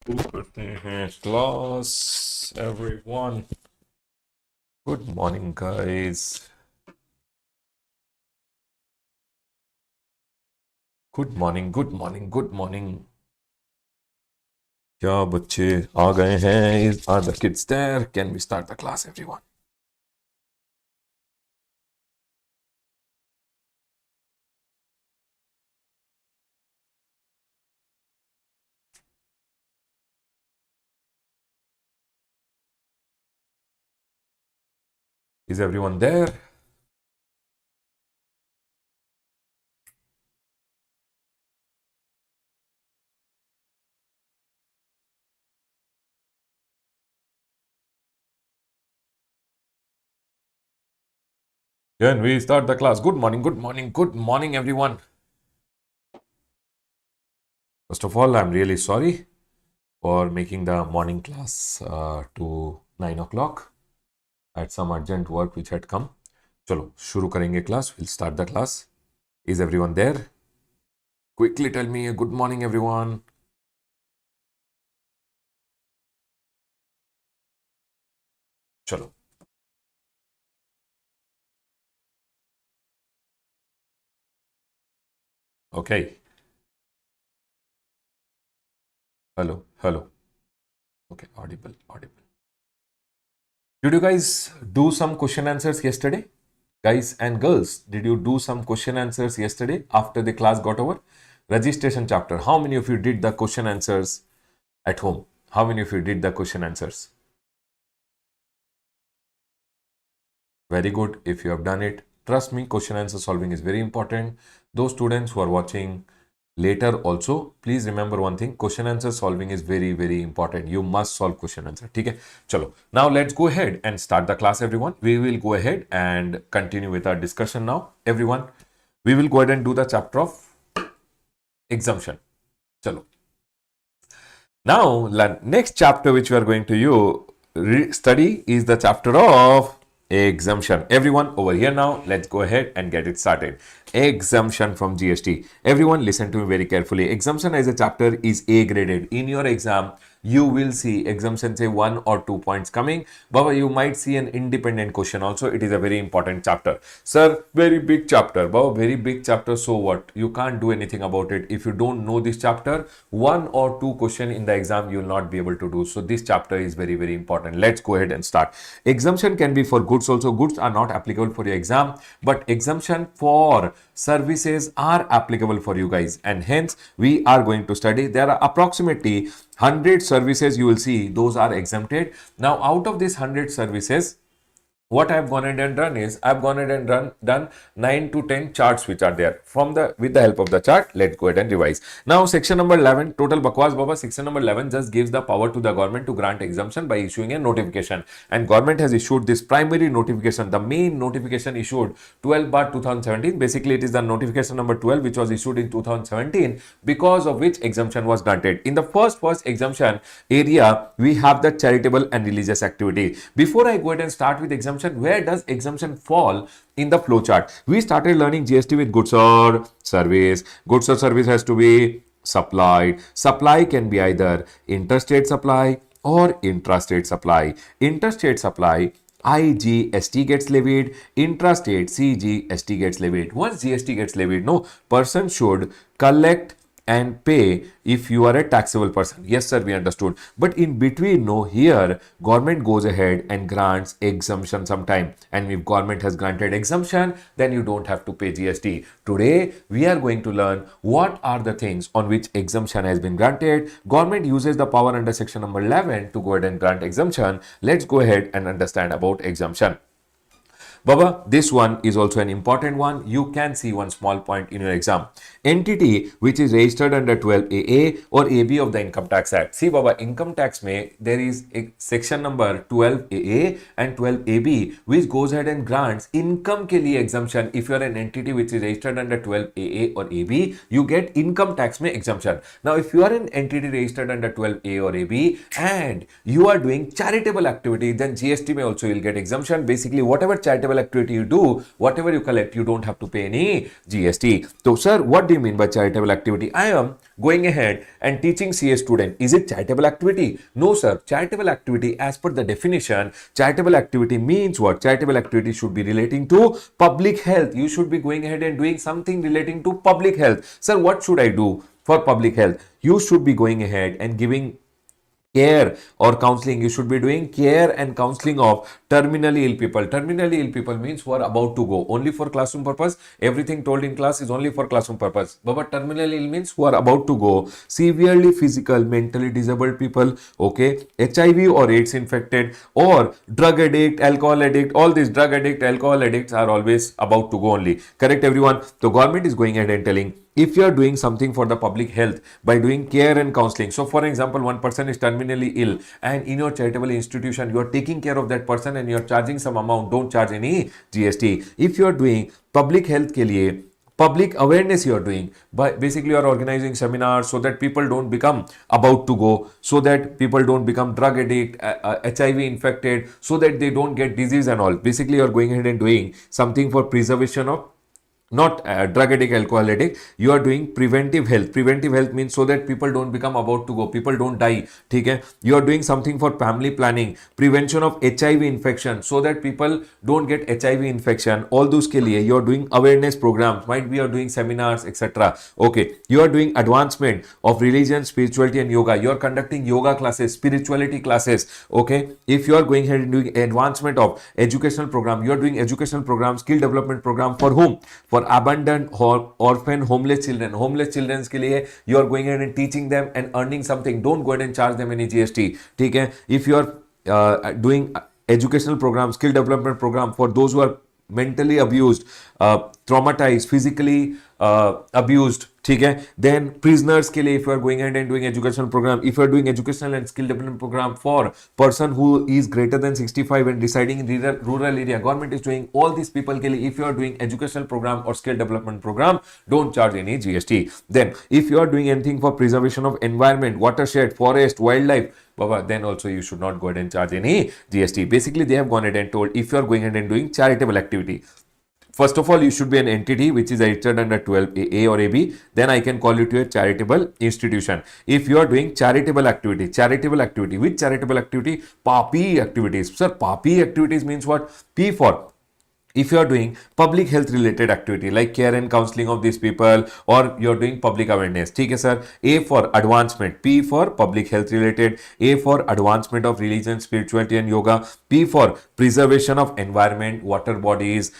शुरू करते हैं class everyone. Good morning guys. Good morning good morning good morning. क्या बच्चे आ गए हैं? Are the kids there? Can we start the class everyone? Is everyone there? Can we start the class? Good morning, good morning, good morning, everyone. First of all, I'm really sorry for making the morning class to 9 o'clock. I had some urgent work which had come. चलो शुरू करेंगे class. We'll start the class. Is everyone there? Quickly tell me good morning, everyone. चलो. Okay. Hello. Okay, audible. Did you guys do some question answers yesterday? Guys and girls, did you do some question answers yesterday after the class got over? Registration chapter. How many of you did the question answers at home? How many of you did the question answers? Very good. If you have done it, trust me, question answer solving is very important. Those students who are watching later also, please remember one thing, question answer solving is very, very important. You must solve question answer. Okay? Chalo. Now let's go ahead and start the class, everyone. We will go ahead and continue with our discussion now. Everyone, we will go ahead and do the chapter of exemption. Chalo. Now, the next chapter which we are going to study is the chapter of exemption. Everyone over here now, let's go ahead and get it started. Exemption from GST. Everyone listen to me very carefully. Exemption as a chapter is A graded. In your exam, you will see exemption say 1 or 2 points coming. Baba, you might see an independent question also. It is a very important chapter. Sir, very big chapter. Baba, very big chapter. So what? You can't do anything about it. If you don't know this chapter, 1 or 2 question in the exam you will not be able to do. So this chapter is very, very important. Let's go ahead and start. Exemption can be for goods also. Goods are not applicable for your exam, but exemption for services are applicable for you guys, and hence we are going to study. There are approximately 100 services you will see, those are exempted. Now out of these 100 services, what I've gone ahead and done is I've gone ahead and done 9 to 10 charts which are there. With the help of the chart, let's go ahead and revise. Now section number 11, total bakwas baba. Section number 11 just gives the power to the government to grant exemption by issuing a notification, and government has issued this primary notification, the main notification issued 12/2017. Basically it is the notification number 12 which was issued in 2017, because of which exemption was granted. In the first exemption area, we have the charitable and religious activity. Before I go ahead and start with exemption, where does exemption fall in the flow chart? We started learning GST with goods or service. Goods or service has to be supplied. Supply can be either interstate supply or intrastate supply. Interstate supply, IGST gets levied. Intrastate, CGST gets levied. Once GST gets levied, no person should collect and pay if you are a taxable person. Yes sir, we understood. But in between, no, here government goes ahead and grants exemption sometime, and if government has granted exemption, then you don't have to pay GST. Today we are going to learn what are the things on which exemption has been granted. Government uses the power under section number 11 to go ahead and grant exemption. Let's go ahead and understand about exemption. Baba, this one is also an important one. You can see one small point in your exam. Entity which is registered under 12AA or AB of the Income Tax Act. See Baba, income tax mein there is a section number 12AA and 12AB which goes ahead and grants income ke liye exemption. If you are an entity which is registered under 12AA or AB, you get income tax mein exemption. Now if you are an entity registered under 12A or AB and you are doing charitable activity, then GST may also will get exemption. Basically whatever charitable activity you do, whatever you collect, you don't have to pay any GST. So sir, what do you mean by charitable activity? I am going ahead and teaching CA student. Is it charitable activity? No, sir. Charitable activity, as per the definition, charitable activity means what? Charitable activity should be relating to public health. You should be going ahead and doing something relating to public health. Sir, what should I do for public health? You should be going ahead and giving care or counseling. You should be doing care and counseling of terminally ill people. Terminally ill people means who are about to go. Only for classroom purpose. Everything told in class is only for classroom purpose. But terminally ill means who are about to go. Severely physical, mentally disabled people. Okay. HIV or AIDS infected or drug addict, alcohol addict. All these drug addict, alcohol addicts are always about to go only. Correct, everyone? The government is going ahead and telling, if you are doing something for the public health by doing care and counseling. So for example, one person is terminally ill and in your charitable institution, you are taking care of that person and you are charging some amount, don't charge any GST. If you are doing public health ke liye, public awareness you are doing, but basically you are organizing seminars so that people don't become about to go, so that people don't become drug addict, HIV infected, so that they don't get disease and all. Basically you are going ahead and doing something for preservation of not drug addict, alcohol addict. You are doing preventive health. Preventive health means so that people don't become about to go, people don't die. Okay? You are doing something for family planning, prevention of HIV infection, so that people don't get HIV infection. All those ke liye you are doing awareness programs. Might be you are doing seminars, etc. Okay, you are doing advancement of religion, spirituality and yoga. You are conducting yoga classes, spirituality classes. Okay, if you are going ahead and doing advancement of educational program, you are doing educational program, skill development program for whom? For abandoned, orphan, homeless children. Homeless children के लिए you are going ahead and teaching them and earning something. Don't go ahead and charge them any GST. ठीक है? If you are doing educational program, skill development program for those who are mentally abused, traumatized, physically abused, ठीक है? Then prisoners के लिए if you are going ahead and doing educational program, if you are doing educational and skill development program for person who is greater than 65 and residing in rural area, government is doing all these people के लिए. If you are doing educational program or skill development program, don't charge any GST. Then if you are doing anything for preservation of environment, watershed, forest, wildlife, Baba, then also you should not go ahead and charge any GST. Basically, they have gone ahead and told if you are going ahead and doing charitable activity, first of all, you should be an entity which is registered under 12A or AB. Then I can call you to a charitable institution. If you are doing charitable activity, which charitable activity? PAPI activities. Sir, PAPI activities means what? P for if you are doing public health related activity like care and counseling of these people, or you are doing public awareness, ठीक है sir. A for advancement, P for public health related, A for advancement of religion, spirituality and yoga, P for preservation of environment, water bodies,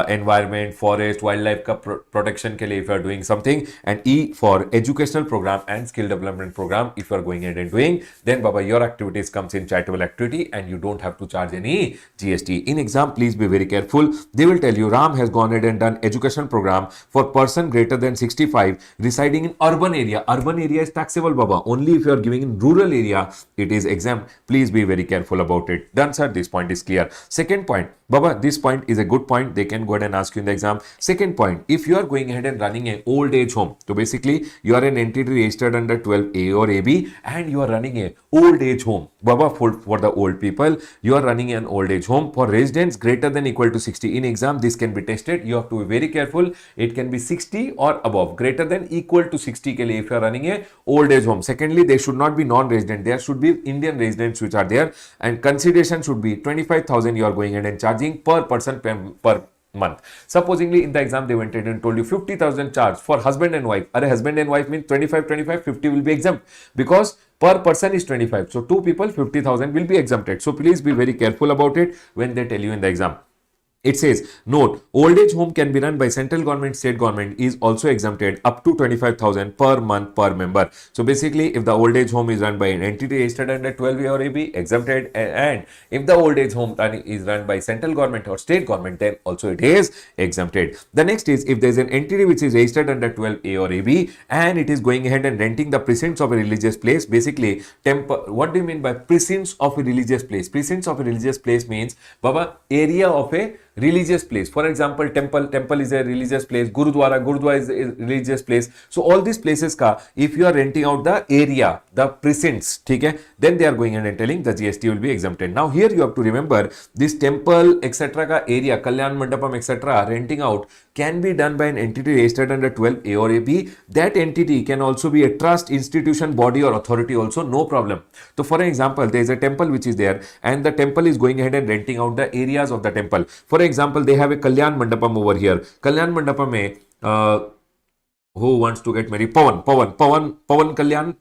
environment, forest, wildlife का protection के लिए if you are doing something, and E for educational program and skill development program if you are going ahead and doing, then Baba, your activities comes in charitable activity and you don't have to charge any GST. In exam, please be very careful. They will tell you Ram has gone ahead and done education program for person greater than 65 residing in urban area. Urban area is taxable, Baba. Only if you are giving in rural area, it is exempt. Please be very careful about it. Done, sir. This point is clear. Second point, Baba, this point is a good point. They can go ahead and ask you in the exam. Second point, if you are going ahead and running an old age home, so basically you are an entity registered under 12A or AB and you are running a old age home, Baba, for the old people, you are running an old age home for residents greater than equal to 60. In exam, this can be tested. You have to be very careful. It can be 60 or above, greater than equal to 60 ke liye if you are running a old age home. Secondly, they should not be non-resident. There should be Indian residents which are there, and consideration should be 25,000 you are going ahead and charging per person per month. Supposingly in the exam they went ahead and told you 50,000 charge for husband and wife. Are husband and wife means 25, 50 will be exempt because per person is 25. So two people 50,000 will be exempted. So please be very careful about it when they tell you in the exam. It says, note, old age home can be run by central government, state government is also exempted up to 25,000 per month per member. So basically, if the old age home is run by an entity registered under 12A or AB, exempted, and if the old age home is run by central government or state government, then also it is exempted. The next is, if there is an entity which is registered under 12A or AB and it is going ahead and renting the precincts of a religious place, basically, what do you mean by precincts of a religious place? Precincts of a religious place means, Baba, area of a religious place. For example, temple is a religious place, gurudwara is a religious place. So all these places ka, if you are renting out the area, the precincts, okay, then they are going ahead and telling the GST will be exempted. Now here you have to remember this temple etc ka area, Kalyan Mandapam etc, renting out can be done by an entity registered under 12A or AB. That entity can also be a trust, institution, body or authority also, no problem. So for example, there is a temple which is there and the temple is going ahead and renting out the areas of the temple. For example, they have a Kalyan Mandapam over here. Kalyan Mandapam mein, who wants to get married? Pawan Kalyan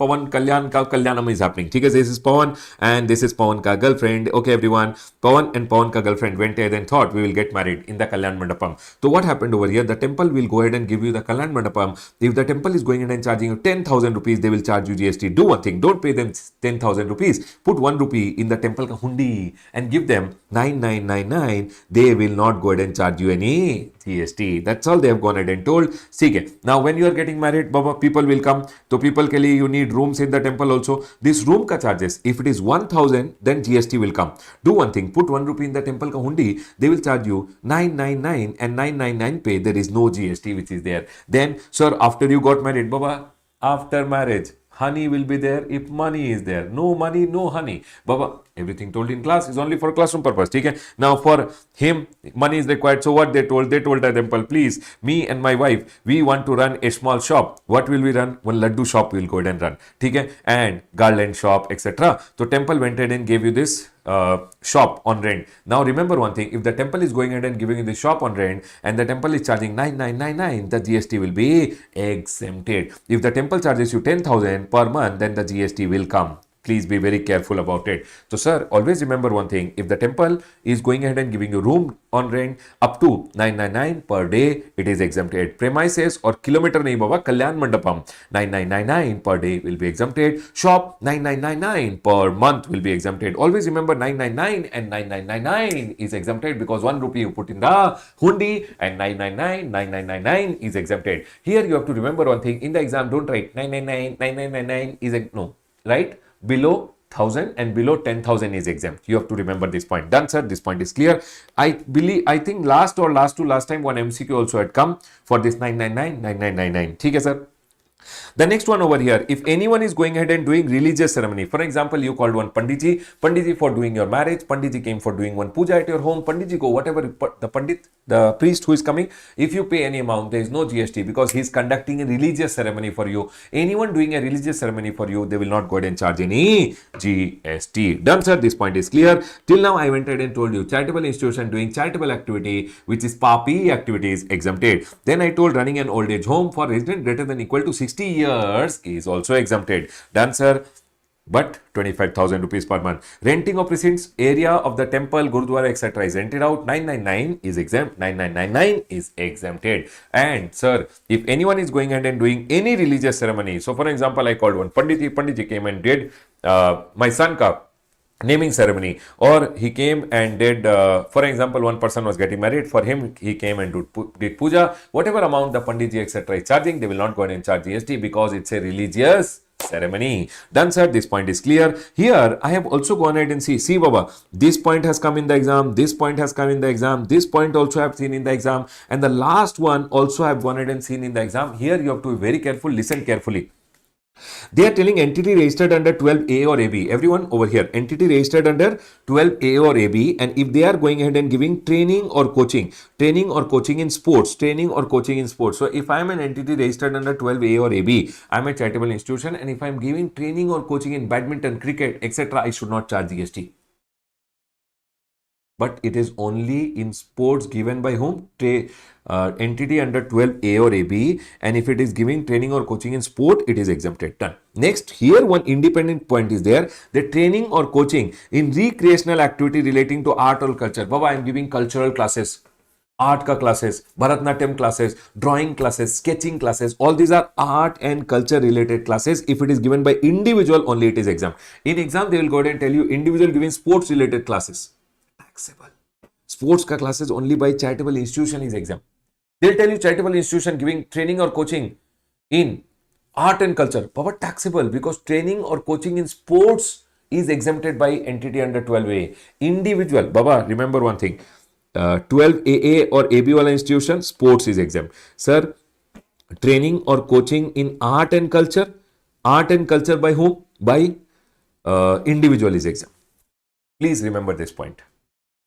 ka Kalyanam is happening. Okay, this is Pawan and this is Pawan ka girlfriend. Okay, everyone. Pawan and Pawan ka girlfriend went ahead and thought we will get married in the Kalyan Mandapam. So what happened over here? The temple will go ahead and give you the Kalyan Mandapam. If the temple is going ahead and charging you 10,000 rupees, they will charge you GST. Do one thing. Don't pay them 10,000 rupees. Put 1 rupee in the temple ka hundi and give them 9999. They will not go ahead and charge you any GST. That's all they have gone ahead and told. See, now when you are getting married, Baba, people will come. So people ke liye you need rooms in the temple also. This room ka charges, if it is 1,000, then GST will come. Do one thing, put 1 rupee in the temple ka hundi. They will charge you 999 and 999 pay. There is no GST which is there. Then, sir, after you got married, Baba, after marriage, honey will be there if money is there. No money, no honey. Baba, everything told in class is only for classroom purpose. Okay? Now for him, money is required. So what they told? They told the temple, please, me and my wife, we want to run a small shop. What will we run? One laddu shop we will go ahead and run. Okay? And garland shop, etc. So temple went ahead and gave you this shop on rent. Now remember one thing, if the temple is going ahead and giving you the shop on rent and the temple is charging 9999, the GST will be exempted. If the temple charges you 10,000 per month, then the GST will come. Please be very careful about it. So sir, always remember one thing, if the temple is going ahead and giving you room on rent up to 999 per day, it is exempted. Premises or kilometer nahi baba, Kalyan Mandapam 9999 per day will be exempted. Shop 9999 per month will be exempted. Always remember 999 and 9999 is exempted because 1 rupee you put in the hundi and 9999 is exempted. Here you have to remember one thing, in the exam don't write 999 is no, right? Below 1,000 and below 10,000 is exempt. You have to remember this point. Done, sir. This point is clear. I think last time one MCQ also had come for this 999. Okay, sir. The next one over here, if anyone is going ahead and doing religious ceremony, for example, you called one Panditji for doing your marriage, Panditji came for doing one puja at your home, Panditji go, whatever, the priest who is coming, if you pay any amount, there is no GST because he is conducting a religious ceremony for you. Anyone doing a religious ceremony for you, they will not go ahead and charge any GST. Done, sir. This point is clear. Till now, I went ahead and told you, charitable institution doing charitable activity, which is PAPI activity is exempted. Then I told running an old age home for resident greater than equal to 60 years is also exempted. Done, sir. But 25,000 rupees per month. Renting of precincts, area of the temple, Gurudwara, etc. is rented out. 999 is exempt. 9999 is exempted. And sir, if anyone is going ahead and doing any religious ceremony, so for example, I called one Panditji came and did my son ka naming ceremony, or he came and did, for example, one person was getting married, for him, he came and did puja, whatever amount the Panditji, etc. is charging, they will not go ahead and charge GST because it's a religious ceremony. Done, sir. This point is clear. Here, I have also gone ahead and see Baba, this point has come in the exam, this point has come in the exam, this point also I have seen in the exam, and the last one also I have gone ahead and seen in the exam. Here, you have to be very careful, listen carefully. They are telling entity registered under 12A or AB. Everyone over here, entity registered under 12A or AB, and if they are going ahead and giving training or coaching in sports, So if I am an entity registered under 12A or AB, I am a charitable institution, and if I am giving training or coaching in badminton, cricket, etc., I should not charge GST. But it is only in sports given by whom? Entity under 12A or AB, and if it is giving training or coaching in sport, it is exempted. Done. Next, here one independent point is there, the training or coaching in recreational activity relating to art or culture. Baba, I am giving cultural classes, art ka classes, Bharatnatyam classes, drawing classes, sketching classes, all these are art and culture related classes. If it is given by individual, only it is exempt. In exam, they will go ahead and tell you individual giving sports related classes, taxable. Sports ka classes only by charitable institution is exempt. They'll tell you charitable institution giving training or coaching in art and culture, Baba, taxable because training or coaching in sports is exempted by entity under 12A. Individual, Baba, remember one thing, 12AA or AB wala institution, sports is exempt. Sir, training or coaching in art and culture by whom? By individual is exempt. Please remember this point.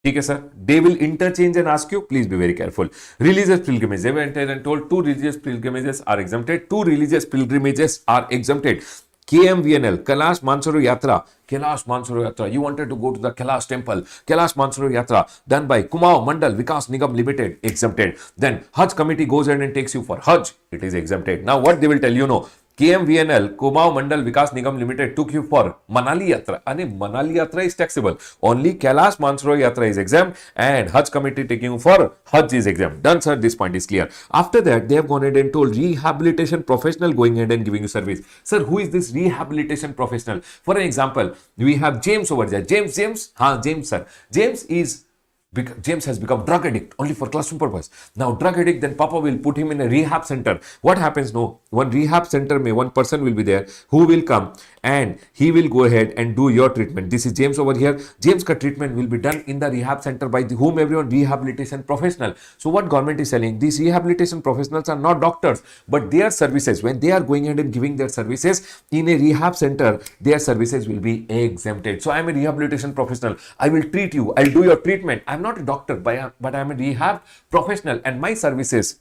ठीक है sir, they will interchange and ask you, please be very careful. Religious pilgrimage, they went ahead and told 2 religious pilgrimages are exempted, 2 religious pilgrimages are exempted. KMVNL, Kailash Mansaro Yatra, Kailash Mansaro Yatra, you wanted to go to the Kailash temple, Kailash Mansaro Yatra, done by Kumao Mandal Vikas Nigam Limited, exempted. Then Hajj committee goes ahead and takes you for Hajj, it is exempted. Now what they will tell you, no, KMVNL, Kumao Mandal Vikas Nigam Limited took you for Manali Yatra. And Manali Yatra is taxable. Only Kailash Mansaro Yatra is exempt and Hajj committee taking you for Hajj is exempt. Done, sir. This point is clear. After that, they have gone ahead and told rehabilitation professional going ahead and giving you service. Sir, who is this rehabilitation professional? For an example, we have James over there. James, James, sir. James has become drug addict only for classroom purpose. Now drug addict, then Papa will put him in a rehab center. What happens? No, one rehab center may one person will be there who will come and he will go ahead and do your treatment. This is James over here. James' treatment will be done in the rehab center by whom everyone rehabilitation professional. So what government is telling, these rehabilitation professionals are not doctors, but their services, when they are going ahead and giving their services in a rehab center, their services will be exempted. So I am a rehabilitation professional. I will treat you. I'll do your treatment. I'm not a doctor, but I'm a rehab professional and my services,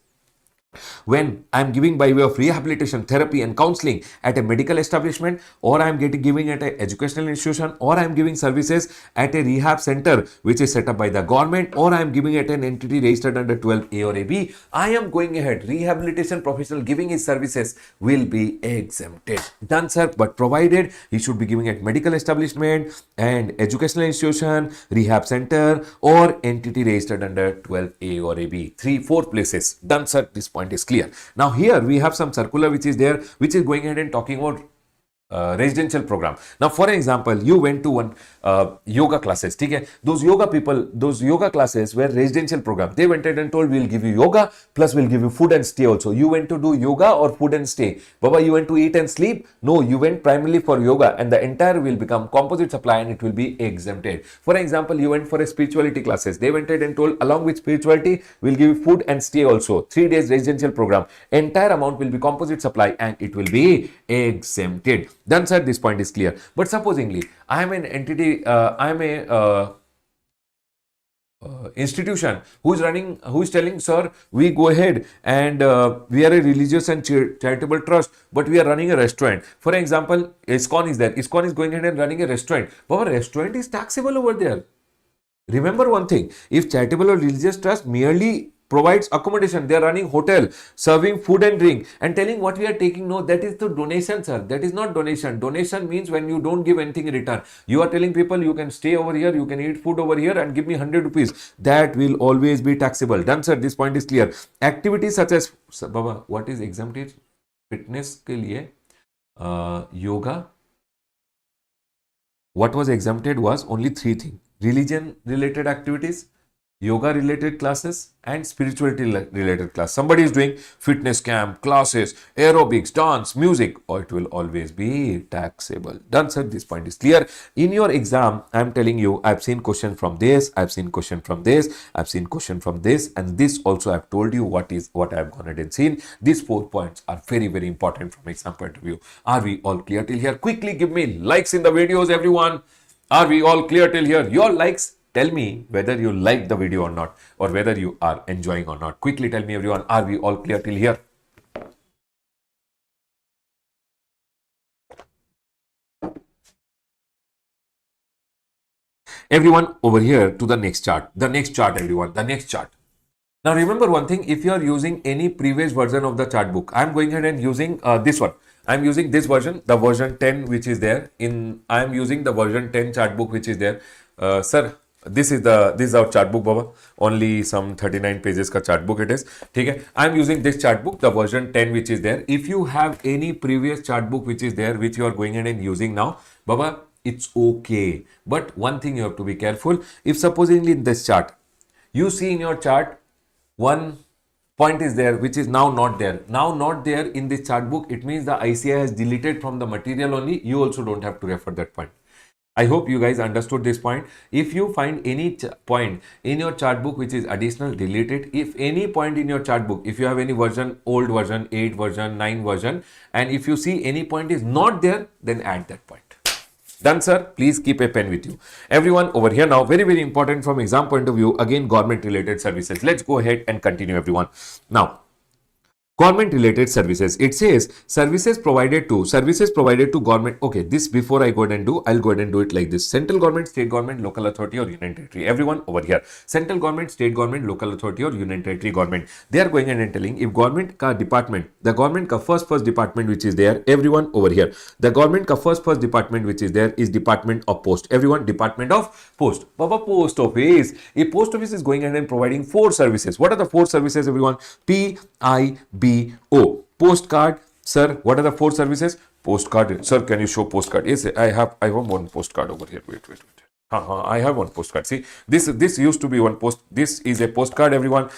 when I'm giving by way of rehabilitation, therapy and counseling at a medical establishment, or I'm giving at an educational institution, or I'm giving services at a rehab center which is set up by the government, or I'm giving at an entity registered under 12A or AB, I am going ahead, rehabilitation professional giving his services will be exempted. Done, sir, but provided he should be giving at medical establishment and educational institution, rehab center, or entity registered under 12A or AB. 3-4 places. Done, sir. This point is clear. Now here we have some circular which is there, which is going ahead and talking about residential program. Now for example, you went to one yoga classes, okay? Those yoga classes were residential program. They went ahead and told, we'll give you yoga plus we'll give you food and stay also. You went to do yoga or food and stay? Baba, you went to eat and sleep? No, you went primarily for yoga, and the entire will become composite supply and it will be exempted. For example, you went for a spirituality classes. They went ahead and told, along with spirituality, we'll give you food and stay also. 3 days residential program. Entire amount will be composite supply and it will be exempted. Done, sir. This point is clear. But supposingly, I am an entity, I am a institution who is telling, sir, we go ahead and we are a religious and charitable trust, but we are running a restaurant. For example, ISKCON is there. ISKCON is going ahead and running a restaurant. But our restaurant is taxable over there. Remember one thing, if charitable or religious trust merely provides accommodation, they are running hotel, serving food and drink and telling what we are taking, no, that is the donation, sir. That is not donation. Donation means when you don't give anything in return. You are telling people you can stay over here, you can eat food over here and give me 100 rupees. That will always be taxable. Done, sir. This point is clear. Activities such as, Baba, what is exempted? Fitness ke liye, yoga. What was exempted was only 3 things. Religion related activities, yoga related classes and spirituality related class. Somebody is doing fitness camp, classes, aerobics, dance, music, or it will always be taxable. Done, sir. This point is clear. In your exam, I am telling you, I've seen question from this, I've seen question from this, I've seen question from this, and this also I've told you what I've gone ahead and seen. These 4 points are very, very important from exam point of view. Are we all clear till here? Quickly give me likes in the videos, everyone. Are we all clear till here? Your likes tell me whether you like the video or not, or whether you are enjoying or not. Quickly tell me, everyone, are we all clear till here? Everyone over here to the next chart. The next chart, everyone. The next chart. Now remember one thing, if you are using any previous version of the chart book, I am going ahead and using this one. I am using this version, the version 10 which is there. I am using the version 10 chart book which is there. Sir, this is our chart book, Baba. Only some 39 pages ka chart book it is. Okay? I am using this chart book, the version 10 which is there. If you have any previous chart book which is there, which you are going ahead and using now, Baba, it's okay. But one thing you have to be careful. If supposedly in this chart, you see in your chart, one point is there which is now not there. Now not there in this chart book, it means the ICI has deleted from the material only. You also don't have to refer that point. I hope you guys understood this point. If you find any point in your chart book which is additional, delete it. If any point in your chart book, if you have any version, old version, 8 version, 9 version, and if you see any point is not there, then add that point. Done, sir? Please keep a pen with you. Everyone over here now, very, very important from exam point of view, again, government related services. Let's go ahead and continue, everyone. Now, government related services, it says services provided to government. Okay, this before I go ahead and do, I'll go ahead and do it like this: central government, state government, local authority or union territory. Everyone over here, central government, state government, local authority or union territory government, they are going ahead and telling if government ka department, the government ka first department which is there, everyone over here, the government ka first department which is there is department of post. Everyone, department of post. Baba, post office. A post office is going ahead and providing 4 services. What are the 4 services, everyone? PIBO. Postcard. Sir, what are the 4 services? Postcard. Sir, can you show postcard? Yes, I have one postcard over here. Wait. I have one postcard. See, this used to be one post. This is a postcard, everyone.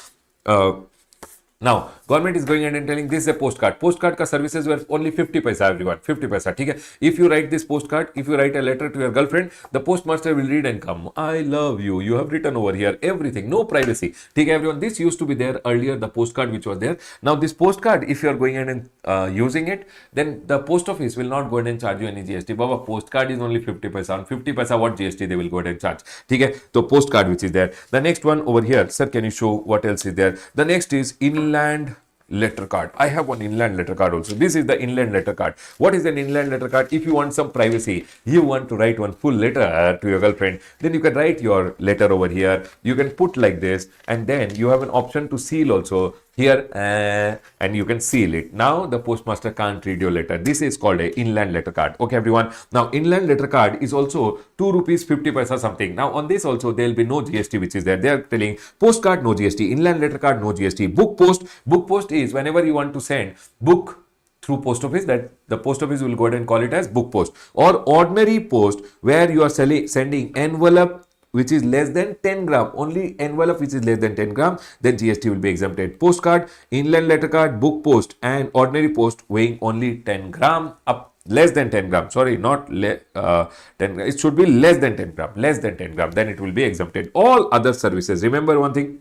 Now, government is going ahead and telling this is a postcard. Postcard ka services were only 50 paisa, everyone. 50 paisa. Okay? If you write this postcard, if you write a letter to your girlfriend, the postmaster will read and come. I love you. You have written over here everything. No privacy. Okay, everyone. This used to be there earlier, the postcard which was there. Now, this postcard, if you are going ahead and using it, then the post office will not go ahead and charge you any GST. Baba, postcard is only 50 paisa. On 50 paisa, what GST they will go ahead and charge? Okay? So, postcard which is there. The next one over here. Sir, can you show what else is there? The next is inland letter card. I have one inland letter card also. This is the inland letter card. What is an inland letter card? If you want some privacy, you want to write one full letter to your girlfriend, then you can write your letter over here. You can put like this, and then you have an option to seal also here, and you can seal it. Now the postmaster can't read your letter. This is called a inland letter card. Okay, everyone. Now inland letter card is also 2 rupees 50 paisa something. Now on this also there will be no GST which is there. They are telling postcard no GST, inland letter card no GST. Book post is whenever you want to send book through post office, that the post office will go ahead and call it as book post. Or ordinary post, where you are sending envelope which is less than 10 gram, only envelope which is less than 10 gram, then GST will be exempted. Postcard, inland letter card, book post and ordinary post weighing only 10 gram up, less than 10 gram, sorry, not 10 gram, it should be less than 10 gram, then it will be exempted. All other services, remember one thing: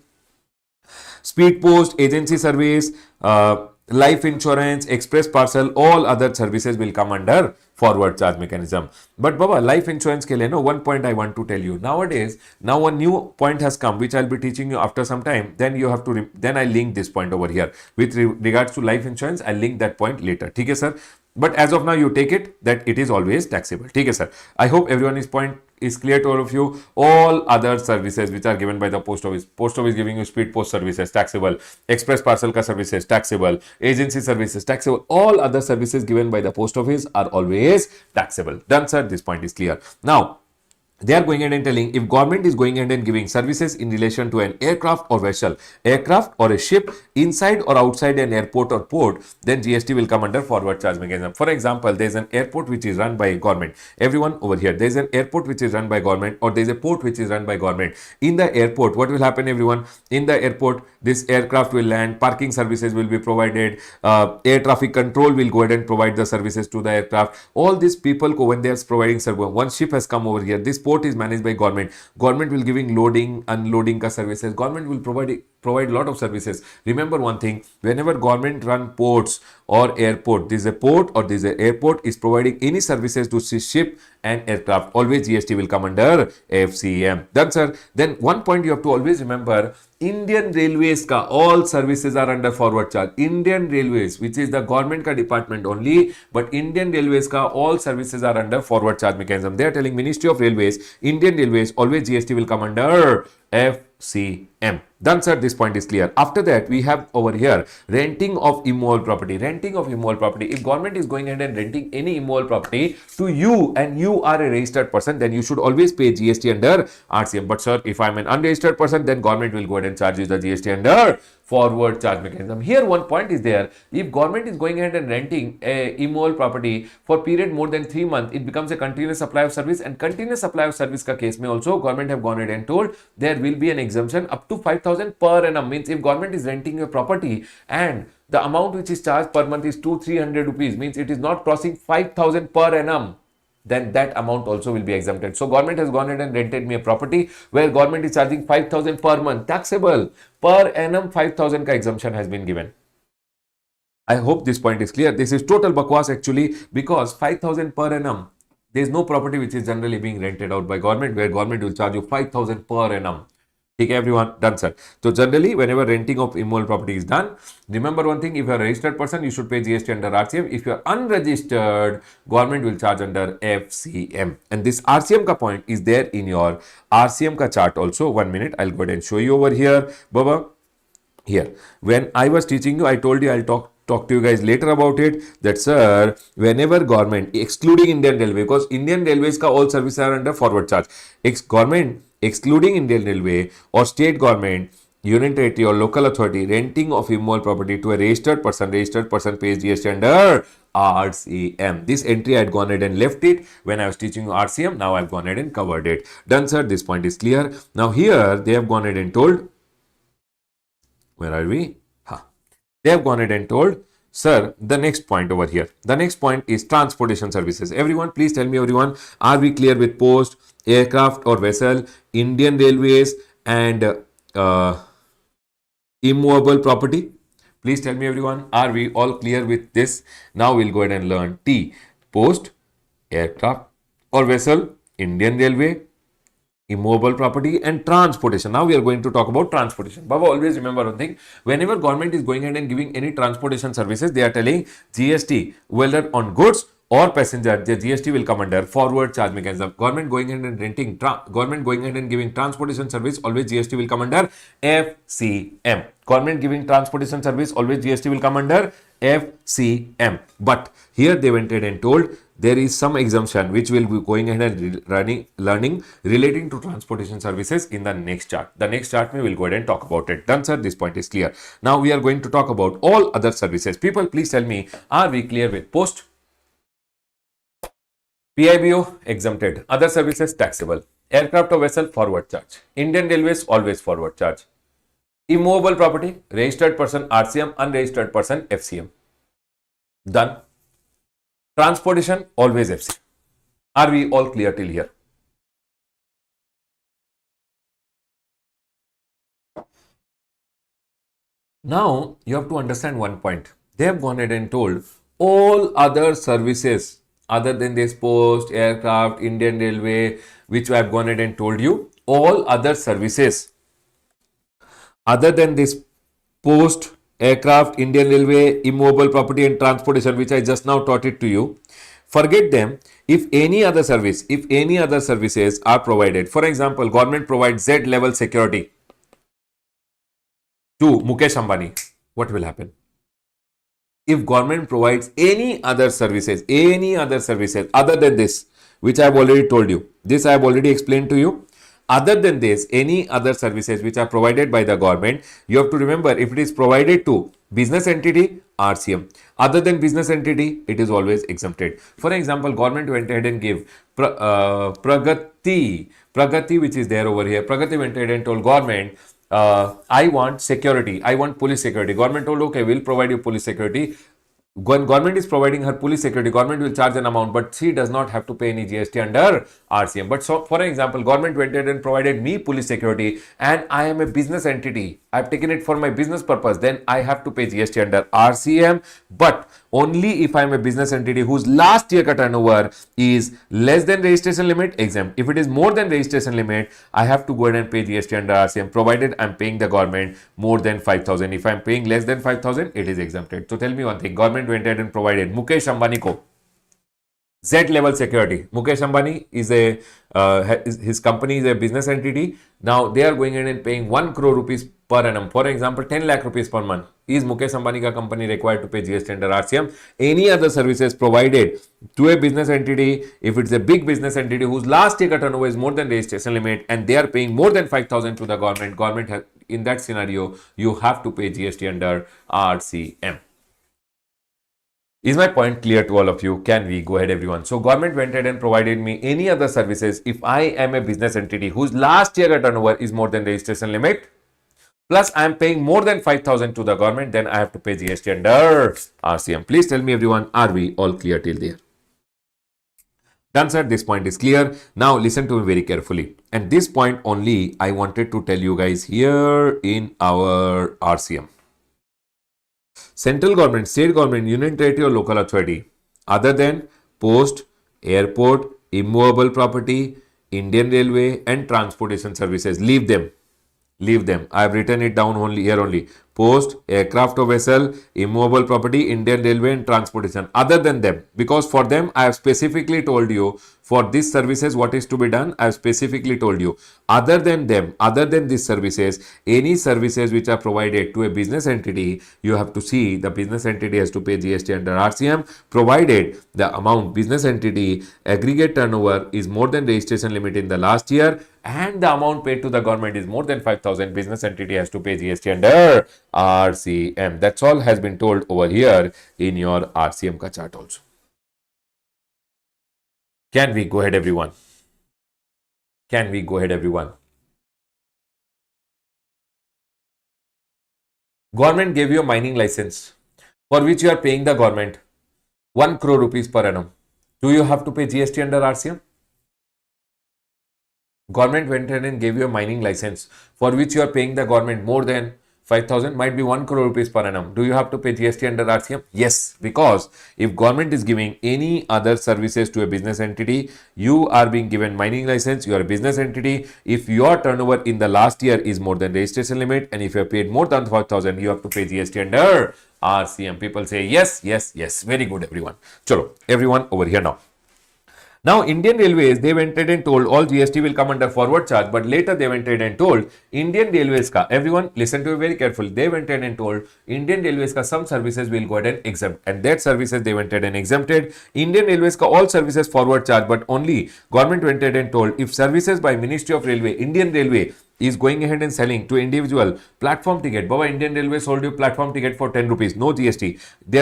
speed post, agency service, life insurance, express parcel, all other services will come under forward charge mechanism. But Baba, life insurance ke liye, no, one point I want to tell you. Nowadays, now a new point has come which I'll be teaching you after some time. Then you have to, then I link this point over here. With regards to life insurance, I'll link that point later. Okay, sir? But as of now, you take it that it is always taxable. Okay, sir? I hope everyone's point is clear to all of you. All other services which are given by the post office giving you speed post services, taxable. Express parcel ka services, taxable. Agency services, taxable. All other services given by the post office are always taxable. Done, sir? This point is clear. Now, they are going ahead and telling if government is going ahead and giving services in relation to an aircraft or vessel, aircraft or a ship inside or outside an airport or port, then GST will come under forward charge mechanism. For example, there is an airport which is run by government. Everyone over here, there is an airport which is run by government, or there is a port which is run by government. In the airport, what will happen, everyone? In the airport, this aircraft will land, parking services will be provided, air traffic control will go ahead and provide the services to the aircraft. All these people, when they are providing service, one ship has come over here, this port is managed by government. Government will giving loading, unloading ka services. Government will provide a lot of services. Remember one thing: whenever government run ports or airport, this is a port or this is an airport is providing any services to ship and aircraft, always GST will come under FCM. Done, sir? Then one point you have to always remember: Indian Railways ka all services are under forward charge. Indian Railways, which is the government ka department only, but Indian Railways ka all services are under forward charge mechanism. They are telling Ministry of Railways, Indian Railways, always GST will come under FCM. Done, sir? This point is clear. After that, we have over here renting of immovable property. Renting of immovable property. If government is going ahead and renting any immovable property to you and you are a registered person, then you should always pay GST under RCM. But sir, if I'm an unregistered person, then government will go ahead and charge you the GST under forward charge mechanism. Here one point is there: if government is going ahead and renting a immovable property for period more than 3 months, it becomes a continuous supply of service, and continuous supply of service ka case mein also government have gone ahead and told there will be an exemption up to 5,000 per annum. Means if government is renting your property and the amount which is charged per month is 200-300 rupees, means it is not crossing 5,000 per annum, then that amount also will be exempted. So government has gone ahead and rented me a property where government is charging 5,000 per month, taxable, per annum 5,000 ka exemption has been given. I hope this point is clear. This is total bakwas actually, because 5,000 per annum, There is no property which is generally being rented out by government where government will charge you 5,000 per annum. Okay, everyone, done, sir. So generally, whenever renting of immovable property is done, remember one thing: if you are a registered person, you should pay GST under RCM. If you are unregistered, government will charge under FCM. And this RCM ka point is there in your RCM ka chart also. 1 minute, I'll go ahead and show you over here, Baba. Here, when I was teaching you, I told you I'll talk to you guys later about it. That sir, whenever government, excluding Indian Railway, because Indian Railways ka all services are under forward charge. Government excluding Indian Railway or state government, union territory or local authority renting of immovable property to a registered person pays GST under RCM. This entry I had gone ahead and left it when I was teaching you RCM. Now I've gone ahead and covered it. Done, sir. This point is clear. Now here they have gone ahead and told. Where are we? They have gone ahead and told, sir, the next point over here. The next point is transportation services. Everyone, please tell me, everyone, are we clear with post, aircraft or vessel, Indian Railways and immovable property? Please tell me, everyone, are we all clear with this? Now we'll go ahead and learn T, post, aircraft or vessel, Indian Railway, immovable property and transportation. Now we are going to talk about transportation. Baba, always remember one thing: whenever government is going ahead and giving any transportation services, they are telling GST, whether on goods or passenger, the GST will come under forward charge mechanism. Government going ahead and renting, government going ahead and giving transportation service, always GST will come under FCM. Government giving transportation service, always GST will come under FCM. But here they went ahead and told there is some exemption which will be going ahead and learning relating to transportation services in the next chart. The next chart we will go ahead and talk about it. Done, sir. This point is clear. Now we are going to talk about all other services. People, please tell me, are we clear with post? PIBO exempted. Other services taxable. Aircraft or vessel forward charge. Indian Railways always forward charge. Immovable property, registered person RCM, unregistered person FCM. Done. Transportation always FCM. Are we all clear till here? Now you have to understand one point. They have gone ahead and told all other services other than this post, aircraft, Indian Railway, which I have gone ahead and told you, all other services other than this post, aircraft, Indian Railway, immovable property and transportation, which I just now taught it to you, forget them. If any other services are provided, for example, government provides Z level security to Mukesh Ambani, what will happen? If government provides any other services other than this, which I have already told you, this I have already explained to you, other than this, any other services which are provided by the government, you have to remember, if it is provided to business entity, RCM. Other than business entity, it is always exempted. For example, government went ahead and gave Pragati, which is there over here. Pragati went ahead and told government, I want security, I want police security. Government told, okay, we'll provide you police security. When government is providing her police security, government will charge an amount, but she does not have to pay any GST under RCM. But so, for example, government went ahead and provided me police security and I am a business entity. I've taken it for my business purpose. Then I have to pay GST under RCM, but only if I'm a business entity whose last year turnover is less than registration limit, exempt. If it is more than registration limit, I have to go ahead and pay GST under RCM, provided I'm paying the government more than 5,000. If I'm paying less than 5,000, it is exempted. So tell me one thing, government went ahead and provided Mukesh Ambani ko Z level security. Mukesh Ambani is his company is a business entity. Now they are going in and paying 1 crore rupees per annum. For example, 10 lakh rupees per month. Is Mukesh Ambani ka company required to pay GST under RCM? Any other services provided to a business entity, if it's a big business entity whose last year turnover is more than registration limit and they are paying more than 5,000 to the government has, in that scenario, you have to pay GST under RCM. Is my point clear to all of you? Can we go ahead, everyone? So government went ahead and provided me any other services if I am a business entity whose last year turnover is more than registration limit, plus I am paying more than 5,000 to the government, then I have to pay GST under RCM. Please tell me, everyone, are we all clear till there? Done, sir. This point is clear. Now listen to me very carefully. And this point only I wanted to tell you guys here in our RCM. Central government, state government, union territory or local authority, other than post, airport, immovable property, Indian Railway, and transportation services. Leave them. Leave them. I have written it down only here only. Post, aircraft or vessel, immovable property, Indian Railway and transportation. Other than them, because for them I have specifically told you for these services what is to be done. I have specifically told you. Other than them, other than these services, any services which are provided to a business entity, you have to see the business entity has to pay GST under RCM, provided the amount business entity aggregate turnover is more than registration limit in the last year, and the amount paid to the government is more than 5,000, business entity has to pay GST under RCM. That's all has been told over here in your RCM ka chart also. Can we go ahead, everyone? Can we go ahead, everyone? Government gave you a mining license for which you are paying the government 1 crore rupees per annum. Do you have to pay GST under RCM? Government went ahead and gave you a mining license for which you are paying the government more than 5,000, might be 1 crore rupees per annum. Do you have to pay GST under RCM? Yes, because if government is giving any other services to a business entity, you are being given mining license, you are a business entity. If your turnover in the last year is more than registration limit, and if you have paid more than 5,000, you have to pay GST under RCM. People say yes, yes, yes. Very good, everyone. Chalo, everyone over here now. Now, Indian Railways, they went ahead and told all GST will come under forward charge, but later they went ahead and told Indian Railways ka, everyone listen to it very carefully, they went ahead and told Indian Railways ka some services will go ahead and exempt, and that services they went ahead and exempted. Indian Railways ka all services forward charge, but only government went ahead and told if services by Ministry of Railway, Indian Railway is going ahead and selling to individual platform ticket. Baba, Indian Railway sold you platform ticket for 10 rupees, no GST. They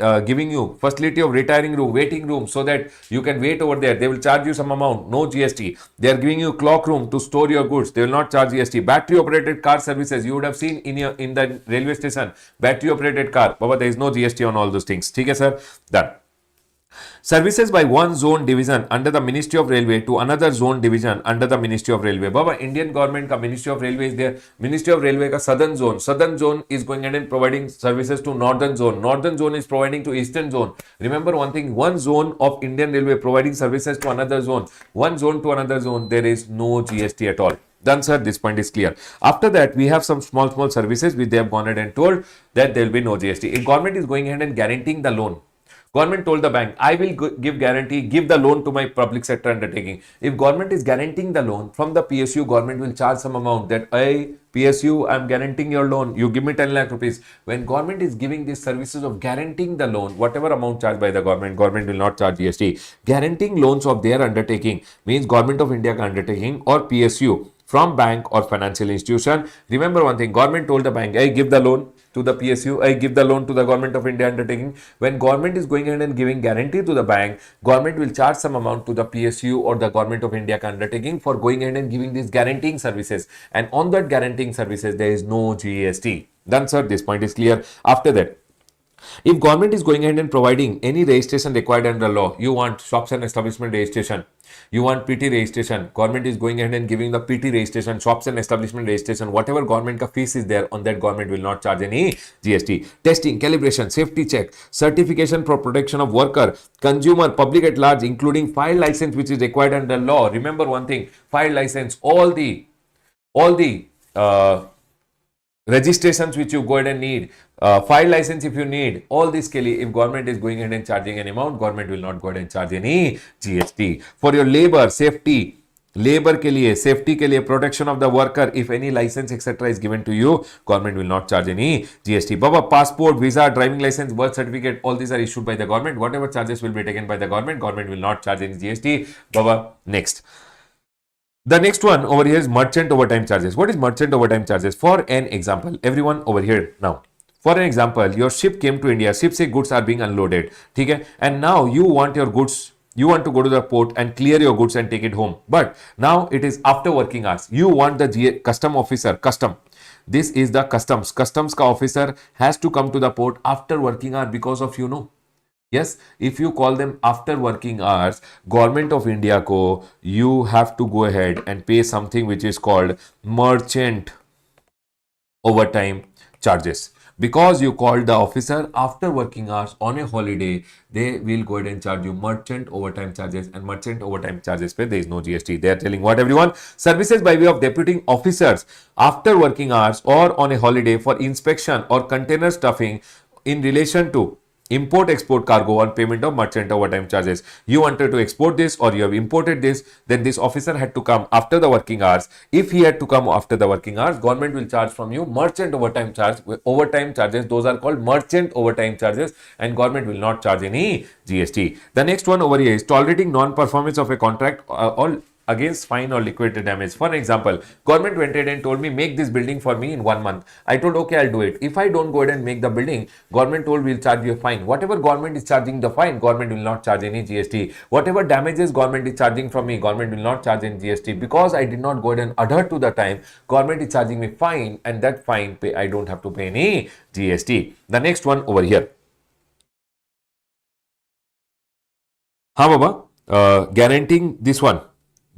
are giving you facility of retiring room, waiting room, so that you can wait over there. They will charge you some amount, no GST. They are giving you clock room to store your goods. They will not charge GST. Battery operated car services, you would have seen in the railway station, battery operated car. Baba, there is no GST on all those things. Okay, sir? Done. Services by one zone division under the Ministry of Railway to another zone division under the Ministry of Railway. Baba, Indian government ka Ministry of Railway is there. Ministry of Railway ka southern zone. Southern zone is going ahead and providing services to northern zone. Northern zone is providing to eastern zone. Remember one thing, one zone of Indian Railway providing services to another zone. One zone to another zone, there is no GST at all. Done, sir. This point is clear. After that, we have some small services which they have gone ahead and told that there will be no GST. If government is going ahead and guaranteeing the loan, government told the bank, I will give guarantee, give the loan to my public sector undertaking. If government is guaranteeing the loan from the PSU, government will charge some amount that, I PSU, I am guaranteeing your loan. You give me 10 lakh rupees. When government is giving these services of guaranteeing the loan, whatever amount charged by the government will not charge GST. Guaranteeing loans of their undertaking means Government of India undertaking or PSU from bank or financial institution. Remember one thing, government told the bank, I give the loan to the PSU, I give the loan to the Government of India undertaking. When government is going ahead and giving guarantee to the bank, government will charge some amount to the PSU or the Government of India undertaking for going ahead and giving these guaranteeing services. And on that guaranteeing services, there is no GST. Done, sir. This point is clear. After that, if government is going ahead and providing any registration required under law, you want shops and establishment registration, you want PT registration, government is going ahead and giving the PT registration, shops and establishment registration, whatever government ka fees is there, on that government will not charge any GST. Testing, calibration, safety check, certification for protection of worker, consumer, public at large, including fire license which is required under law. Remember one thing, fire license, all the registrations which you go ahead and need, file license if you need, all this kelly, if government is going ahead and charging an amount, government will not go ahead and charge any GST. For your labor, safety, labor ke liye, safety ke liye, protection of the worker, if any license etc is given to you, government will not charge any GST. Baba, passport, visa, driving license, birth certificate, all these are issued by the government. Whatever charges will be taken by the government will not charge any GST. Baba, next. The next one over here is merchant overtime charges. What is merchant overtime charges? For an example, everyone over here now. For an example, your ship came to India, ship say goods are being unloaded, okay? And now you want your goods, you want to go to the port and clear your goods and take it home. But now it is after working hours. You want the custom officer, this is the customs ka officer has to come to the port after working hour because of Yes, if you call them after working hours, Government of India ko, you have to go ahead and pay something which is called merchant overtime charges. Because you called the officer after working hours on a holiday, they will go ahead and charge you merchant overtime charges, and merchant overtime charges pay there is no GST. They are telling what, everyone? Services by way of deputing officers after working hours or on a holiday for inspection or container stuffing in relation to import export cargo on payment of merchant overtime charges. You wanted to export this or you have imported this, then this officer had to come after the working hours. If he had to come after the working hours, government will charge from you merchant overtime charges. Those are called merchant overtime charges, and government will not charge any GST. The next one over here is tolerating non-performance of a contract or against fine or liquidated damage. For example, government went ahead and told me make this building for me in 1 month. I told okay, I'll do it. If I don't go ahead and make the building, government told we'll charge you a fine. Whatever government is charging the fine, government will not charge any GST. Whatever damages government is charging from me, government will not charge any GST. Because I did not go ahead and adhere to the time, government is charging me fine, and that fine pay I don't have to pay any GST. The next one over here. हाँ बाबा, guaranteeing this one.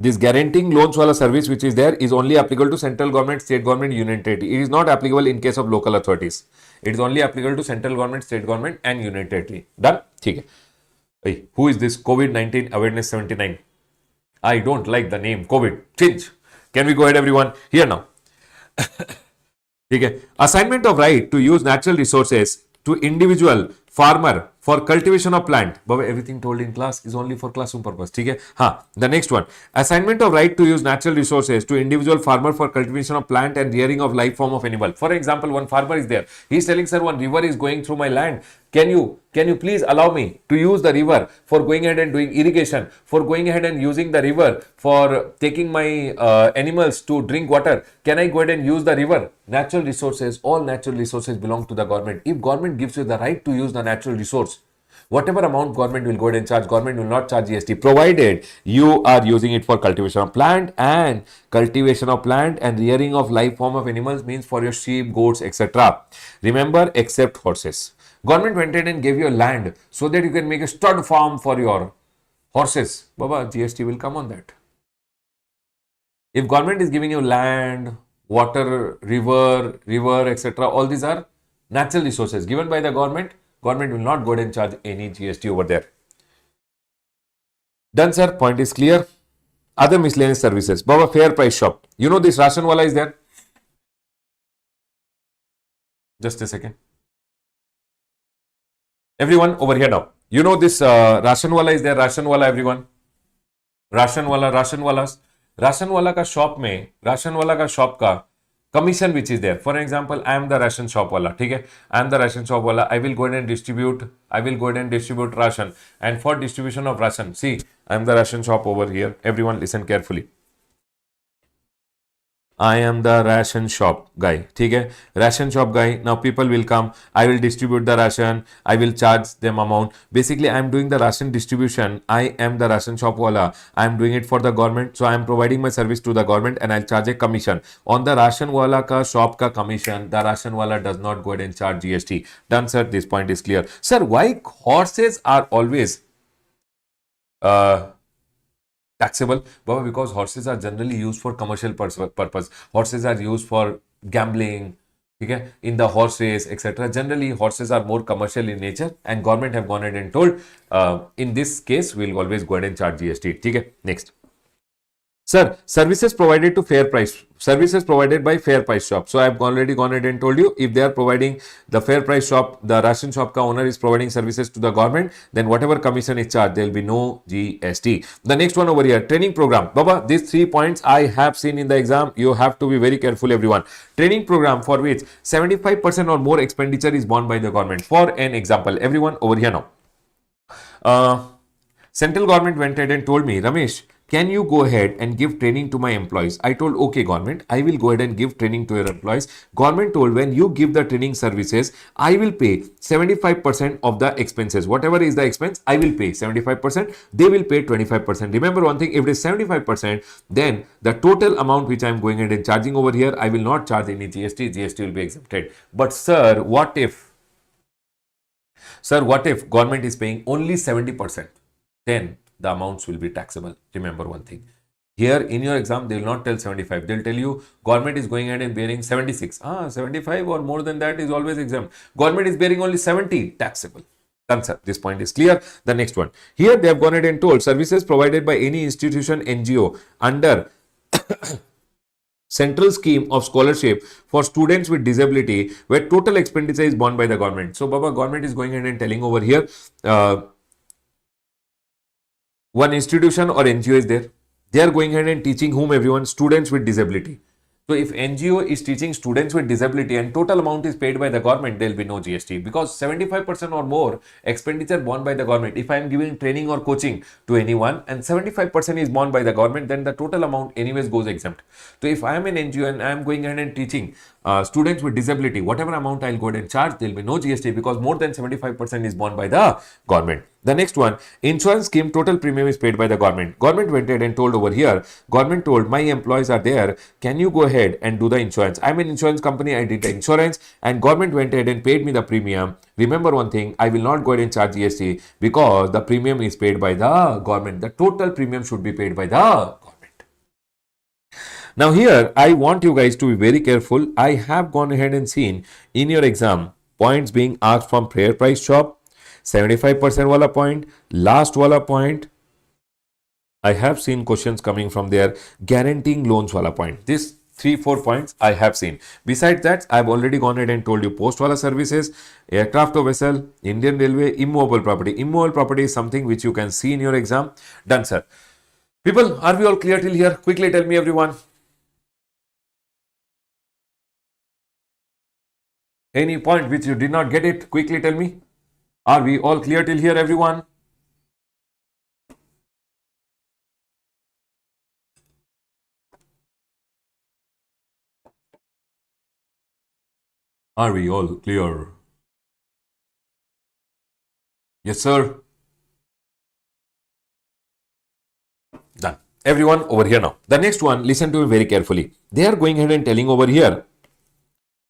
This guaranteeing loans wala service which is there is only applicable to central government, state government, union territory. It is not applicable in case of local authorities. It is only applicable to central government, state government and union territory. Done? ठीक है. Hey, who is this COVID-19 Awareness 79? I don't like the name COVID. Change. Can we go ahead, everyone? Here now. ठीक है. Assignment of right to use natural resources to individual farmer for cultivation of plant. Baba, everything told in class is only for classroom purpose. ठीक है. हाँ. The next one. Assignment of right to use natural resources to individual farmer for cultivation of plant and rearing of life form of animal. For example, one farmer is there. He is telling, sir, one river is going through my land. Can you please allow me to use the river for going ahead and doing irrigation, for going ahead and using the river for taking my animals to drink water? Can I go ahead and use the river? Natural resources, all natural resources belong to the government. If government gives you the right to use the natural resource, whatever amount government will go ahead and charge, government will not charge GST, provided you are using it for cultivation of plant, and cultivation of plant and rearing of life form of animals means for your sheep, goats, etc. Remember, except horses. Government went ahead and gave you land so that you can make a stud farm for your horses. Baba, GST will come on that. If government is giving you land, water, river, etc., all these are natural resources given by the government. Government will not go ahead and charge any GST over there. Done, sir. Point is clear. Other miscellaneous services. Baba, fair price shop. You know this ration wala is there? Just a second. Everyone over here now. You know this ration wala is there? Ration wala, everyone. Ration wala का shop में, ration wala का shop का commission which is there. For example, I am the ration shop wala. ठीक है? I am the ration shop wala. I will go ahead and distribute ration. And for distribution of ration, see, I am the ration shop over here. Everyone listen carefully. I am the ration shop guy. ठीक है? Ration shop guy. Now people will come. I will distribute the ration. I will charge them amount. Basically, I am doing the ration distribution. I am the ration shop wala. I am doing it for the government. So I am providing my service to the government and I'll charge a commission. On the ration wala ka shop ka commission, the ration wala does not go ahead and charge GST. Done, sir. This point is clear. Sir, why horses are always taxable? Baba, because horses are generally used for commercial purpose. Horses are used for gambling, okay, in the horse race, etc. Generally, horses are more commercial in nature, and government have gone ahead and told, in this case, we'll always go ahead and charge GST. Okay, next. Sir, services provided to fair price, services provided by fair price shop. So I have already gone ahead and told you, if they are providing the fair price shop, the ration shop ka owner is providing services to the government, then whatever commission is charged, there will be no GST. The next one over here, training program. Baba, these 3 points I have seen in the exam. You have to be very careful, everyone. Training program for which 75% or more expenditure is borne by the government. For an example, everyone over here now. Central government went ahead and told me, Ramesh, can you go ahead and give training to my employees? I told, okay, government, I will go ahead and give training to your employees. Government told, when you give the training services, I will pay 75% of the expenses. Whatever is the expense, I will pay 75%. They will pay 25%. Remember one thing, if it is 75%, then the total amount which I am going ahead and charging over here, I will not charge any GST. GST will be exempted. But sir, what if government is paying only 70%? Then the amounts will be taxable. Remember one thing. Here in your exam, they will not tell 75. They'll tell you government is going ahead and bearing 76. 75 or more than that is always exempt. Government is bearing only 70, taxable. Answer. This point is clear. The next one. Here they have gone ahead and told services provided by any institution NGO under central scheme of scholarship for students with disability where total expenditure is borne by the government. So, Baba, government is going ahead and telling over here one institution or NGO is there. They are going ahead and teaching whom everyone? Students with disability. So if NGO is teaching students with disability and total amount is paid by the government, there will be no GST because 75% or more expenditure borne by the government. If I am giving training or coaching to anyone and 75% is borne by the government, then the total amount anyways goes exempt. So if I am an NGO and I am going ahead and teaching students with disability, whatever amount I'll go ahead and charge, there will be no GST because more than 75% is borne by the government. The next one, insurance scheme, total premium is paid by the government. Government went ahead and told over here, government told my employees are there, can you go ahead and do the insurance? I'm an insurance company, I did the insurance and government went ahead and paid me the premium. Remember one thing, I will not go ahead and charge GST because the premium is paid by the government. The total premium should be paid by the government. Now here, I want you guys to be very careful. I have gone ahead and seen in your exam, points being asked from fair price shop, 75% wala point, last wala point. I have seen questions coming from there, guaranteeing loans wala point. This 3-4 points I have seen. Besides that, I've already gone ahead and told you post wala services, aircraft or vessel, Indian Railway, immovable property. Immovable property is something which you can see in your exam. Done, sir. People, are we all clear till here? Quickly tell me, everyone. Any point which you did not get it, quickly tell me. Are we all clear till here, everyone? Are we all clear? Yes, sir. Done. Everyone over here now. The next one, listen to me very carefully. They are going ahead and telling over here,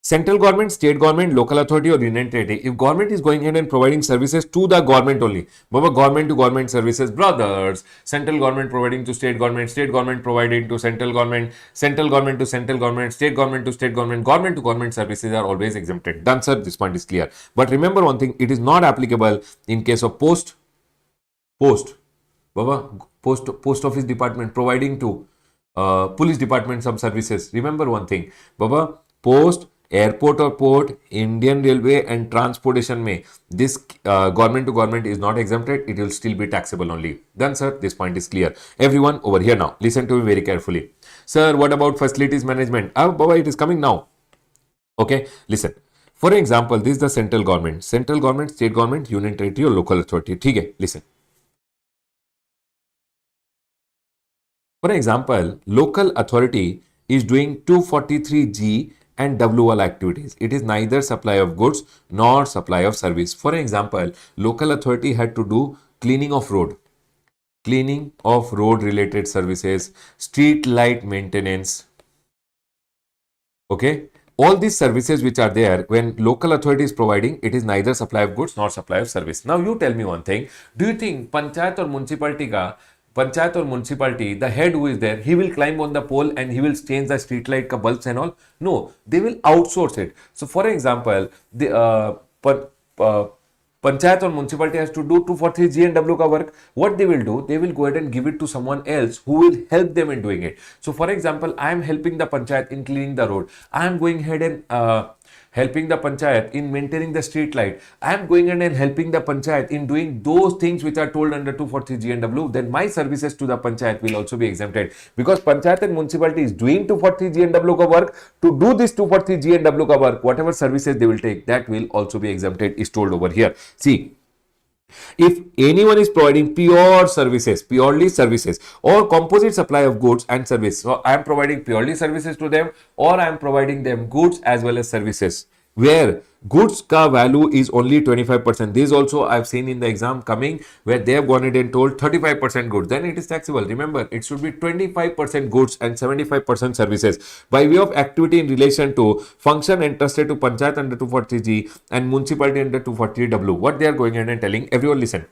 central government, state government, local authority or union territory. If government is going ahead and providing services to the government only, Baba, government to government services, brothers, central government providing to state government providing to central government to central government, state to state government to government services are always exempted. Done, sir. This point is clear. But remember one thing, it is not applicable in case of post, Baba, post office department providing to police department some services. Remember one thing, Baba, post, airport or port, Indian Railway and transportation may this government to government is not exempted. It will still be taxable only. Done, sir. This point is clear. Everyone over here now, listen to me very carefully. Sir, what about facilities management? Baba, it is coming now. Okay, listen. For example, this is the central government, state government, union territory or local authority. Okay, listen. For example, local authority is doing 243G and WL activities. It is neither supply of goods nor supply of service. For example, local authority had to do cleaning of road related services, street light maintenance. Okay. All these services which are there, when local authority is providing, it is neither supply of goods nor supply of service. Now you tell me one thing. Do you think Panchayat or municipality, the head who is there, he will climb on the pole and he will change the street light ka bulbs and all? No, they will outsource it. So for example, the Panchayat or municipality has to do 243 G and W ka work. What they will do, they will go ahead and give it to someone else who will help them in doing it. So for example, I am helping the Panchayat in cleaning the road. I am going ahead and helping the Panchayat in maintaining the street light. I am going ahead and helping the Panchayat in doing those things which are told under 243 G and W. Then my services to the Panchayat will also be exempted because Panchayat and municipality is doing 243 G and W ka work. To do this 243 G and W ka work, whatever services they will take, that will also be exempted, is told over here. See, if anyone is providing purely services or composite supply of goods and service, so I am providing purely services to them or I am providing them goods as well as services where goods ka value is only 25%. This also I have seen in the exam coming where they have gone ahead and told 35% goods, then it is taxable. Remember, it should be 25% goods and 75% services by way of activity in relation to function entrusted to Panchayat under 240G and municipality under 240W. What they are going ahead and telling, everyone listen.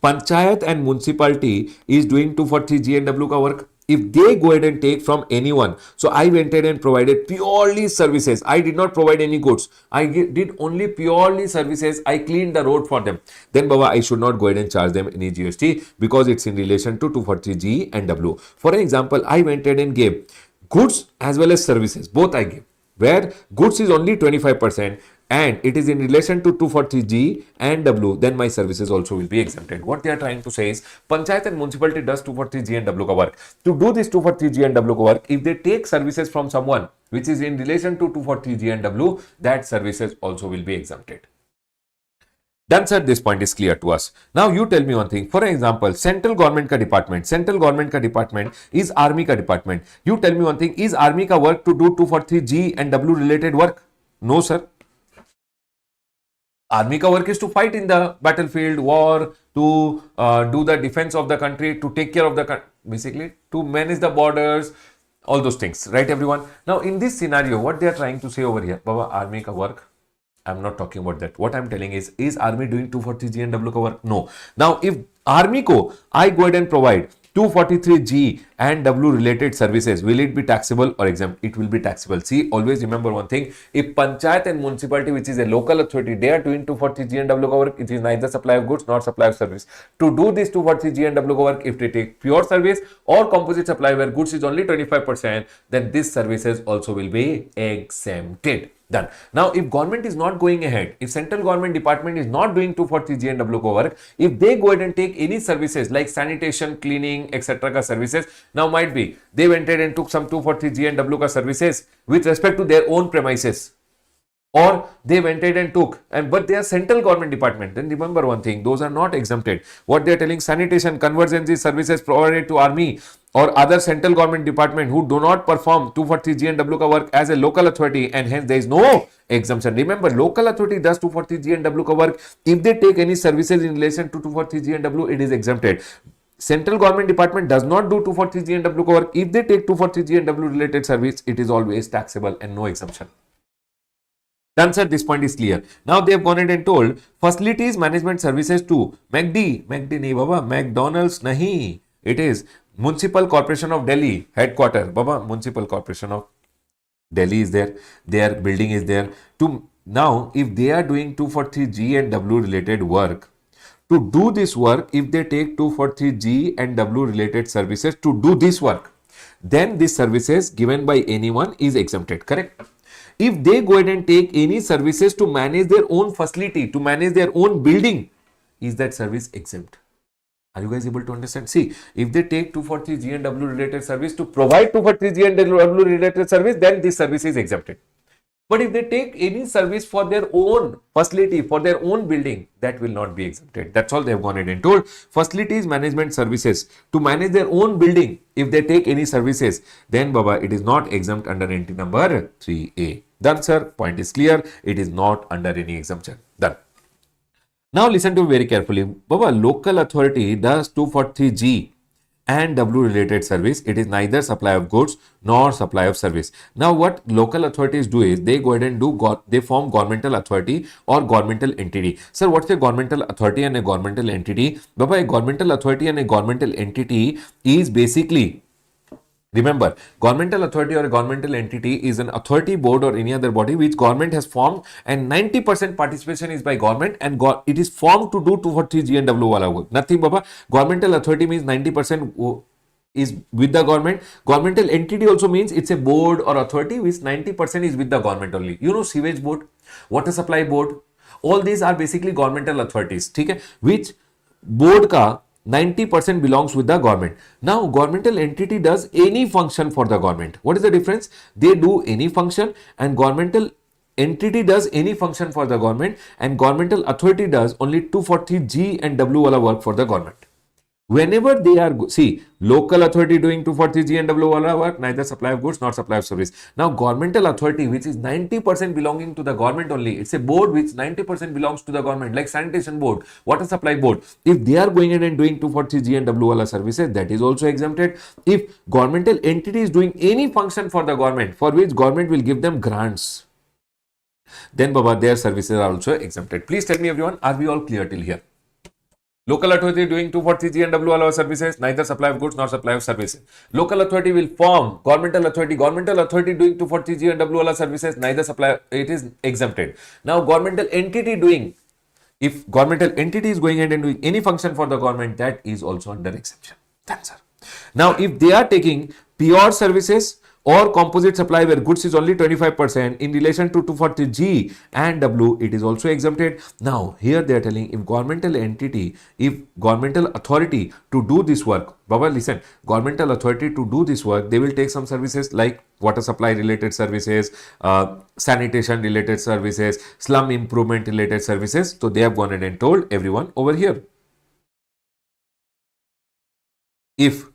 Panchayat and municipality is doing 243G and W ka work. If they go ahead and take from anyone, so I went ahead and provided purely services. I did not provide any goods. I did only purely services. I cleaned the road for them. Then, Baba, I should not go ahead and charge them any GST because it's in relation to 243G and W. For example, I went ahead and gave goods as well as services. Both I gave. Where goods is only 25% and it is in relation to 243G and W, then my services also will be exempted. What they are trying to say is Panchayat and municipality does 243G and W ka work. To do this 243G and W ka work, if they take services from someone which is in relation to 243G and W, that services also will be exempted. Done, sir. This point is clear to us. Now you tell me one thing. For example, central government ka department is army ka department. You tell me one thing. Is army ka work to do 243G and W related work? No, sir. Army ka work is to fight in the battlefield, war, to do the defense of the country, to take care of the country, basically to manage the borders, all those things, right, everyone? Now, in this scenario, what they are trying to say over here, Baba, army ka work. I'm not talking about that. What I'm telling is army doing 243G and W ka work? No. Now, if army ko, I go ahead and provide 243G and W related services, will it be taxable or exempt? It will be taxable. See, always remember one thing. If Panchayat and municipality, which is a local authority, they are doing 243G and W ka work, it is neither supply of goods nor supply of service. To do this 243G and W ka work, if they take pure service or composite supply where goods is only 25%, then these services also will be exempted. Done. Now, if government is not going ahead, if central government department is not doing 243G and W work, if they go ahead and take any services like sanitation, cleaning, etc. ka services, now might be they went ahead and took some 243G and W ka services with respect to their own premises, or they went ahead and took, but they are central government department, then remember one thing, those are not exempted. What they are telling, sanitation, convergency services provided to army or other central government department who do not perform 243G and W ka work as a local authority, and hence there is no exemption. Remember, local authority does 243G and W ka work. If they take any services in relation to 243G and W, it is exempted. Central government department does not do 243G and W ka work. If they take 243G and W related service, it is always taxable and no exemption. Done, sir. This point is clear. Now they have gone ahead and told facilities management services to McD nahi baba, McDonald's nahi. It is Municipal Corporation of Delhi headquarter. Baba, Municipal Corporation of Delhi is there. Their building is there. To now, if they are doing 243G and W related work, to do this work, if they take 243G and W related services to do this work, then these services given by anyone is exempted. Correct? If they go ahead and take any services to manage their own facility, to manage their own building, is that service exempt? Are you guys able to understand? See, if they take 243G and W related service to provide 243G and W related service, then this service is exempted. But if they take any service for their own facility, for their own building, that will not be exempted. That's all they have gone ahead and told. Facilities management services to manage their own building, if they take any services, then Baba, it is not exempt under entry number 3A. Done, sir. Point is clear. It is not under any exemption. Done. Now listen to me very carefully. Baba, local authority does 243G and W related service. It is neither supply of goods nor supply of service. Now what local authorities do is they go ahead and they form governmental authority or governmental entity. Sir, what's a governmental authority and a governmental entity? Baba, a governmental authority and a governmental entity is basically, remember, governmental authority or a governmental entity is an authority, board or any other body which government has formed, and 90% participation is by government, and it is formed to do 243G and W wala work. Nothing, Baba. Governmental authority means 90% is with the government. Governmental entity also means it's a board or authority which 90% is with the government only. You know, sewage board, water supply board, all these are basically governmental authorities, okay, which board ka 90% belongs with the government. Now, governmental entity does any function for the government. What is the difference? They do any function, and governmental entity does any function for the government, and governmental authority does only 243G and W wala work for the government. Whenever they are, see, local authority doing 243G and W wala work, neither supply of goods nor supply of service. Now, governmental authority, which is 90% belonging to the government only, it's a board which 90% belongs to the government, like sanitation board, water supply board. If they are going in and doing 243G and W wala services, that is also exempted. If governmental entity is doing any function for the government, for which government will give them grants, then Baba, their services are also exempted. Please tell me, everyone, are we all clear till here? Local authority doing 240G and W allow services, neither supply of goods nor supply of services. Local authority will form governmental authority. Governmental authority doing 240G and W allow services, neither supply, it is exempted. Now, governmental entity doing, if governmental entity is going ahead and doing any function for the government, that is also under exemption. That's it. Now, if they are taking pure services or composite supply where goods is only 25% in relation to 240G and W, it is also exempted. Now, here they are telling if governmental entity, if governmental authority to do this work, Baba, listen, governmental authority to do this work, they will take some services like water supply related services, sanitation related services, slum improvement related services. So, they have gone ahead and told everyone over here. If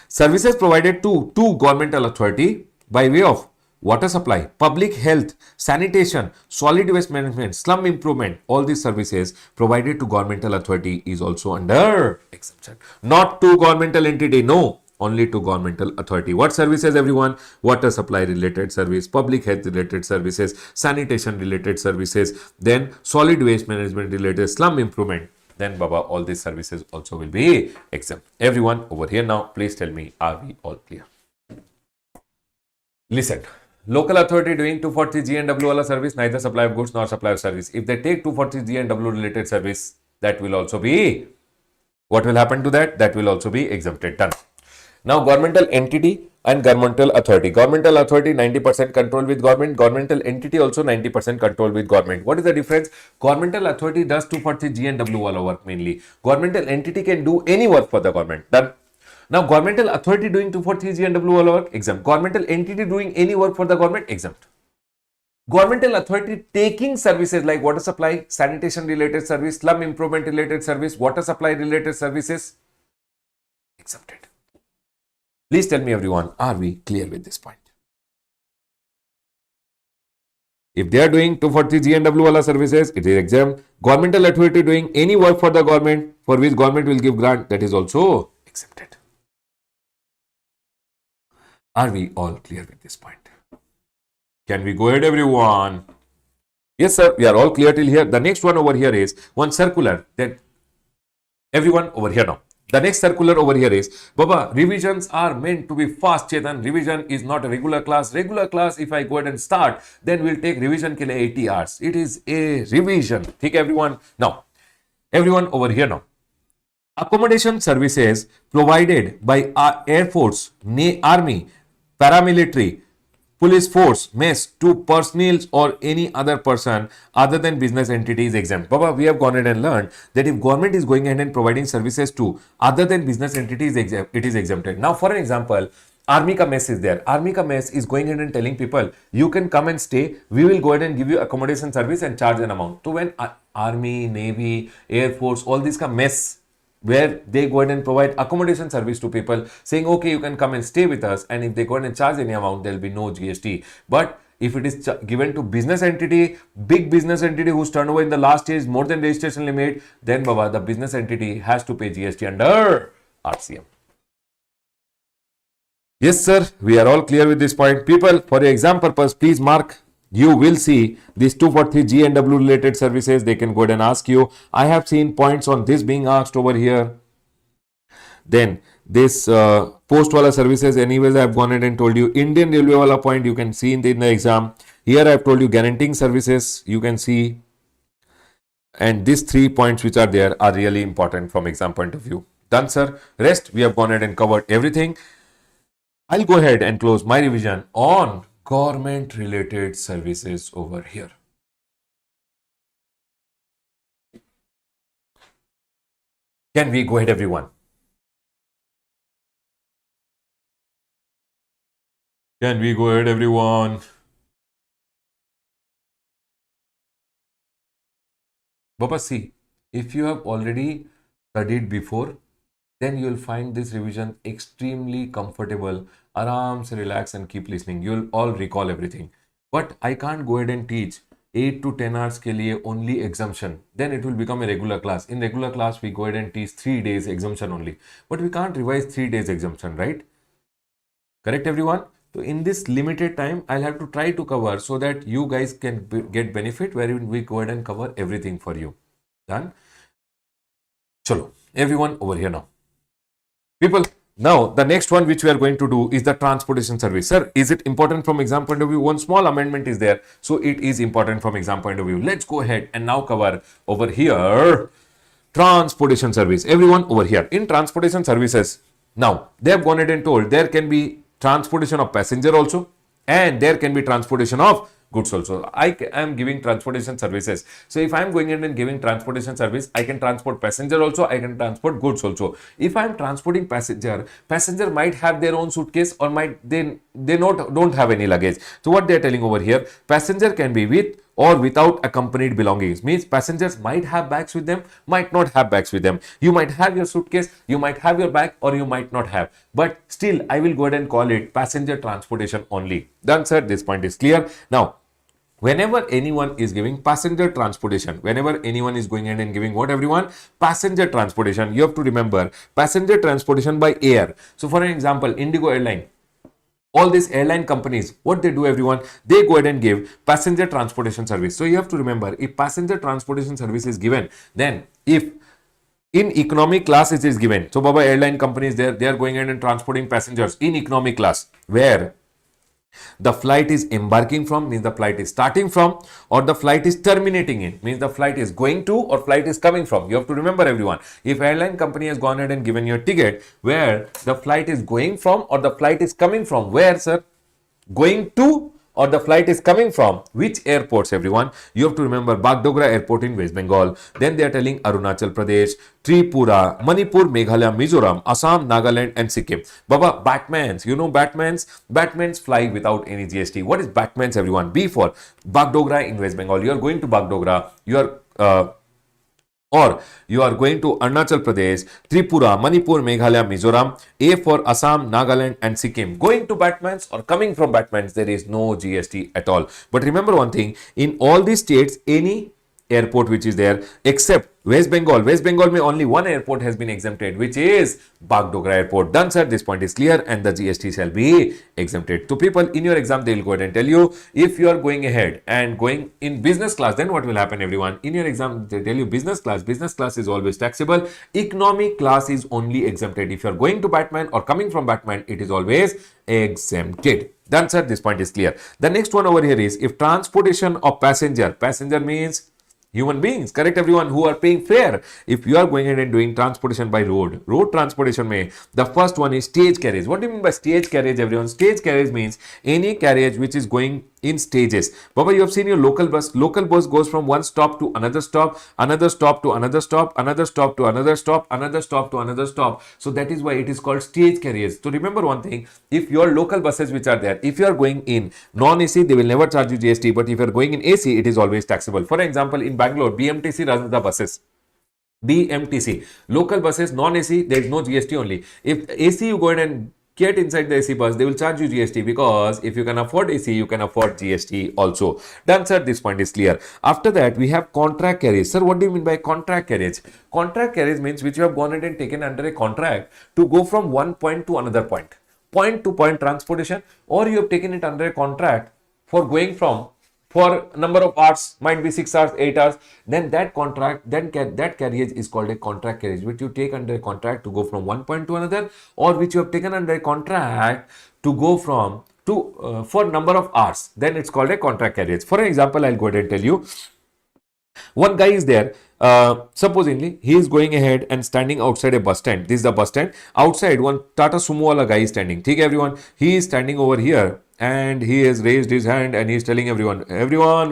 services provided to governmental authority by way of water supply, public health, sanitation, solid waste management, slum improvement, all these services provided to governmental authority is also under exemption. Not to governmental entity, no. Only to governmental authority. What services, everyone? Water supply related service, public health related services, sanitation related services, then solid waste management related, slum improvement. Then Baba, all these services also will be exempt. Everyone over here now, please tell me, are we all clear? Listen, local authority doing 240G and W wala service, neither supply of goods nor supply of service. If they take 240G and W related service, that will also be, what will happen to that? That will also be exempted. Done. Now, governmental entity and governmental authority. Governmental authority 90% control with government. Governmental entity also 90% control with government. What is the difference? Governmental authority does 240G and W wala work mainly. Governmental entity can do any work for the government. Done. Now, governmental authority doing 240G and W wala work, exempt. Governmental entity doing any work for the government, exempt. Governmental authority taking services like water supply, sanitation related service, slum improvement related service, water supply related services, exempted. Please tell me, everyone, are we clear with this point? If they are doing 240G and W wala services, it is exempt. Governmental authority doing any work for the government for which government will give grant, that is also exempted. Are we all clear with this point? Can we go ahead, everyone? Yes, sir. We are all clear till here. The next one over here is one circular that everyone over here now. The next circular over here is, Baba, revisions are meant to be fast, Chetan. Revision is not a regular class. Regular class, if I go ahead and start, then we'll take revision ke liye 80 hours. It is a revision. Take everyone. Now, everyone over here now. Accommodation services provided by our Air Force, Army, paramilitary, police force, mess to personnel or any other person other than business entity is exempt. Baba, we have gone ahead and learned that if government is going ahead and providing services to other than business entities, it is exempted. Now, for an example, Army ka mess is there. Army ka mess is going ahead and telling people, you can come and stay. We will go ahead and give you accommodation service and charge an amount. So when Army, Navy, Air Force, all these ka mess, where they go ahead and provide accommodation service to people saying, okay, you can come and stay with us. And if they go ahead and charge any amount, there will be no GST. But if it is given to business entity, big business entity whose turnover in the last year is more than registration limit, then Baba, the business entity has to pay GST under RCM. Yes, sir. We are all clear with this point. People, for your exam purpose, please mark. You will see these 240G and W related services. They can go ahead and ask you. I have seen points on this being asked over here. Then this post wala services, anyways, I have gone ahead and told you. Indian Railway wala point you can see in the exam. Here I have told you guaranteeing services. You can see. And these 3 points which are there are really important from exam point of view. Done, sir. Rest, we have gone ahead and covered everything. I'll go ahead and close my revision on government related services over here. Can we go ahead, everyone? Can we go ahead, everyone? Baba, see, if you have already studied before, then you will find this revision extremely comfortable. Aram se relax and keep listening. You will all recall everything. But I can't go ahead and teach 8 to 10 hours ke liye only exemption. Then it will become a regular class. In regular class, we go ahead and teach 3 days exemption only. But we can't revise 3 days exemption, right? Correct, everyone? So in this limited time, I'll have to try to cover so that you guys can get benefit wherein we go ahead and cover everything for you. Done? Chalo, everyone over here now. People, now the next one which we are going to do is the transportation service. Sir, is it important from exam point of view? One small amendment is there, so it is important from exam point of view. Let's go ahead and now cover over here transportation service. Everyone over here in transportation services. Now they have gone ahead and told there can be transportation of passenger also, and there can be transportation of goods also. I am giving transportation services. So if I am going in and giving transportation service, I can transport passenger also, I can transport goods also. If I am transporting passenger, passenger might have their own suitcase or might they don't have any luggage. So what they are telling over here, passenger can be with or without accompanied belongings. Means passengers might have bags with them, might not have bags with them. You might have your suitcase, you might have your bag, or you might not have. But still, I will go ahead and call it passenger transportation only. Done, sir. This point is clear. Now, whenever anyone is giving passenger transportation, whenever anyone is going in and giving what everyone? Passenger transportation, you have to remember passenger transportation by air. So for an example, Indigo Airline, all these airline companies, what they do everyone, they go ahead and give passenger transportation service. So you have to remember, if passenger transportation service is given, then if in economic class it is given, so Baba airline companies, they are going ahead and transporting passengers in economic class, where the flight is embarking from, means the flight is starting from, or the flight is terminating in, means the flight is going to or flight is coming from. You have to remember everyone, if airline company has gone ahead and given you a ticket where the flight is going from or the flight is coming from, where sir? Going to or the flight is coming from which airports everyone? You have to remember Bagdogra airport in West Bengal. Then they are telling Arunachal Pradesh, Tripura, Manipur, Meghalaya, Mizoram, Assam, Nagaland and Sikkim. Baba, Batmans, you know Batmans? Batmans fly without any GST. What is Batmans everyone? B for Bagdogra in West Bengal. You are going to Bagdogra, you are or you are going to Arunachal Pradesh, Tripura, Manipur, Meghalaya, Mizoram. A for Assam, Nagaland and Sikkim. Going to Batmans or coming from Batmans, there is no GST at all. But remember one thing, in all these states, any airport which is there except West Bengal. West Bengal may only one airport has been exempted, which is Bagdogra airport. Done, sir. This point is clear and the GST shall be exempted. So people, in your exam, they will go ahead and tell you, if you are going ahead and going in business class, then what will happen everyone? In your exam, they tell you business class is always taxable. Economy class is only exempted. If you are going to Batman or coming from Batman, it is always exempted. Done, sir. This point is clear. The next one over here is, if transportation of passenger means human beings, correct everyone, who are paying fare. If you are going ahead and doing transportation by road transportation may, the first one is stage carriage. What do you mean by stage carriage everyone? Stage carriage means any carriage which is going in stages. Baba, you have seen your local bus. Local bus goes from one stop to another stop, another stop to another stop, another stop to another stop, another stop to another stop. So that is why it is called stage carriage. So remember one thing, if your local buses which are there, if you are going in non-AC, they will never charge you GST, but if you are going in AC, it is always taxable. For example, in Bangalore, BMTC runs the buses. BMTC, local buses, non-AC, there is no GST only. If AC, you go ahead and get inside the AC bus, they will charge you GST, because if you can afford AC, you can afford GST also. Done, sir. This point is clear. After that, we have contract carriage. Sir, what do you mean by contract carriage? Contract carriage means which you have gone ahead and taken under a contract to go from one point to another point. Point to point transportation, or you have taken it under a contract for going from, for number of hours, might be 6 hours, 8 hours, then that contract, that carriage is called a contract carriage, which you take under a contract to go from one point to another, or which you have taken under a contract to go from to for number of hours, then it's called a contract carriage. For example, I'll go ahead and tell you, one guy is there, supposedly he is going ahead and standing outside a bus stand. This is the bus stand. Outside, one Tata Sumo wala guy is standing. Okay, everyone, he is standing over here and he has raised his hand and he is telling everyone,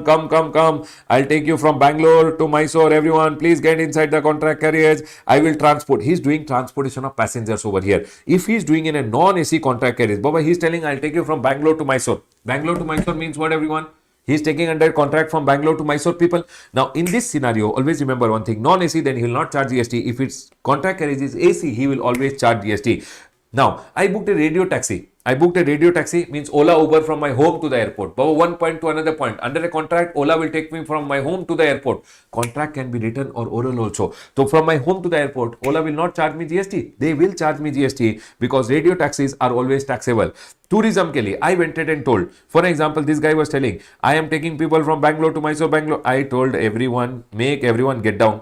come, I'll take you from Bangalore to Mysore. Everyone, please get inside the contract carriage. I will transport. He's doing transportation of passengers over here. If he's doing in a non-AC contract carriage, Baba, he's telling, I'll take you from Bangalore to Mysore. Bangalore to Mysore means what, everyone? He is taking under contract from Bangalore to Mysore, people. Now, in this scenario, always remember one thing, non-AC, then he will not charge GST. If its contract carriage is AC, he will always charge GST. Now, I booked a radio taxi. Means Ola Uber from my home to the airport. But one point to another point. Under a contract, Ola will take me from my home to the airport. Contract can be written or oral also. So from my home to the airport, Ola will not charge me GST. They will charge me GST because radio taxis are always taxable. Tourism ke liye, I went ahead and told. For example, this guy was telling, I am taking people from Bangalore to Mysore, Bangalore. I told everyone, make everyone get down.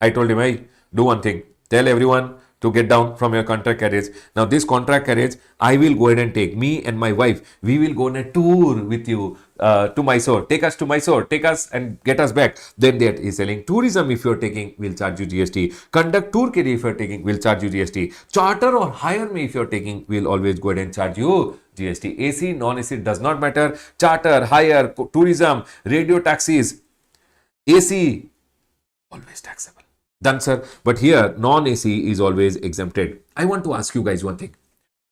I told him, hey, do one thing. Tell everyone to get down from your contract carriage. Now this contract carriage, I will go ahead and take. Me and my wife, we will go on a tour with you to Mysore. Take us to Mysore. Take us and get us back. Then that is selling. Tourism, if you're taking, we'll charge you GST. Conduct tour carry if you're taking, we'll charge you GST. Charter or hire me if you're taking, we'll always go ahead and charge you GST. AC, non-AC does not matter. Charter, hire, tourism, radio taxis, AC, always taxable. Done, sir. But here, non-AC is always exempted. I want to ask you guys one thing.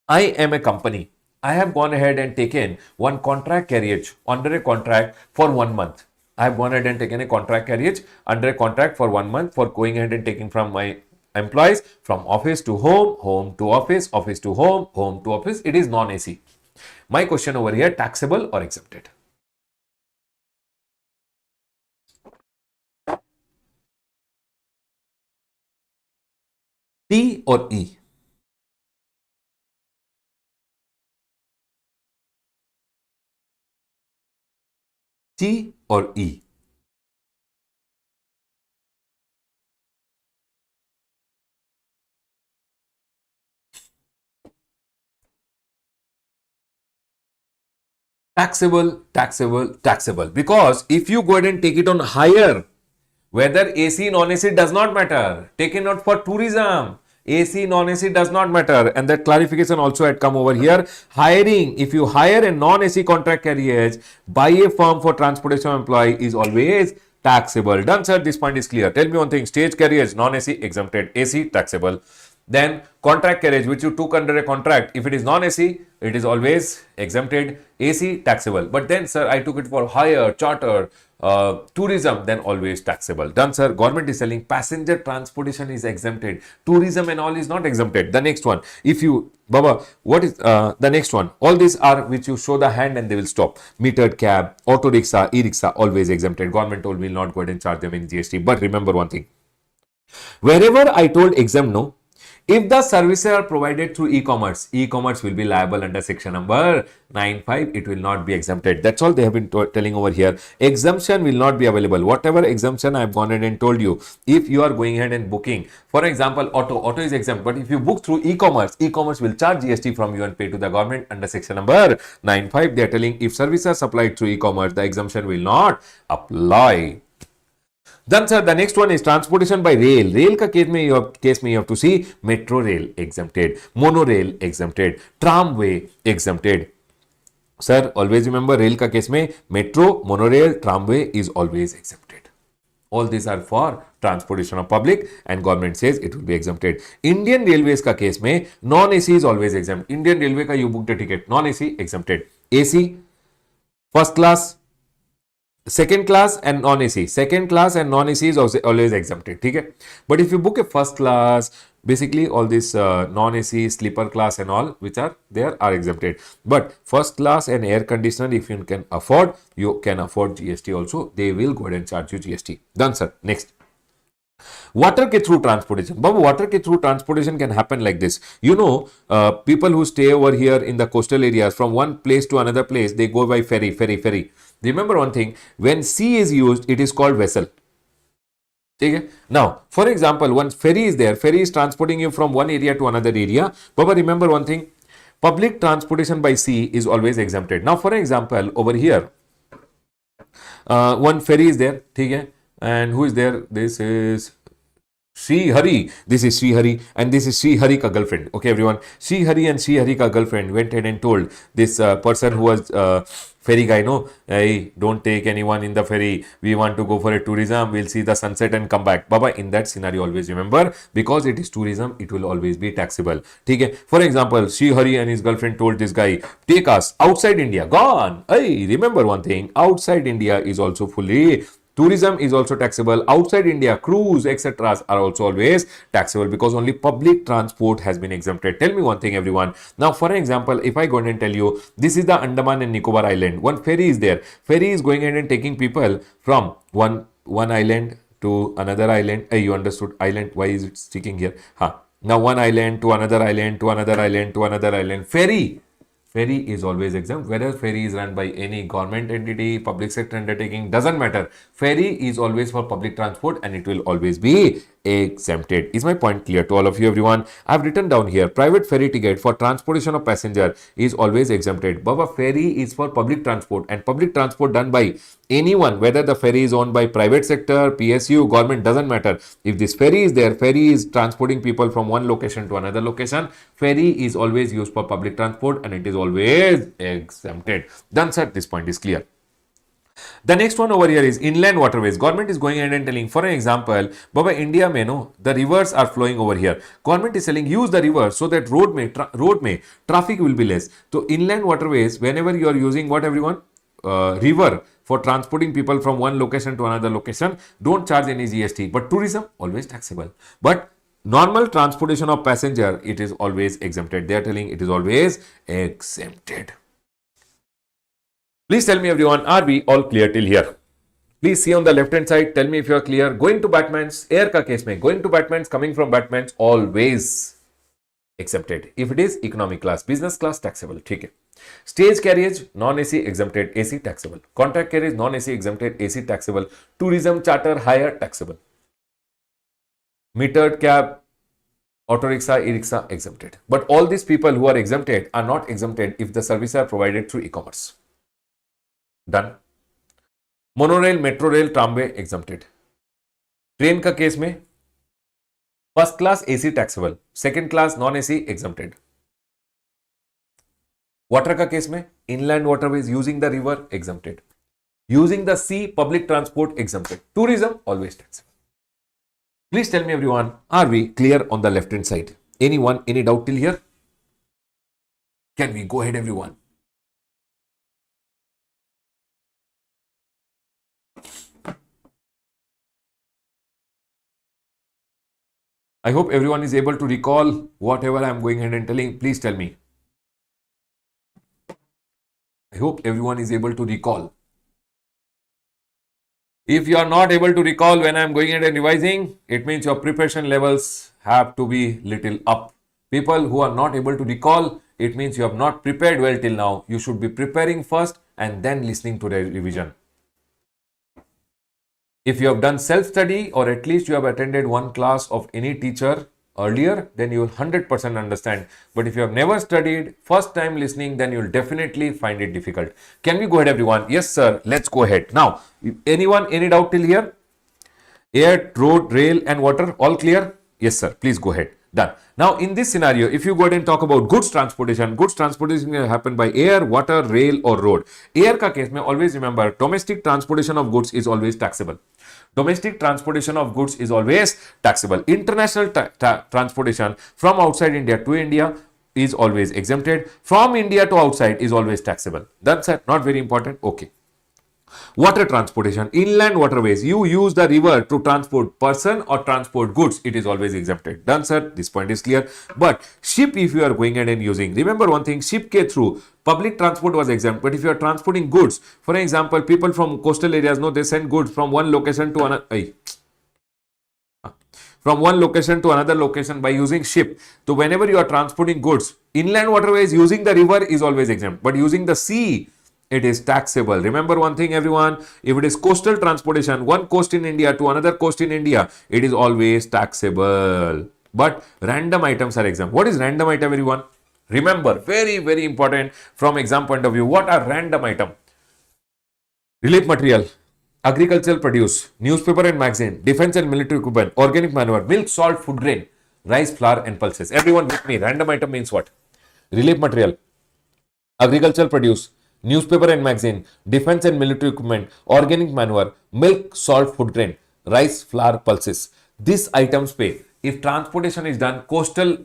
I am a company. I have gone ahead and taken one contract carriage under a contract for 1 month. I have gone ahead and taken a contract carriage under a contract for 1 month for going ahead and taking from my employees from office to home, home to office, office to home, home to office. It is non-AC. My question over here, taxable or exempted? T or E? T or E? Taxable, taxable, taxable. Because if you go ahead and take it on higher, whether AC, non-AC does not matter. Take it out for tourism. AC, non-AC does not matter. And that clarification also had come over here. Hiring, if you hire a non-AC contract carriage by a firm for transportation employee is always taxable. Done, sir. This point is clear. Tell me one thing. Stage carriage, non-AC exempted. AC, taxable. Then contract carriage, which you took under a contract, if it is non-AC, it is always exempted. AC, taxable. But then, sir, I took it for hire, charter, tourism, then always taxable. Done, sir. Government is selling. Passenger transportation is exempted. Tourism and all is not exempted. The next one, if you, Baba, what is the next one? All these are which you show the hand and they will stop. Metered cab, auto rickshaw, e-rickshaw, always exempted. Government told will not go ahead and charge them in GST. But remember one thing. Wherever I told exempt no, if the services are provided through e-commerce, e-commerce will be liable under section number 9(5). It will not be exempted. That's all they have been telling over here. Exemption will not be available. Whatever exemption I have gone ahead and told you, if you are going ahead and booking, for example, auto is exempt. But if you book through e-commerce, e-commerce will charge GST from you and pay to the government under section number 9(5). They are telling if services are supplied through e-commerce, the exemption will not apply. Then, sir, the next one is transportation by rail. Rail ka case mein you have to see metro rail exempted, monorail exempted, tramway exempted. Sir, always remember rail ka case mein metro, monorail, tramway is always exempted. All these are for transportation of public and government says it will be exempted. Indian Railways ka case mein non-AC is always exempt. Indian Railway ka you booked a ticket, non-AC exempted. AC, first class, second class and non-AC. Second class and non-AC is also always exempted. Okay? But if you book a first class, basically all this non-AC, sleeper class and all which are there are exempted. But first class and air conditioner, if you can afford, you can afford GST also. They will go ahead and charge you GST. Done, sir. Next. Water ke through transportation. Babu, water ke through transportation can happen like this. You know, people who stay over here in the coastal areas from one place to another place, they go by ferry. Remember one thing, when sea is used, it is called vessel. Okay? Now, for example, once ferry is there, ferry is transporting you from one area to another area. Baba, remember one thing, public transportation by sea is always exempted. Now, for example, over here, one ferry is there, okay? And who is there? This is Sri Hari. This is Sri Hari and this is Sri Hari ka girlfriend. Okay, everyone. Sri Hari and Sri Hari ka girlfriend went ahead and told this person who was ferry guy, no, hey, don't take anyone in the ferry. We want to go for a tourism. We'll see the sunset and come back. Baba, in that scenario, always remember, because it is tourism, it will always be taxable. Okay? For example, Sri Hari and his girlfriend told this guy, take us outside India. Gone. Hey, remember one thing, outside India is also fully tourism is also taxable. Outside India, cruise, etc. are also always taxable because only public transport has been exempted. Tell me one thing, everyone. Now, for example, if I go ahead and tell you, this is the Andaman and Nicobar Island. One ferry is there. Ferry is going ahead and taking people from one island to another island. Hey, you understood island? Why is it sticking here? Now, one island to another island to another island to another island. Ferry is always exempt. Whether ferry is run by any government entity, public sector undertaking, doesn't matter. Ferry is always for public transport and it will always be exempted. Is my point clear to all of you, everyone? I've written down here, private ferry ticket for transportation of passenger is always exempted. Baba, ferry is for public transport, and public transport done by anyone, whether the ferry is owned by private sector, PSU, government, doesn't matter. If this ferry is there, ferry is transporting people from one location to another location. Ferry is always used for public transport and it is always exempted. Done, sir. This point is clear. The next one over here is inland waterways. Government is going ahead and telling, for an example, Baba, India may know the rivers are flowing over here. Government is telling use the river so that road may traffic will be less. So inland waterways, whenever you are using what, everyone, river for transporting people from one location to another location, don't charge any GST. But tourism, always taxable. But normal transportation of passenger, it is always exempted. They are telling it is always exempted. Please tell me, everyone, are we all clear till here? Please see on the left hand side, tell me if you are clear. Going to Batman's, air ka case mein, going to Batman's, coming from Batman's, always exempted. If it is economy class, business class, taxable. Okay. Stage carriage, non-AC exempted, AC taxable. Contract carriage, non-AC exempted, AC taxable. Tourism, charter, hire, taxable. Metered cab, auto rickshaw, e-rickshaw, exempted. But all these people who are exempted are not exempted if the services are provided through e-commerce. Done. Monorail, metro rail, tramway exempted. Train का case में first class AC taxable, second class non AC exempted. Water का case में inland waterways using the river exempted. Using the sea, public transport exempted. Tourism always taxable. Please tell me, everyone, are we clear on the left hand side? Anyone, any doubt till here? Can we go ahead, everyone? I hope everyone is able to recall whatever I am going ahead and telling. Please tell me. I hope everyone is able to recall. If you are not able to recall when I am going ahead and revising, it means your preparation levels have to be little up. People who are not able to recall, it means you have not prepared well till now. You should be preparing first and then listening to the revision. If you have done self-study or at least you have attended one class of any teacher earlier, then you will 100% understand. But if you have never studied, first time listening, then you will definitely find it difficult. Can we go ahead, everyone? Yes, sir. Let's go ahead. Now, anyone, any doubt till here? Air, road, rail and water, all clear? Yes, sir. Please go ahead. Done. Now, in this scenario, if you go ahead and talk about goods transportation will happen by air, water, rail or road. Air ka case mein always remember, domestic transportation of goods is always taxable. Domestic transportation of goods is always taxable. International transportation from outside India to India is always exempted. From India to outside is always taxable. That's not very important. Okay. Water transportation, inland waterways, you use the river to transport person or transport goods, it is always exempted. Done, sir. This point is clear. But ship, if you are going ahead and using, remember one thing, ship ke through public transport was exempt. But if you are transporting goods, for example, people from coastal areas, no, they send goods from one location to another. From one location to another location by using ship. So whenever you are transporting goods, inland waterways using the river is always exempt. But using the sea, it is taxable. Remember one thing, everyone, if it is coastal transportation, one coast in India to another coast in India, it is always taxable. But random items are exempt. What is random item, everyone? Remember, very, very important from exam point of view. What are random item? Relief material, agricultural produce, newspaper and magazine, defense and military equipment, organic manure, milk, salt, food grain, rice, flour and pulses. Everyone with me. Random item means what? Relief material, agricultural produce, newspaper and magazine, defense and military equipment, organic manure, milk, salt, food grain, rice, flour, pulses. These items pay. If transportation is done coastal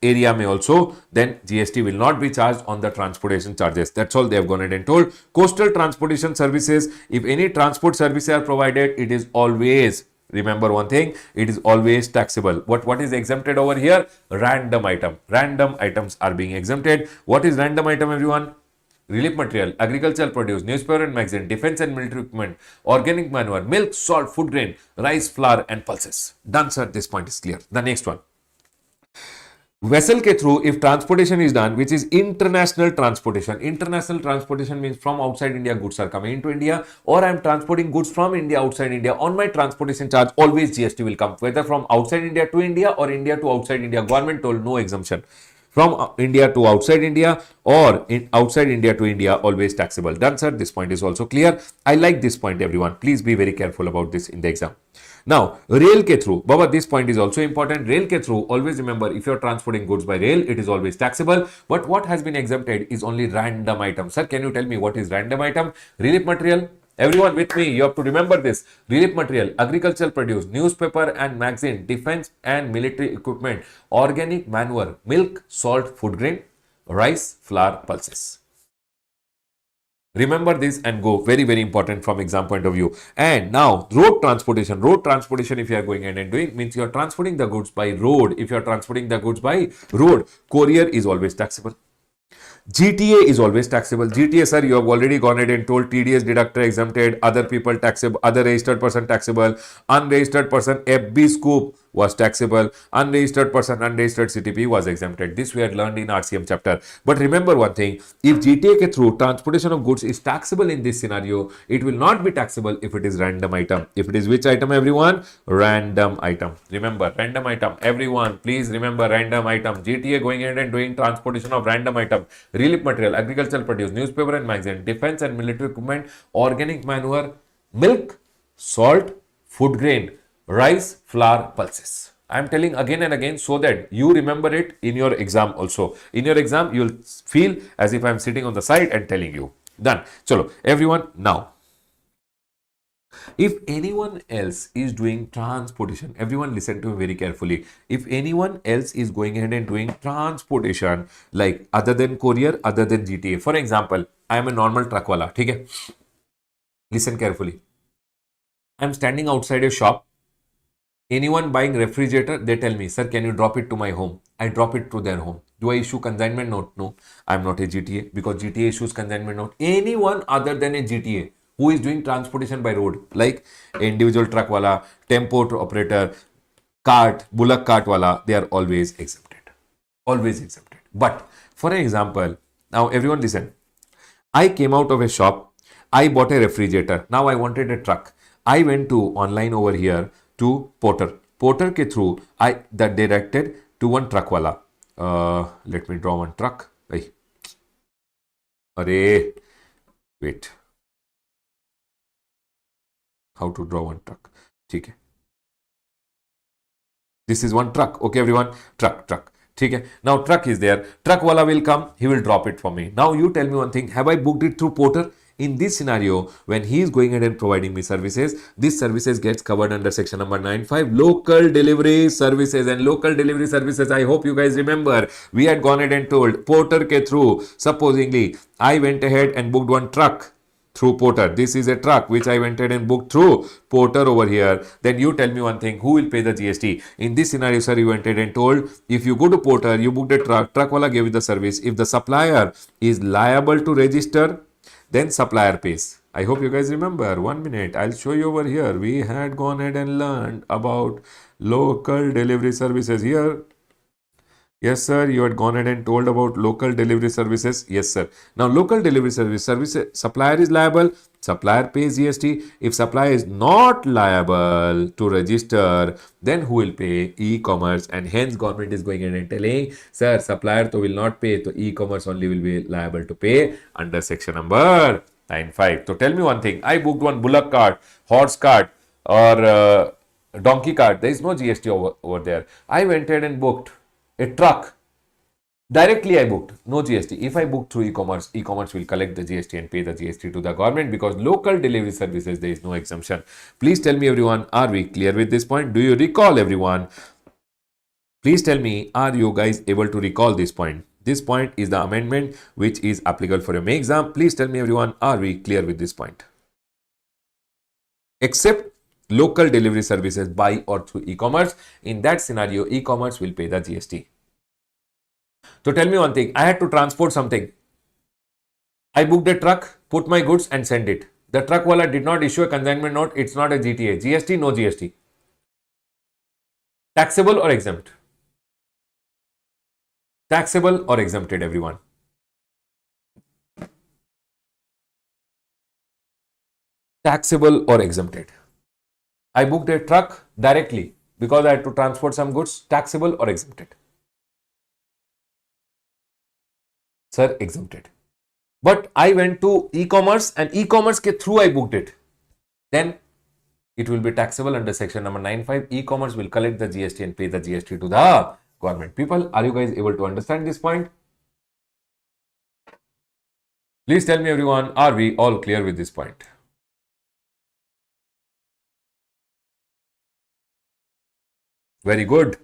area may also, then GST will not be charged on the transportation charges. That's all they have gone ahead and told. Coastal transportation services, if any transport services are provided, it is always, remember one thing, it is always taxable. What is exempted over here? Random item. Random items are being exempted. What is random item, everyone? Relief material, agricultural produce, newspaper and magazine, defense and military equipment, organic manure, milk, salt, food grain, rice, flour and pulses. Done, sir. This point is clear. The next one. Vessel के through, if transportation is done, which is international transportation means from outside India goods are coming into India, or I am transporting goods from India outside India. On my transportation charge always GST will come, whether from outside India to India or India to outside India. Government told no exemption. From India to outside India or outside India to India, always taxable. Done, sir. This point is also clear. I like this point, everyone. Please be very careful about this in the exam. Now, rail ke through, Baba, this point is also important. Rail ke through, always remember, if you're transporting goods by rail, it is always taxable. But what has been exempted is only random item. Sir, can you tell me what is random item? Relief material. Everyone with me, you have to remember this. Relief material, agricultural produce, newspaper and magazine, defense and military equipment, organic manure, milk, salt, food grain, rice, flour, pulses. Remember this and go. Very, very important from exam point of view. And now road transportation. Road transportation, if you are going ahead and doing, means you are transporting the goods by road. If you are transporting the goods by road, courier is always taxable. GTA is always taxable. GTA, sir, you have already gone ahead and told TDS deductor exempted, other people taxable, other registered person taxable, unregistered person FB scoop was taxable, unregistered person, unregistered CTP was exempted. This we had learned in RCM chapter. But remember one thing, if GTA ke through transportation of goods is taxable in this scenario, it will not be taxable if it is random item. If it is which item, everyone? Random item. Remember, random item. Everyone, please remember random item. GTA going ahead and doing transportation of random item. Relief material, agricultural produce, newspaper and magazine, defense and military equipment, organic manure, milk, salt, food grain, rice, flour, pulses. I am telling again and again so that you remember it in your exam also. In your exam, you will feel as if I am sitting on the side and telling you. Done. Chalo, everyone, now. If anyone else is doing transportation, everyone listen to me very carefully. If anyone else is going ahead and doing transportation, like other than courier, other than GTA, for example, I am a normal truck wala, okay? Listen carefully. I am standing outside a shop. Anyone buying refrigerator, they tell me, sir, can you drop it to my home? I drop it to their home. Do I issue consignment note? No, I'm not a GTA because GTA issues consignment note. Anyone other than a GTA who is doing transportation by road, like individual truck wala, tempo operator, cart, bullock cart wala, they are always exempted. Always exempted. But for example, now everyone listen. I came out of a shop. I bought a refrigerator. Now I wanted a truck. I went to online over here to Porter. Porter ke through I that directed to one truck wala. Let me draw one truck. Hey. Array. Wait. How to draw one truck? Okay. This is one truck. Okay, everyone. Truck. Okay. Now truck is there. Truck wala will come. He will drop it for me. Now you tell me one thing. Have I booked it through Porter? In this scenario, when he is going ahead and providing me services, this services gets covered under section number 95, local delivery services. And local delivery services, I hope you guys remember, we had gone ahead and told Porter ke through, supposingly, I went ahead and booked one truck through Porter. This is a truck which I went ahead and booked through Porter over here. Then you tell me one thing, who will pay the GST? In this scenario, sir, you went ahead and told, if you go to Porter, you booked a truck wala gave you the service. If the supplier is liable to register, then supplier pays. I hope you guys remember. 1 minute, I'll show you over here. We had gone ahead and learned about local delivery services here. Yes, sir. You had gone ahead and told about local delivery services. Yes, sir. Now, local delivery service supplier is liable. Supplier pays GST. If supplier is not liable to register, then who will pay? E-commerce. And hence, government is going ahead and telling, sir, supplier to will not pay. So, e-commerce only will be liable to pay under section number 95. So, tell me one thing. I booked one bullock cart, horse cart, or donkey cart. There is no GST over there. I went ahead and booked a truck. Directly I booked, no GST. If I book through e-commerce, e-commerce will collect the GST and pay the GST to the government, because local delivery services, there is no exemption. Please tell me, everyone, are we clear with this point? Do you recall, everyone? Please tell me, are you guys able to recall this point? This point is the amendment which is applicable for your May exam. Please tell me, everyone, are we clear with this point? Except local delivery services by or through e-commerce. In that scenario, e-commerce will pay the GST. So tell me one thing, I had to transport something. I booked a truck, put my goods and sent it. The truck wala did not issue a consignment note. It's not a GTA. GST, no GST. Taxable or exempt? Taxable or exempted, everyone? Taxable or exempted? I booked a truck directly because I had to transport some goods. Taxable or exempted? Sir, exempted. But I went to e-commerce and e-commerce ke through I booked it. Then it will be taxable under section number 95. E-commerce will collect the GST and pay the GST to the government. People, are you guys able to understand this point? Please tell me, everyone, are we all clear with this point? Very good.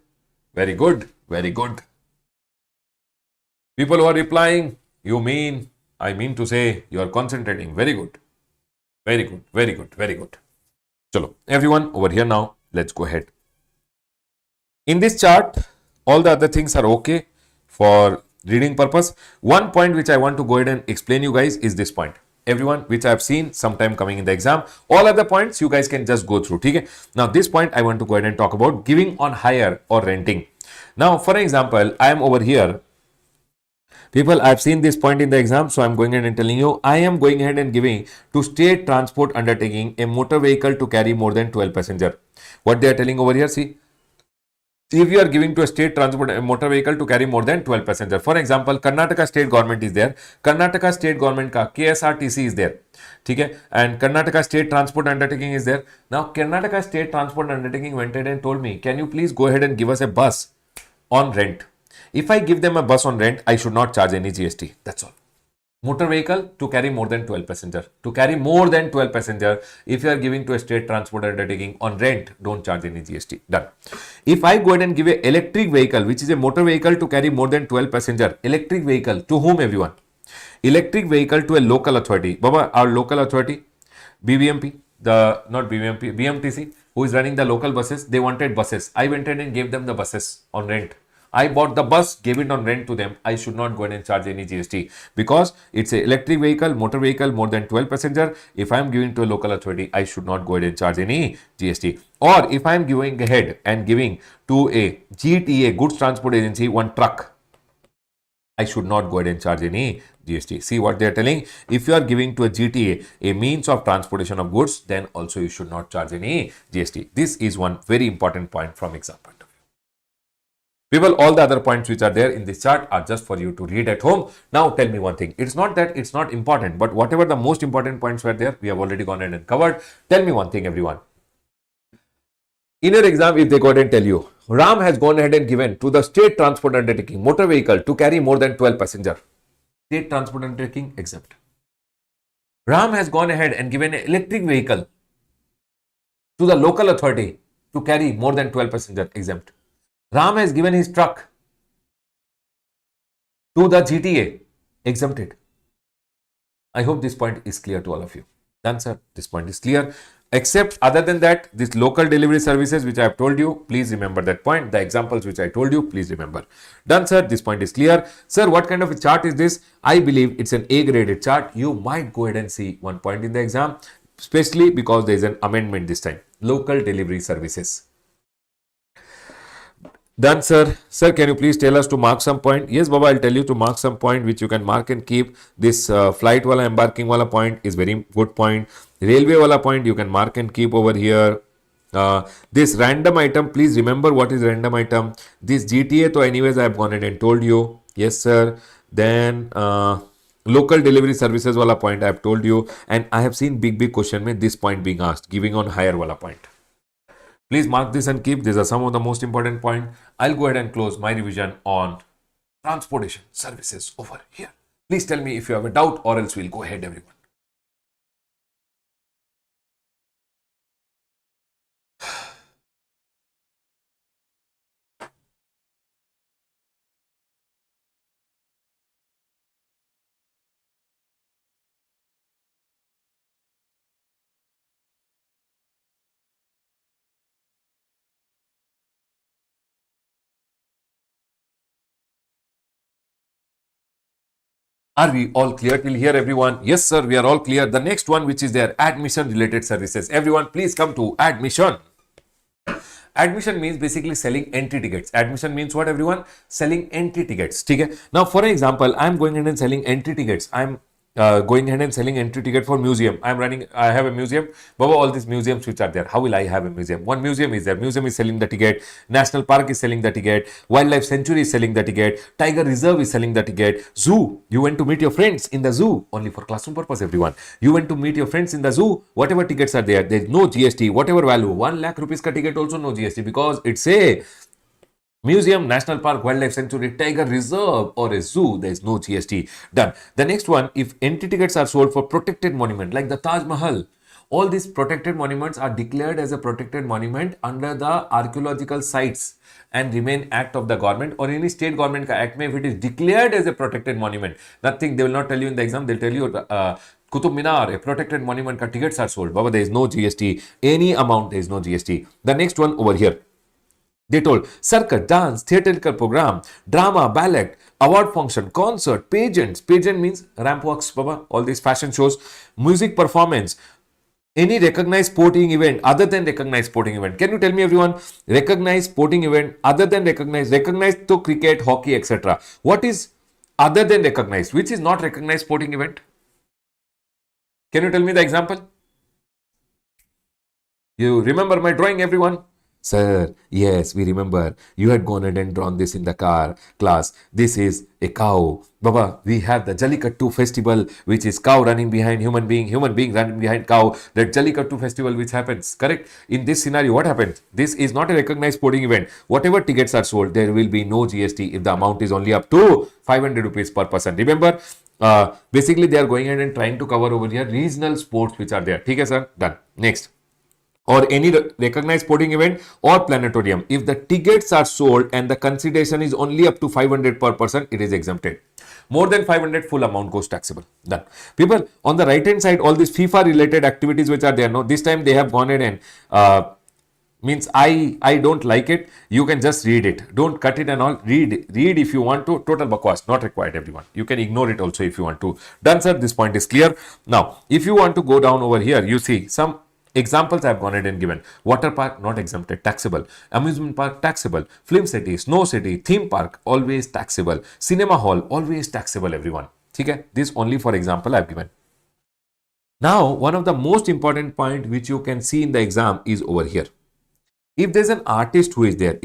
Very good. Very good. People who are replying, I mean to say, you are concentrating. Very good. Very good. Very good. Very good. Chalo, everyone over here now, let's go ahead. In this chart, all the other things are okay for reading purpose. One point which I want to go ahead and explain you guys is this point. Everyone, which I have seen sometime coming in the exam. All other points you guys can just go through. Okay? Now, this point I want to go ahead and talk about giving on hire or renting. Now, for example, I am over here. People, I have seen this point in the exam, so I am going ahead and telling you, I am going ahead and giving to state transport undertaking a motor vehicle to carry more than 12 passengers. What they are telling over here, see, if you are giving to a state transport a motor vehicle to carry more than 12 passengers. For example, Karnataka state government is there. Karnataka state government ka KSRTC is there. Okay? And Karnataka state transport undertaking is there. Now, Karnataka state transport undertaking went ahead and told me, can you please go ahead and give us a bus on rent? If I give them a bus on rent, I should not charge any GST. That's all. Motor vehicle to carry more than 12 passengers. To carry more than 12 passengers, if you are giving to a state transport undertaking on rent, don't charge any GST. Done. If I go ahead and give an electric vehicle, which is a motor vehicle to carry more than 12 passengers, electric vehicle to whom, everyone? Electric vehicle to a local authority. Baba, our local authority, BBMP, not BBMP, BMTC, who is running the local buses, they wanted buses. I went in and gave them the buses on rent. I bought the bus, gave it on rent to them. I should not go ahead and charge any GST because it's an electric vehicle, motor vehicle, more than 12 passengers. If I am giving to a local authority, I should not go ahead and charge any GST. Or if I am going ahead and giving to a GTA, Goods Transport Agency, one truck, I should not go ahead and charge any GST. See what they are telling? If you are giving to a GTA, a means of transportation of goods, then also you should not charge any GST. This is one very important point from exam point of view. People, all the other points which are there in this chart are just for you to read at home. Now, tell me one thing. It's not that it's not important, but whatever the most important points were there, we have already gone ahead and covered. Tell me one thing, everyone. In your exam, if they go ahead and tell you, Ram has gone ahead and given to the state transport undertaking motor vehicle to carry more than 12 passengers. State transport undertaking exempt. Ram has gone ahead and given an electric vehicle to the local authority to carry more than 12 passengers exempt. Ram has given his truck to the GTA, exempted. I hope this point is clear to all of you. Done, sir. This point is clear. Except other than that, this local delivery services which I have told you, please remember that point. The examples which I told you, please remember. Done, sir. This point is clear. Sir, what kind of a chart is this? I believe it's an A-graded chart. You might go ahead and see one point in the exam, especially because there is an amendment this time. Local delivery services. Done, sir. Sir, can you please tell us to mark some point? Yes, Baba, I'll tell you to mark some point which you can mark and keep. This flight wala embarking wala point is very good point. Railway wala point you can mark and keep over here. This random item, please remember what is random item. This GTA, so anyways I have gone ahead and told you. Yes, sir. Then local delivery services wala point I have told you. And I have seen big question mein this point being asked, giving on hire wala point. Please mark this and keep. These are some of the most important points. I'll go ahead and close my revision on transportation services over here. Please tell me if you have a doubt or else we'll go ahead, everyone. Are we all clear till here, everyone? Yes, sir, we are all clear. The next one, which is their admission related services. Everyone, please come to admission. Admission means basically selling entry tickets. Admission means what, everyone? Selling entry tickets. Okay. Now, for example, I'm going ahead and selling entry tickets. I'm going ahead and selling entry ticket for museum. I have a museum. Baba, all these museums which are there. How will I have a museum? One museum is there. Museum is selling the ticket. National Park is selling the ticket. Wildlife Sanctuary is selling the ticket. Tiger Reserve is selling the ticket. Zoo. You went to meet your friends in the zoo. Only for classroom purpose, everyone. You went to meet your friends in the zoo. Whatever tickets are there, there is no GST. Whatever value, 1 lakh rupees ka ticket also no GST, because it's a museum, national park, wildlife sanctuary, tiger reserve, or a zoo. There is no GST. Done. The next one, if entry tickets are sold for protected monument like the Taj Mahal, all these protected monuments are declared as a protected monument under the Archaeological Sites and Remain Act of the government, or any state government ka act mein, if it is declared as a protected monument. Nothing, they will not tell you in the exam, they'll tell you Qutub Minar, a protected monument ka tickets are sold. Baba, there is no GST. Any amount, there is no GST. The next one over here. They told circus, dance, theatrical program, drama, ballet, award function, concert, pageants. Pageant means ramp walks, Baba, all these fashion shows, music performance, any recognized sporting event other than recognized sporting event. Can you tell me, everyone, recognized sporting event other than recognized to cricket, hockey, etc. What is other than recognized? Which is not recognized sporting event? Can you tell me the example? You remember my drawing, everyone? Sir, yes, we remember. You had gone ahead and drawn this in the class. This is a cow. Baba, we have the Jallikattu festival, which is cow running behind human being running behind cow. That Jallikattu festival which happens, correct? In this scenario, what happens? This is not a recognized sporting event. Whatever tickets are sold, there will be no GST if the amount is only up to 500 rupees per person. Remember, basically they are going ahead and trying to cover over here regional sports which are there. Okay, sir? Done. Next. Or any recognized sporting event or planetarium. If the tickets are sold and the consideration is only up to 500 per person, it is exempted. More than 500, full amount goes taxable. Done. People, on the right hand side, all these FIFA related activities which are there, no, this time they have gone ahead and means I don't like it. You can just read it. Don't cut it and all. Read if you want to. Total bakwas, not required, everyone. You can ignore it also if you want to. Done, sir. This point is clear. Now, if you want to go down over here, you see some examples I have gone ahead and given. Water park, not exempted, taxable. Amusement park, taxable. Film city, snow city, theme park, always taxable. Cinema hall, always taxable, everyone. Okay? This only for example I have given. Now, one of the most important point which you can see in the exam is over here. If there's an artist who is there,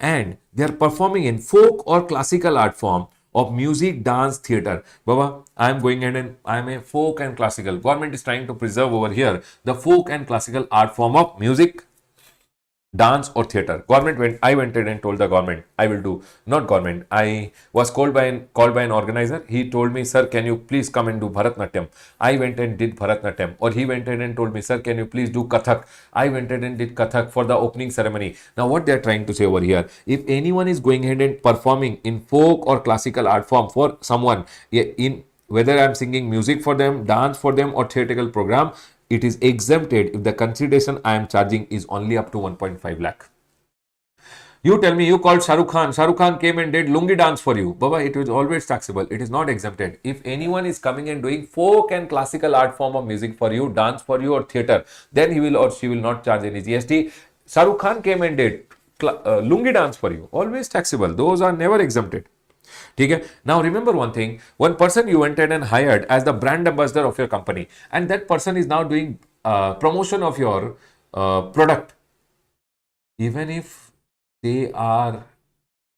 and they are performing in folk or classical art form of music, dance, theatre. Baba, I am going ahead and I am a folk and classical. Government is trying to preserve over here the folk and classical art form of music, dance or theatre. I went in and told the government, I will do, not government, I was called by an organizer. He told me, sir, can you please come and do Bharatnatyam? I went and did Bharatnatyam. Or he went in and told me, sir, can you please do Kathak? I went in and did Kathak for the opening ceremony. Now what they are trying to say over here, if anyone is going ahead and performing in folk or classical art form for someone, in whether I am singing music for them, dance for them or theatrical program, it is exempted if the consideration I am charging is only up to 1.5 lakh. You tell me, you called Shah Rukh Khan. Shah Rukh Khan came and did lungi dance for you. Baba, it is always taxable. It is not exempted. If anyone is coming and doing folk and classical art form of music for you, dance for you or theatre, then he will or she will not charge any GST. Shah Rukh Khan came and did lungi dance for you. Always taxable. Those are never exempted. Okay? Now remember one thing, one person you went and hired as the brand ambassador of your company, and that person is now doing promotion of your product. Even if they are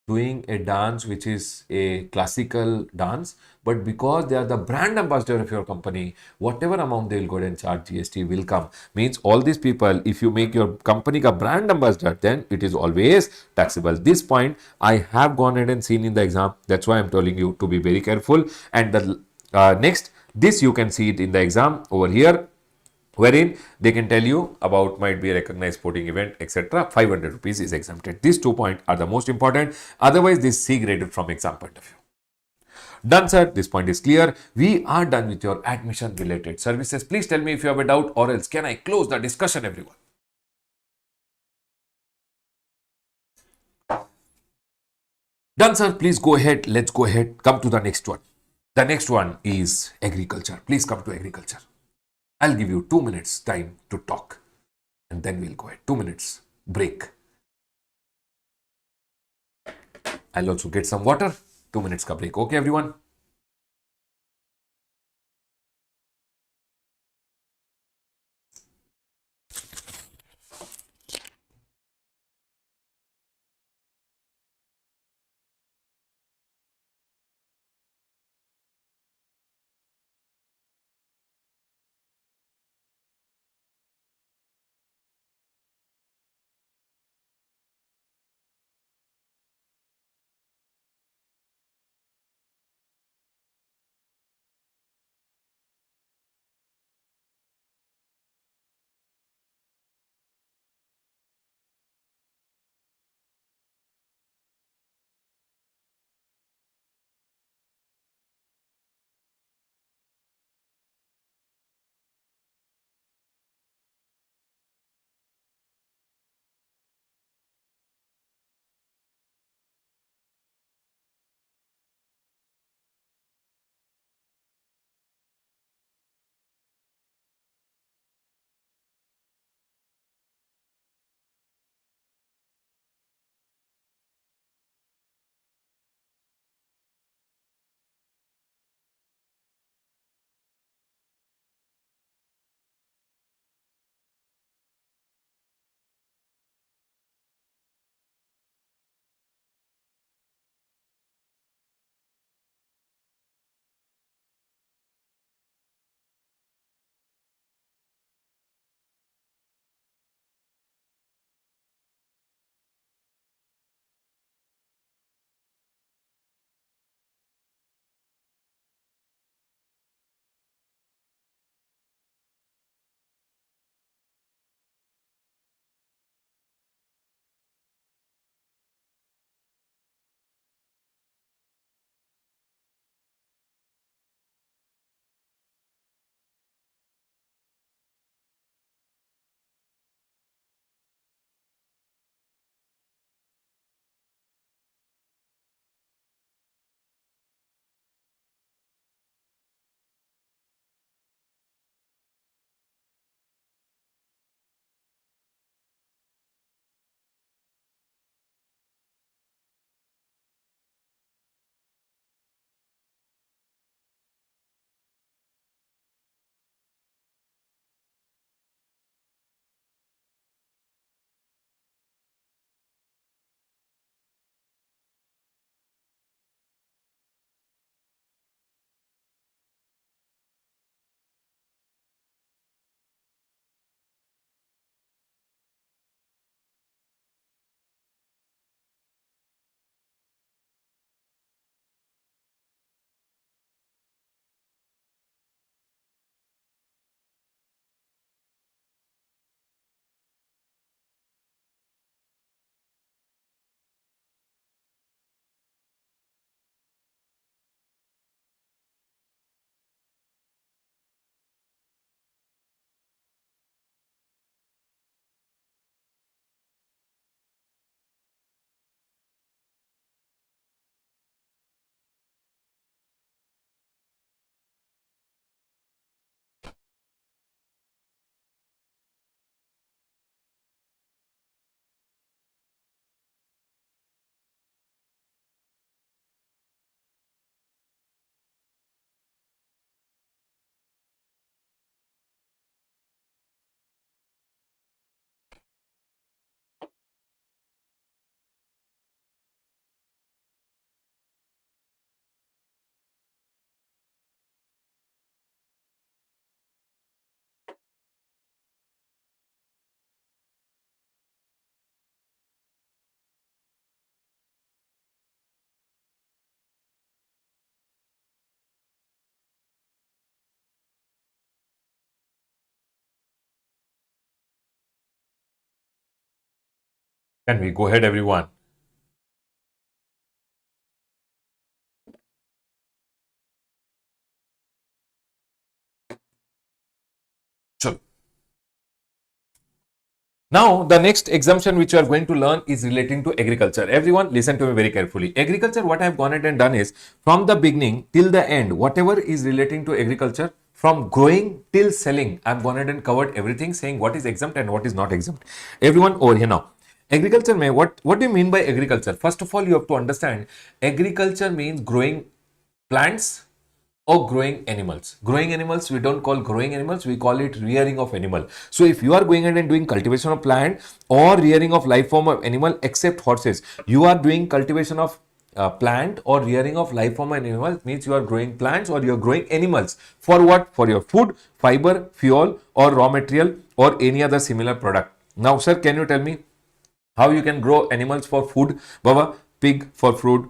doing a dance which is a classical dance, but because they are the brand ambassador of your company, whatever amount they will go and charge GST will come. Means all these people, if you make your company a brand ambassador, then it is always taxable. This point I have gone ahead and seen in the exam. That's why I'm telling you to be very careful. And the next, this you can see it in the exam over here, wherein they can tell you about might be a recognized sporting event, etc. 500 rupees is exempted. These 2 points are the most important. Otherwise, this C graded from exam point of view. Done, sir. This point is clear. We are done with your admission related services. Please tell me if you have a doubt, or else can I close the discussion, everyone? Done, sir. Please go ahead. Let's go ahead. Come to the next one. The next one is agriculture. Please come to agriculture. I'll give you 2 minutes time to talk. and then we'll go ahead. 2 minutes break. I'll also get some water. 2 minutes ka break. Okay, everyone? Can we go ahead, everyone? Sure. Now, the next exemption which you are going to learn is relating to agriculture. Everyone, listen to me very carefully. Agriculture, what I have gone ahead and done is, from the beginning till the end, whatever is relating to agriculture, from growing till selling, I've gone ahead and covered everything, saying what is exempt and what is not exempt. Everyone over here now. Agriculture mein, what do you mean by agriculture? First of all, you have to understand agriculture means growing plants or growing animals. Growing animals, we don't call growing animals, we call it rearing of animal. So if you are going ahead and doing cultivation of plant or rearing of life form of animal, except horses, you are doing cultivation of plant or rearing of life form and animal, means you are growing plants or you are growing animals. For what? For your food, fiber, fuel or raw material or any other similar product. Now sir, can you tell me how you can grow animals for food? Baba, pig for food,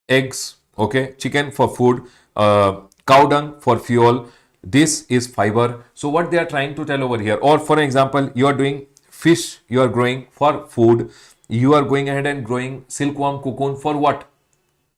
eggs, okay, chicken for food, cow dung for fuel. This is fiber. So what they are trying to tell over here, or for example, you are doing fish, you are growing for food, you are going ahead and growing silkworm cocoon for what?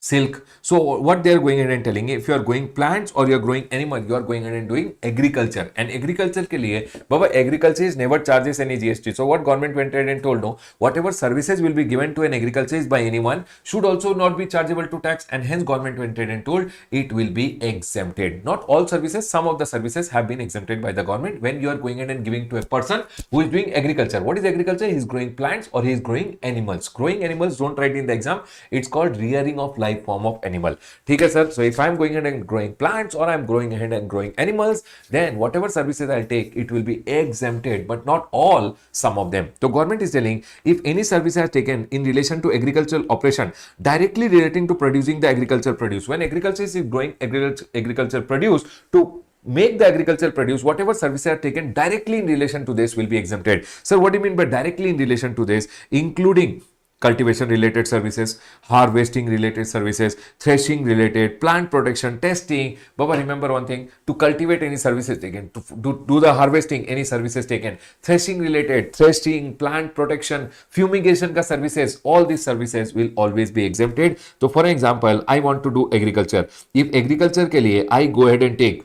Silk. So what they are going ahead and telling, if you are growing plants or you are growing animal, you are going ahead and doing agriculture. And agriculture ke liye, Baba, agriculture is never charges any GST. So what government went ahead and told, no, whatever services will be given to an agriculture is by anyone should also not be chargeable to tax, and hence government went ahead and told it will be exempted. Not all services, some of the services have been exempted by the government when you are going ahead and giving to a person who is doing agriculture. What is agriculture? He is growing plants or he is growing animals. Growing animals, don't write in the exam. It's called rearing of life form of animal. Okay, sir. So if I'm going ahead and growing plants or I'm going ahead and growing animals, then whatever services I'll take, it will be exempted, but not all, some of them. So government is telling, if any service has taken in relation to agricultural operation directly relating to producing the agricultural produce, when agriculture is growing agricultural produce, to make the agricultural produce, whatever services are taken directly in relation to this will be exempted. So what do you mean by directly in relation to this? Including cultivation related services, harvesting related services, threshing related, plant protection, testing. Baba, remember one thing, to cultivate any services taken, to do the harvesting, any services taken, threshing related, threshing, plant protection, fumigation ka services, all these services will always be exempted. So for example, I want to do agriculture. If agriculture ke liye I go ahead and take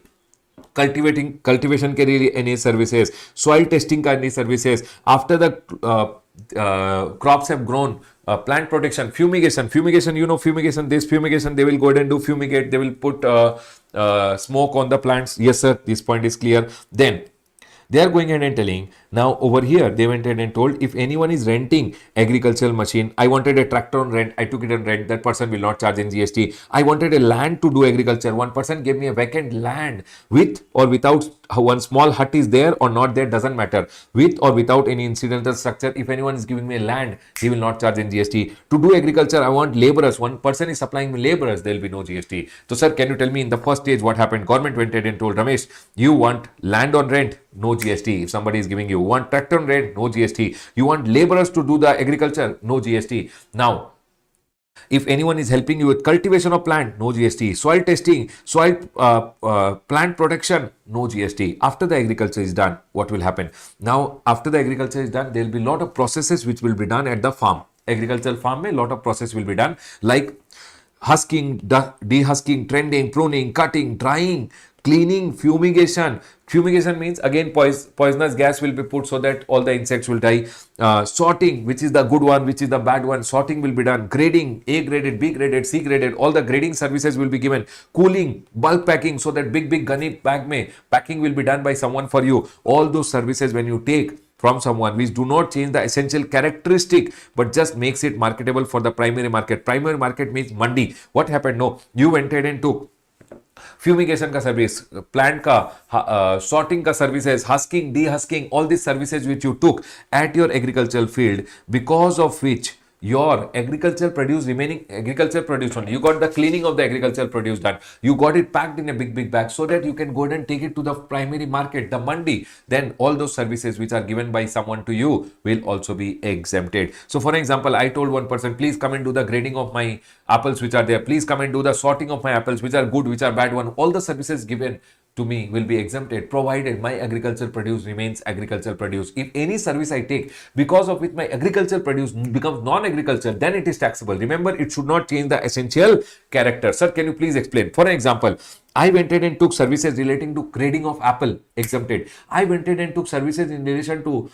cultivation के लिए any services, soil testing का any services, after the crops have grown, plant protection, fumigation, you know fumigation, this fumigation, they will go ahead and do fumigate, they will put smoke on the plants. Yes sir, this point is clear. Then they are going ahead and telling, now over here they went ahead and told, if anyone is renting agricultural machine, I wanted a tractor on rent, I took it on rent, that person will not charge in GST. I wanted a land to do agriculture, one person gave me a vacant land, with or without one small hut is there or not there, doesn't matter, with or without any incidental structure, if anyone is giving me a land, he will not charge in GST. To do agriculture, I want laborers, one person is supplying me laborers, there will be no GST. So sir, can you tell me in the first stage what happened? Government went ahead and told, Ramesh, you want land on rent, no GST. If somebody is giving you, want tractor on rent, no GST. You want laborers to do the agriculture, no GST. Now, if anyone is helping you with cultivation of plant, no GST. Soil testing, soil plant protection, no GST. After the agriculture is done, what will happen? Now, after the agriculture is done, there will be a lot of processes which will be done at the farm. Agricultural farm mein, lot of process will be done, like husking, dehusking, trending, pruning, cutting, drying, cleaning, fumigation. Fumigation means again poisonous gas will be put so that all the insects will die. Sorting, which is the good one, which is the bad one, sorting will be done. Grading, A graded, B graded, C graded, all the grading services will be given. Cooling, bulk packing, so that big gunny bag mein packing will be done by someone for you. All those services when you take from someone, which do not change the essential characteristic but just makes it marketable for the primary market. Primary market means mandi. What happened? No, you went ahead and took fumigation ka service, plant ka sorting ka services, husking, dehusking, all these services which you took at your agricultural field, because of which your agricultural produce remaining agricultural produce only. You got the cleaning of the agricultural produce done. You got it packed in a big bag so that you can go ahead and take it to the primary market, the mandi. Then all those services which are given by someone to you will also be exempted. So for example, I told one person, please come and do the grading of my apples which are there. Please come and do the sorting of my apples, which are good, which are bad one. All the services given to me will be exempted, provided my agricultural produce remains agricultural produce. If any service I take because of which my agricultural produce becomes non-agriculture, then it is taxable. Remember, it should not change the essential character. Sir, can you please explain? For example, I went ahead and took services relating to grading of apple, exempted. I went ahead and took services in relation to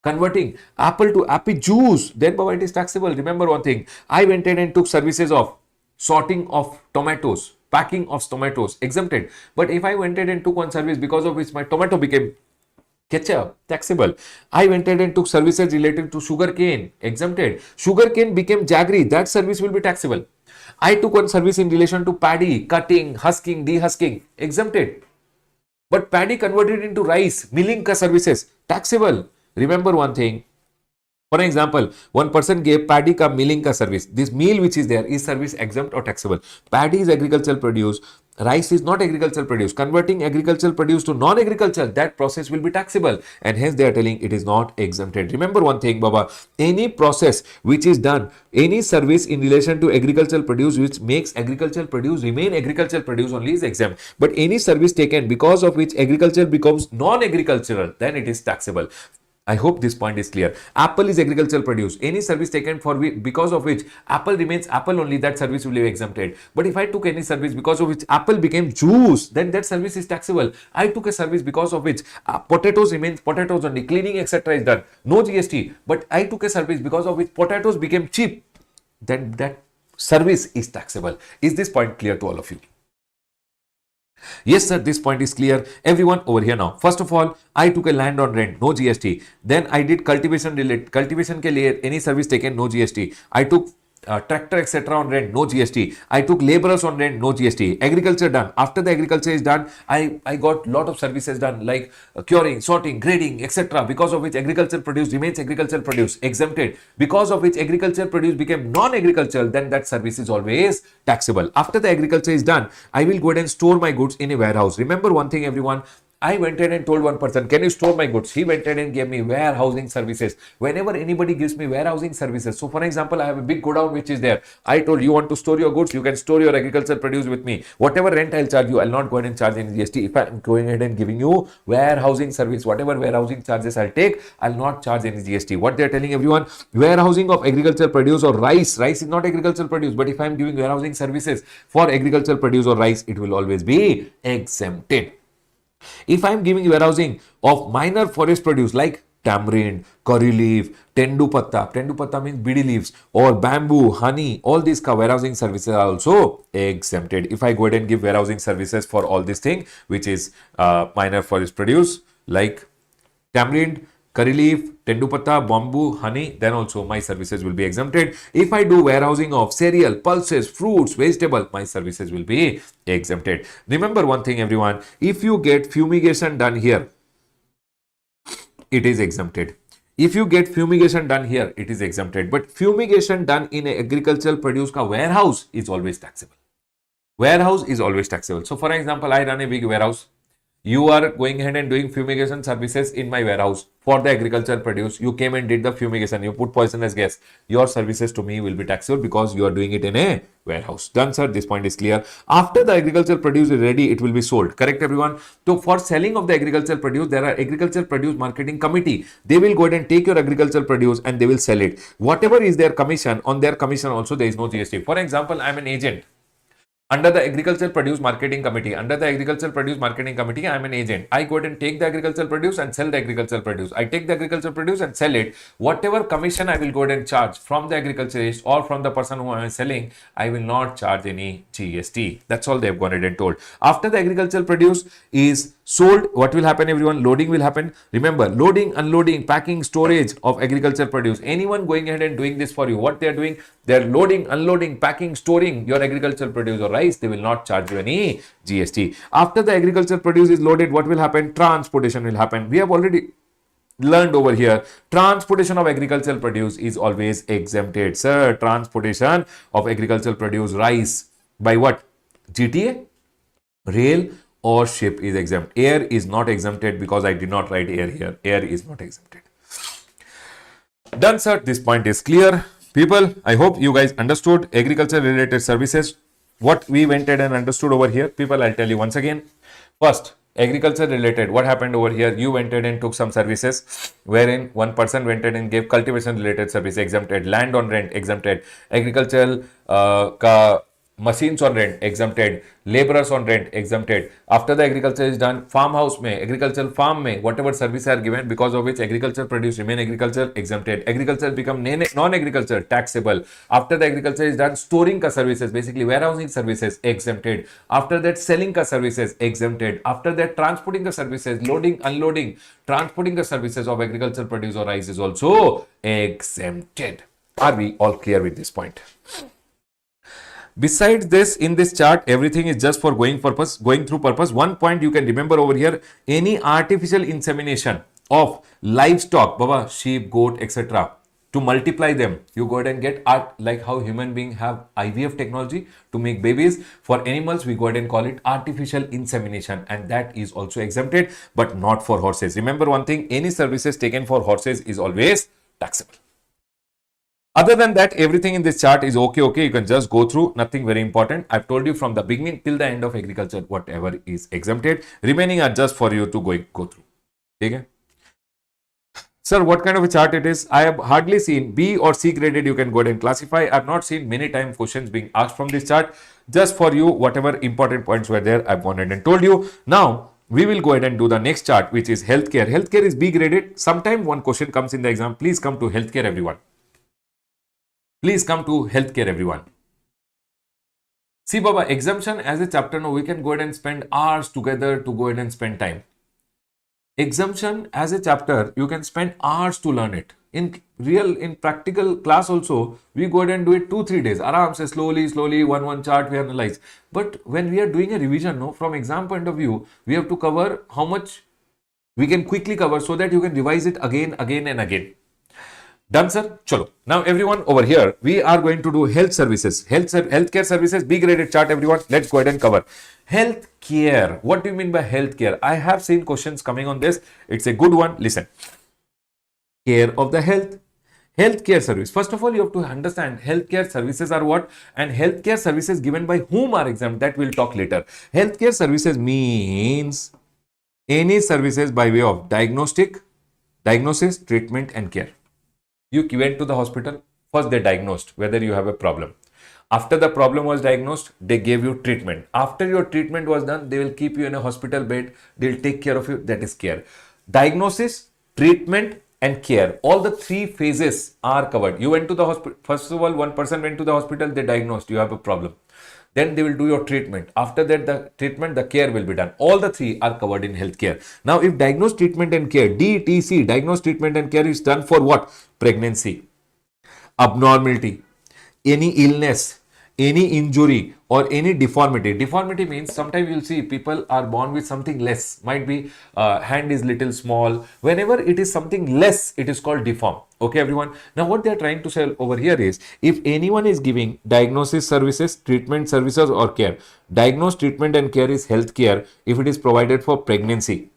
converting apple to apple juice, then Baba, it is taxable. Remember one thing, I went ahead and took services of sorting of tomatoes, packing of tomatoes, exempted. But if I went ahead and took one service because of which my tomato became ketchup, taxable. I went ahead and took services related to sugar cane, exempted. Sugar cane became jaggery, that service will be taxable. I took one service in relation to paddy, cutting, husking, dehusking, exempted. But paddy converted into rice, milling ka services, taxable. Remember one thing. For example, one person gave paddy ka milling ka service. This meal which is there is service exempt or taxable. Paddy is agricultural produce. Rice is not agricultural produce. Converting agricultural produce to non-agricultural, that process will be taxable. And hence they are telling it is not exempted. Remember one thing, Baba. Any process which is done, any service in relation to agricultural produce which makes agricultural produce remain agricultural produce only is exempt. But any service taken because of which agriculture becomes non-agricultural, then it is taxable. I hope this point is clear. Apple is agricultural produce. Any service taken for because of which apple remains apple only, that service will be exempted. But if I took any service because of which apple became juice, then that service is taxable. I took a service because of which potatoes remains potatoes only, cleaning etc. is done, no GST. But I took a service because of which potatoes became cheap, then that service is taxable. Is this point clear to all of you? Yes, sir, this point is clear. Everyone over here now. First of all, I took a land on rent, no GST. Then I did cultivation related. Cultivation ke liye any service taken, no GST. I took tractor etc. on rent, no GST. I took laborers on rent, no GST. Agriculture done. After the agriculture is done, I got lot of services done like curing, sorting, grading etc. Because of which agricultural produce remains agricultural produce, exempted. Because of which agricultural produce became non-agricultural, then that service is always taxable. After the agriculture is done, I will go ahead and store my goods in a warehouse. Remember one thing, everyone. I went in and told one person, can you store my goods? He went in and gave me warehousing services. Whenever anybody gives me warehousing services, so for example, I have a big godown which is there. I told you want to store your goods, you can store your agricultural produce with me. Whatever rent I'll charge you, I'll not go ahead and charge any GST. If I'm going ahead and giving you warehousing service, whatever warehousing charges I'll take, I'll not charge any GST. What they're telling everyone, warehousing of agricultural produce or rice. Rice is not agricultural produce, but if I'm giving warehousing services for agricultural produce or rice, it will always be exempted. If I am giving warehousing of minor forest produce like tamarind, curry leaf, tendu patta means bidi leaves, or bamboo, honey, all these warehousing services are also exempted. If I go ahead and give warehousing services for all these things, which is minor forest produce like tamarind, curry leaf, tendu patta, bamboo, honey, then also my services will be exempted. If I do warehousing of cereal, pulses, fruits, vegetable, my services will be exempted. Remember one thing, everyone, if you get fumigation done here, it is exempted. If you get fumigation done here, it is exempted. But fumigation done in a agricultural produce ka warehouse is always taxable. Warehouse is always taxable. So for example, I run a big warehouse. You are going ahead and doing fumigation services in my warehouse for the agricultural produce. You came and did the fumigation. You put poisonous gas. Your services to me will be taxable because you are doing it in a warehouse. Done, sir. This point is clear. After the agricultural produce is ready, it will be sold. Correct, everyone? So for selling of the agricultural produce, there are agricultural produce marketing committee. They will go ahead and take your agricultural produce and they will sell it. Whatever is their commission, on their commission also there is no GST. For example, I am an agent. Under the Agricultural Produce Marketing Committee, I am an agent. I go ahead and take the agricultural produce and sell the agricultural produce. I take the agricultural produce and sell it. Whatever commission I will go ahead and charge from the agriculturist or from the person who I am selling, I will not charge any GST. That's all they have gone ahead and told. After the agricultural produce is sold, what will happen, everyone? Loading will happen. Remember, loading, unloading, packing, storage of agricultural produce. Anyone going ahead and doing this for you, what they are doing? They are loading, unloading, packing, storing your agricultural produce or rice. They will not charge you any GST. After the agricultural produce is loaded, what will happen? Transportation will happen. We have already learned over here, transportation of agricultural produce is always exempted. Sir, transportation of agricultural produce, rice, by what? GTA, rail, or ship is exempt. Air is not exempted because I did not write air here. Air is not exempted. Done, sir. This point is clear. People, I hope you guys understood agriculture related services. What we went ahead and understood over here. People, I'll tell you once again. First, agriculture related. What happened over here? You went ahead and took some services wherein one person went ahead and gave cultivation related service, exempted. Land on rent, exempted. Agricultural machines on rent exempted, laborers on rent exempted. After the agriculture is done, farmhouse mein, agricultural farm mein, whatever services are given because of which agriculture produce remain agriculture exempted. Agriculture become non-agriculture taxable. After the agriculture is done, storing ka services, basically warehousing services exempted. After that, selling ka services exempted. After that, transporting the services, loading, unloading, transporting the services of agricultural produce or rice is also exempted. Are we all clear with this point? Besides this, in this chart, everything is just for going through purpose. One point you can remember over here, any artificial insemination of livestock, baba, sheep, goat, etc. To multiply them, you go ahead and get art, like how human beings have IVF technology to make babies. For animals, we go ahead and call it artificial insemination, and that is also exempted, but not for horses. Remember one thing, any services taken for horses is always taxable. Other than that, everything in this chart is okay. You can just go through, nothing very important. I've told you from the beginning till the end of agriculture, whatever is exempted, remaining are just for you to go through. Okay? Sir, what kind of a chart it is? I have hardly seen B or C graded. You can go ahead and classify. I've not seen many times questions being asked from this chart. Just for you, whatever important points were there, I've gone ahead and told you. Now, we will go ahead and do the next chart, which is healthcare. Healthcare is B graded. Sometime one question comes in the exam. Please come to healthcare, everyone. Please come to healthcare, everyone. See, Baba, exemption as a chapter, no, we can go ahead and spend hours together to go ahead and spend time. Exemption as a chapter, you can spend hours to learn it. In practical class also, we go ahead and do it 2-3 days. Aram se slowly, one chart we analyze. But when we are doing a revision, no, from exam point of view, we have to cover how much we can quickly cover so that you can revise it again and again. Done, sir? Chalo. Now, everyone over here, we are going to do health services. Healthcare services, B graded chart, everyone. Let's go ahead and cover. Healthcare. What do you mean by healthcare? I have seen questions coming on this. It's a good one. Listen. Care of the health. Healthcare service. First of all, you have to understand healthcare services are what, and healthcare services given by whom are exempt. That we'll talk later. Healthcare services means any services by way of diagnosis, treatment, and care. You went to the hospital, first they diagnosed whether you have a problem. After the problem was diagnosed, they gave you treatment. After your treatment was done, they will keep you in a hospital bed. They'll take care of you. That is care. Diagnosis, treatment, and care. All the 3 phases are covered. You went to the hospital. First of all, one person went to the hospital. They diagnosed you have a problem. Then they will do your treatment. After that, the treatment, the care will be done. All the 3 are covered in healthcare. Now, if diagnosed, treatment and care, DTC, diagnosed, treatment and care is done for what? Pregnancy, abnormality, any illness, any injury or any deformity. Deformity means sometimes you'll see people are born with something less. Might be hand is little small. Whenever it is something less, it is called deform. Okay, everyone. Now, what they are trying to say over here is, if anyone is giving diagnosis services, treatment services or care, diagnosed, treatment and care is health care if it is provided for pregnancy.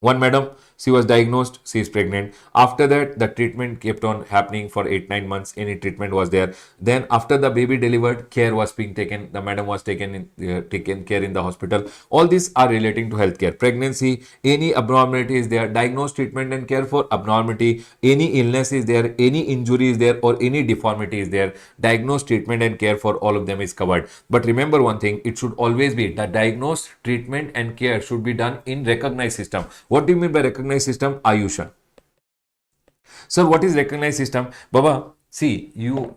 One madam, she was diagnosed, she is pregnant. After that, the treatment kept on happening for 8-9 months. Any treatment was there. Then after the baby delivered, care was being taken. The madam was taken care in the hospital. All these are relating to healthcare. Pregnancy, any abnormality is there. Diagnosed, treatment and care for abnormality. Any illness is there. Any injury is there or any deformity is there. Diagnosed, treatment and care for all of them is covered. But remember one thing, it should always be the diagnosed, treatment and care should be done in recognized system. What do you mean by recognized system? Ayushan. Sir, what is recognized system? Baba, see, you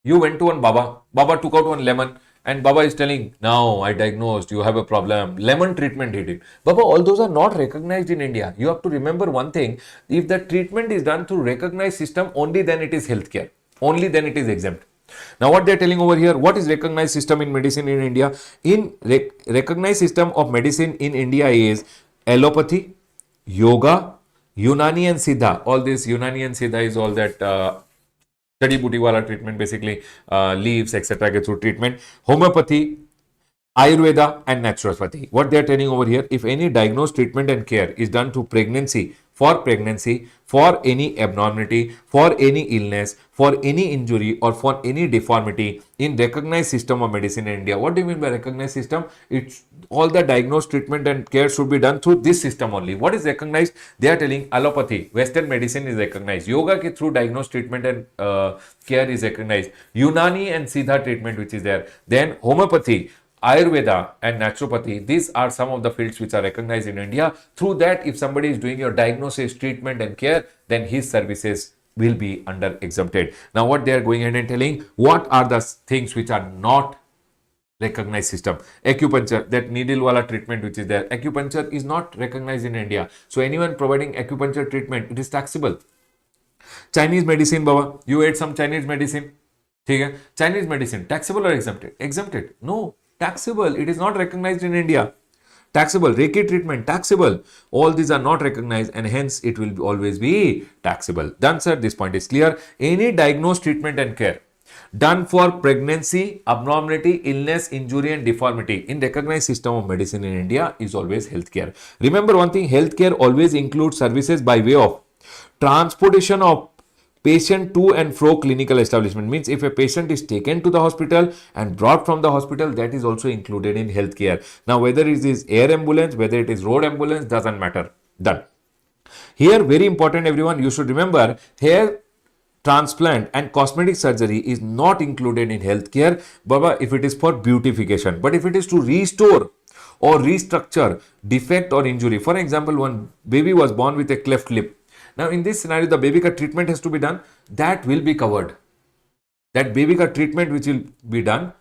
went to one Baba. Baba took out one lemon and Baba is telling, now I diagnosed, you have a problem. Lemon treatment he did. Baba, all those are not recognized in India. You have to remember one thing. If the treatment is done through recognized system, only then it is healthcare. Only then it is exempt. Now, what they are telling over here, what is recognized system in medicine in India? In recognized system of medicine in India is allopathy, yoga, Unani and Siddha. All this Unani and Siddha is all that study booty wala treatment, basically leaves, etc. get through treatment. Homeopathy, Ayurveda and naturopathy. What they are telling over here, if any diagnosed treatment and care is done through pregnancy, for pregnancy, for any abnormality, for any illness, for any injury, or for any deformity in recognized system of medicine in India. What do you mean by recognized system? It's all the diagnosis, treatment and care should be done through this system only. What is recognized? They are telling allopathy, Western medicine is recognized. Yoga ke through diagnosis, treatment and care is recognized. Unani and Siddha treatment which is there. Then homeopathy, Ayurveda and naturopathy, these are some of the fields which are recognized in India. Through that, if somebody is doing your diagnosis, treatment and care, then his services will be under exempted. Now, what they are going ahead and telling, what are the things which are not recognized system? Acupuncture, that needle wala treatment which is there, acupuncture is not recognized in India. So, anyone providing acupuncture treatment, it is taxable. Chinese medicine, Baba, you ate some Chinese medicine. Okay. Chinese medicine, taxable or exempted? Exempted. No, taxable. It is not recognized in India. Taxable. Reiki treatment, taxable. All these are not recognized and hence it will always be taxable. Done, sir. This point is clear. Any diagnosed treatment and care done for pregnancy, abnormality, illness, injury and deformity in recognized system of medicine in India is always healthcare. Remember one thing, healthcare always includes services by way of transportation of patient to and fro clinical establishment. Means if a patient is taken to the hospital and brought from the hospital, that is also included in healthcare. Now, whether it is air ambulance, whether it is road ambulance, doesn't matter. Done. Here, very important, everyone, you should remember, hair transplant and cosmetic surgery is not included in healthcare, Baba, if it is for beautification. But if it is to restore or restructure defect or injury, for example, one baby was born with a cleft lip. Now, in this scenario, the baby cut treatment has to be done. That will be covered. That baby cut treatment which will be done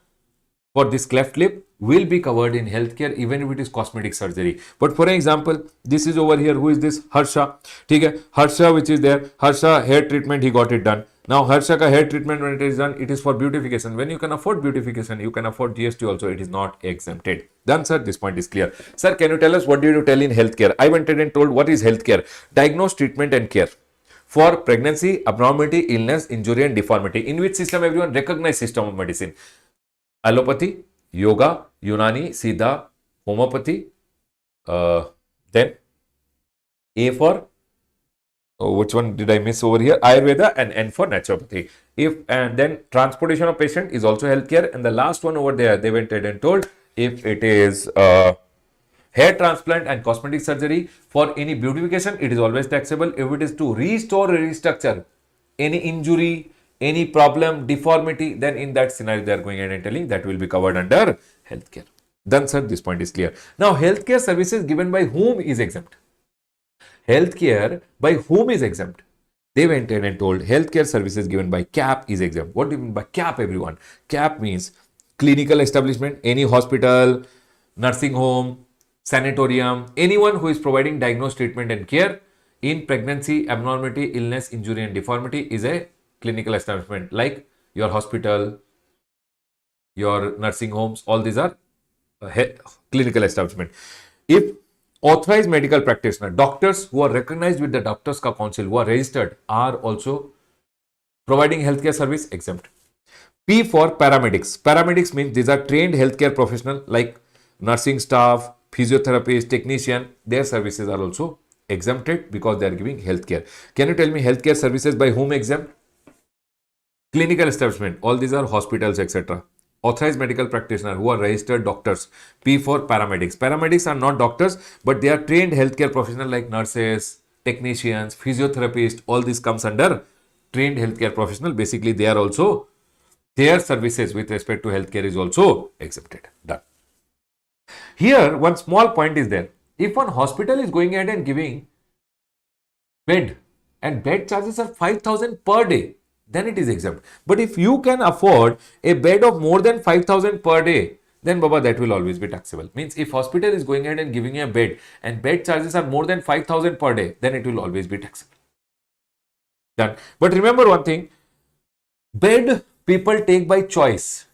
for this cleft lip will be covered in healthcare even if it is cosmetic surgery. But for example, this is over here. Who is this? Harsha. Okay. Harsha which is there. Harsha hair treatment, he got it done. Now, Harsha ka hair treatment when it is done, it is for beautification. When you can afford beautification, you can afford GST also. It is not exempted. Done, sir. This point is clear. Sir, can you tell us what did you tell in healthcare? I went and told what is healthcare? Diagnose, treatment and care for pregnancy, abnormality, illness, injury and deformity. In which system? Everyone, recognized system of medicine. Allopathy, yoga, Unani, Siddha, homeopathy. Then A for which one did I miss over here? Ayurveda and N for naturopathy. And then transportation of patient is also healthcare. And the last one over there, they went ahead and told if it is hair transplant and cosmetic surgery for any beautification, it is always taxable. If it is to restore or restructure any injury, any problem, deformity, then in that scenario, they are going ahead and telling that will be covered under healthcare. Done, sir. This point is clear. Now, healthcare services given by whom is exempt? Healthcare by whom is exempt? They went in and told healthcare services given by CAP is exempt. What do you mean by CAP, everyone? CAP means clinical establishment, any hospital, nursing home, sanatorium, anyone who is providing diagnosed treatment and care in pregnancy, abnormality, illness, injury and deformity is a clinical establishment, like your hospital, your nursing homes, all these are clinical establishment. If authorized medical practitioner, doctors who are recognized with the Doctors Ka Council, who are registered, are also providing healthcare service, exempt. P for paramedics. Paramedics means these are trained healthcare professional like nursing staff, physiotherapist, technician. Their services are also exempted because they are giving healthcare. Can you tell me healthcare services by whom exempt? Clinical establishment. All these are hospitals, etc. Authorized medical practitioner who are registered doctors. P for paramedics. Paramedics are not doctors, but they are trained healthcare professionals like nurses, technicians, physiotherapists. All this comes under trained healthcare professional. Basically, they are also, their services with respect to healthcare is also exempted. Done. Here, one small point is there. If one hospital is going ahead and giving bed and bed charges are 5,000 per day, then it is exempt. But if you can afford a bed of more than 5,000 per day, then Baba, that will always be taxable. Means if hospital is going ahead and giving you a bed and bed charges are more than 5,000 per day, then it will always be taxable. Done. But remember one thing, bed people take by choice.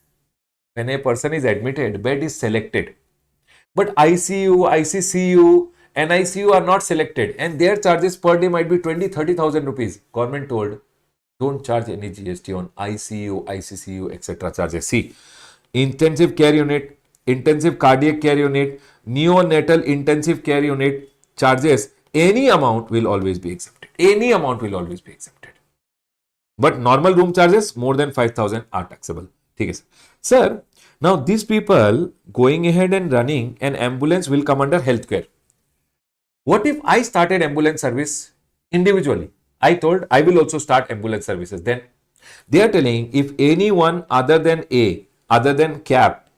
When a person is admitted, bed is selected. But ICU, ICCU, NICU are not selected and their charges per day might be 20-30,000 rupees. Government told, don't charge any GST on ICU, ICCU, etc. charges. See, intensive care unit, intensive cardiac care unit, neonatal intensive care unit charges any amount will always be exempted. Any amount will always be exempted. But normal room charges more than 5,000 are taxable. ठीक है sir. Now these people going ahead and running an ambulance will come under healthcare. What if I started ambulance service individually? I told I will also start ambulance services. Then they are telling if anyone other than CAP,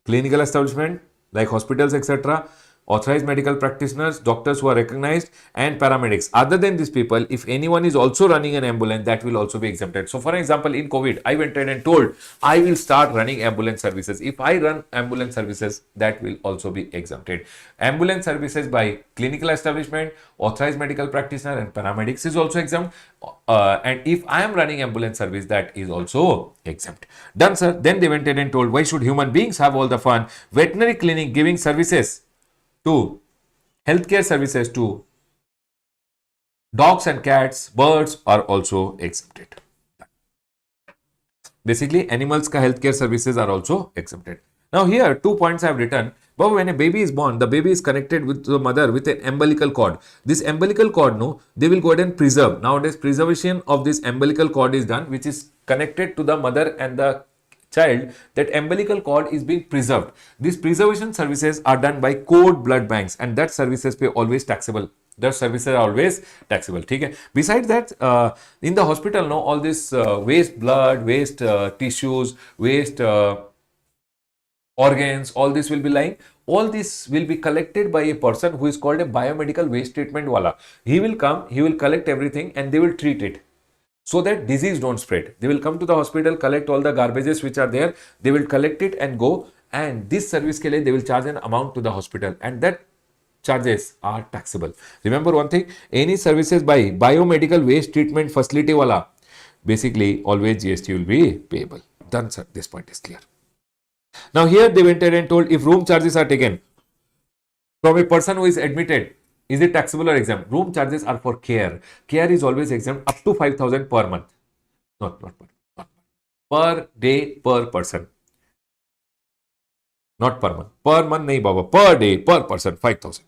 clinical establishment like hospitals, etc., authorized medical practitioners, doctors who are recognized, and paramedics. Other than these people, if anyone is also running an ambulance, that will also be exempted. So, for example, in COVID, I went ahead and told I will start running ambulance services. If I run ambulance services, that will also be exempted. Ambulance services by clinical establishment, authorized medical practitioner, and paramedics is also exempt. And if I am running ambulance service, that is also exempt. Done, sir. Then they went ahead and told, why should human beings have all the fun? Veterinary clinic giving services to healthcare services to dogs and cats, birds are also exempted. Basically, animals ka healthcare services are also exempted. Now here, 2 points I have written. But when a baby is born, the baby is connected with the mother with an umbilical cord. This umbilical cord, no, they will go ahead and preserve. Nowadays, preservation of this umbilical cord is done, which is connected to the mother and the child. That umbilical cord is being preserved. These preservation services are done by cord blood banks, and that services pay always taxable. The services are always taxable. Okay. Besides that, in the hospital, no, all this waste blood, waste tissues, waste organs, all this will be lying. All this will be collected by a person who is called a biomedical waste treatment wala. He will come, he will collect everything, and they will treat it so that disease don't spread. They will come to the hospital, collect all the garbages which are there, they will collect it and go, and this service ke liye they will charge an amount to the hospital, and that charges are taxable. Remember one thing, any services by biomedical waste treatment facility wala, basically always GST will be payable. Done, sir. This point is clear. Now here they went ahead and told if room charges are taken from a person who is admitted, is it taxable or exempt? Room charges are for care. Care is always exempt up to 5,000 per month. Not per day per person. Not per month. Per month, nahi baba. Per day per person 5,000.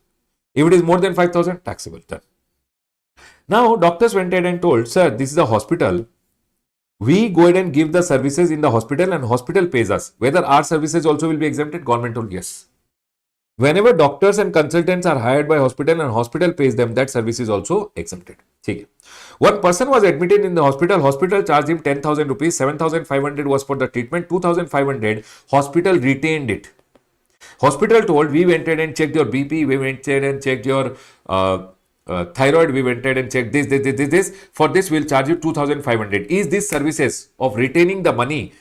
If it is more than 5,000, taxable. Done. Now doctors went ahead and told, sir, this is a hospital. We go ahead and give the services in the hospital and hospital pays us. Whether our services also will be exempted? Government told yes. Whenever doctors and consultants are hired by hospital and hospital pays them, that service is also exempted. Okay. One person was admitted in the hospital. Hospital charged him 10,000 rupees. 7,500 was for the treatment. 2,500 hospital retained it. Hospital told, we went ahead and checked your BP. We went ahead and checked your thyroid. We went ahead and checked this. For this, we'll charge you 2,500. Is this services of retaining the money?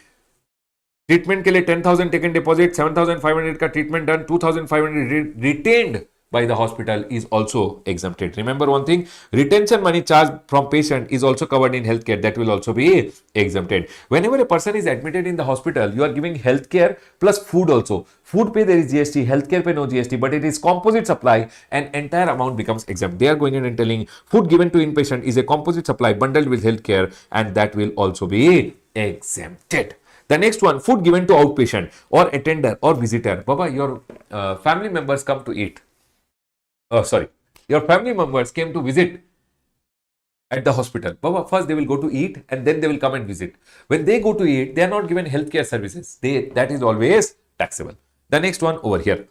Treatment के लिए 10,000 taken deposit, 7,500 का treatment done, 2,500 retained by the hospital is also exempted. Remember one thing, retention money charged from patient is also covered in healthcare. That will also be exempted. Whenever a person is admitted in the hospital, you are giving healthcare plus food also. Food pay there is GST, healthcare pay no GST, but it is composite supply and entire amount becomes exempt. They are going in and telling food given to inpatient is a composite supply bundled with healthcare, and that will also be exempted. The next one, food given to outpatient or attender or visitor. Baba, your family members come to eat. Your family members came to visit at the hospital. Baba, first they will go to eat and then they will come and visit. When they go to eat, they are not given healthcare services. That is always taxable. The next one over here.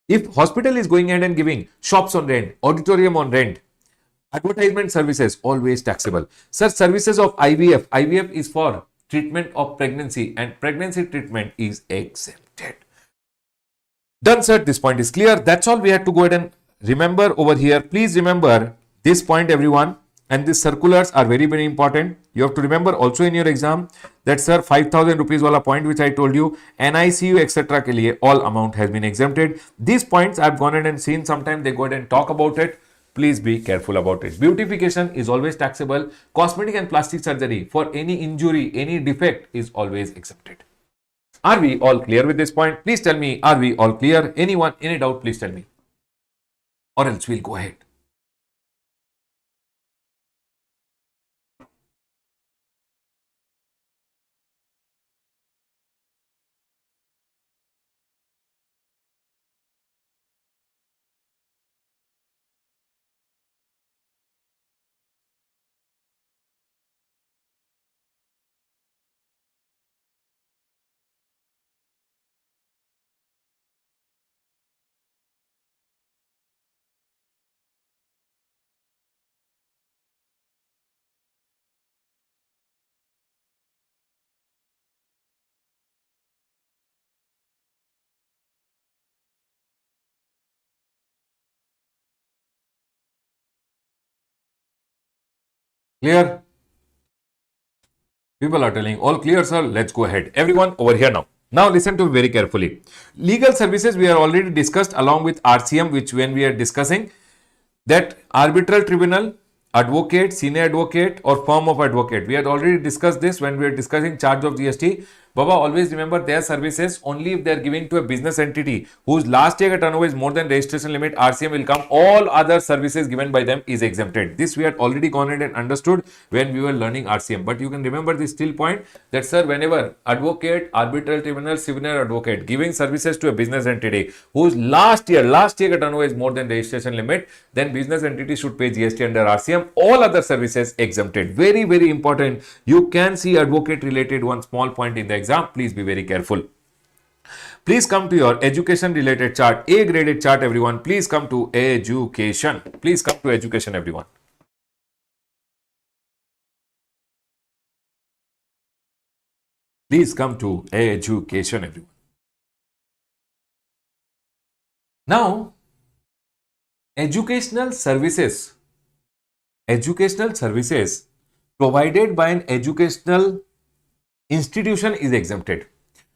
If hospital is going ahead and giving shops on rent, auditorium on rent, advertisement services, always taxable. Sir, services of IVF. IVF is for treatment of pregnancy, and pregnancy treatment is exempted. Done, sir. This point is clear. That's all we had to go ahead and remember over here. Please remember this point, everyone. And these circulars are very, very important. You have to remember also in your exam that, sir, 5,000 rupees wala point which I told you, NICU, etc. ke liye all amount has been exempted. These points I've gone ahead and seen. Sometimes they go ahead and talk about it. Please be careful about it. Beautification is always taxable. Cosmetic and plastic surgery for any injury, any defect is always exempted. Are we all clear with this point? Please tell me, are we all clear? Anyone, any doubt, please tell me. Or else we'll go ahead. Clear? People are telling all clear, sir. Let's go ahead. Everyone over here now. Now listen to me very carefully. Legal services we are already discussed along with RCM, which when we are discussing that arbitral tribunal, advocate, senior advocate or firm of advocate. We had already discussed this when we were discussing charge of GST. Baba, always remember their services only if they are giving to a business entity whose last year turnover is more than registration limit, RCM will come. All other services given by them is exempted. This we had already gone ahead and understood when we were learning RCM. But you can remember this still point that sir, whenever advocate, arbitral tribunal, senior advocate giving services to a business entity whose last year turnover is more than registration limit, then business entity should pay GST under RCM. All other services exempted. Very, very important. You can see advocate related one small point in the exam. Please be very careful. Please come to your education related chart, A graded chart, everyone. Please come to education. Please come to education, everyone. Please come to education, everyone. Now, educational services provided by an educational institution is exempted.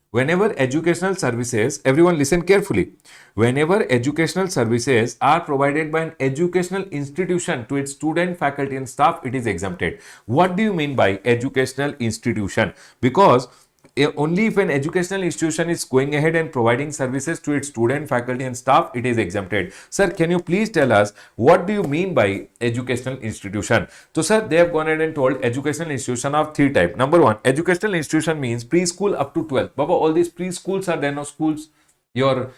Whenever educational services, everyone listen carefully, whenever educational services are provided by an educational institution to its student, faculty and staff, it is exempted. What do you mean by educational institution? Because only if an educational institution is going ahead and providing services to its student, faculty and staff, it is exempted. Sir, can you please tell us what do you mean by educational institution? So sir, they have gone ahead and told educational institution of three types. Number one, educational institution means preschool up to 12th. Baba, all these preschools are there, no schools. Your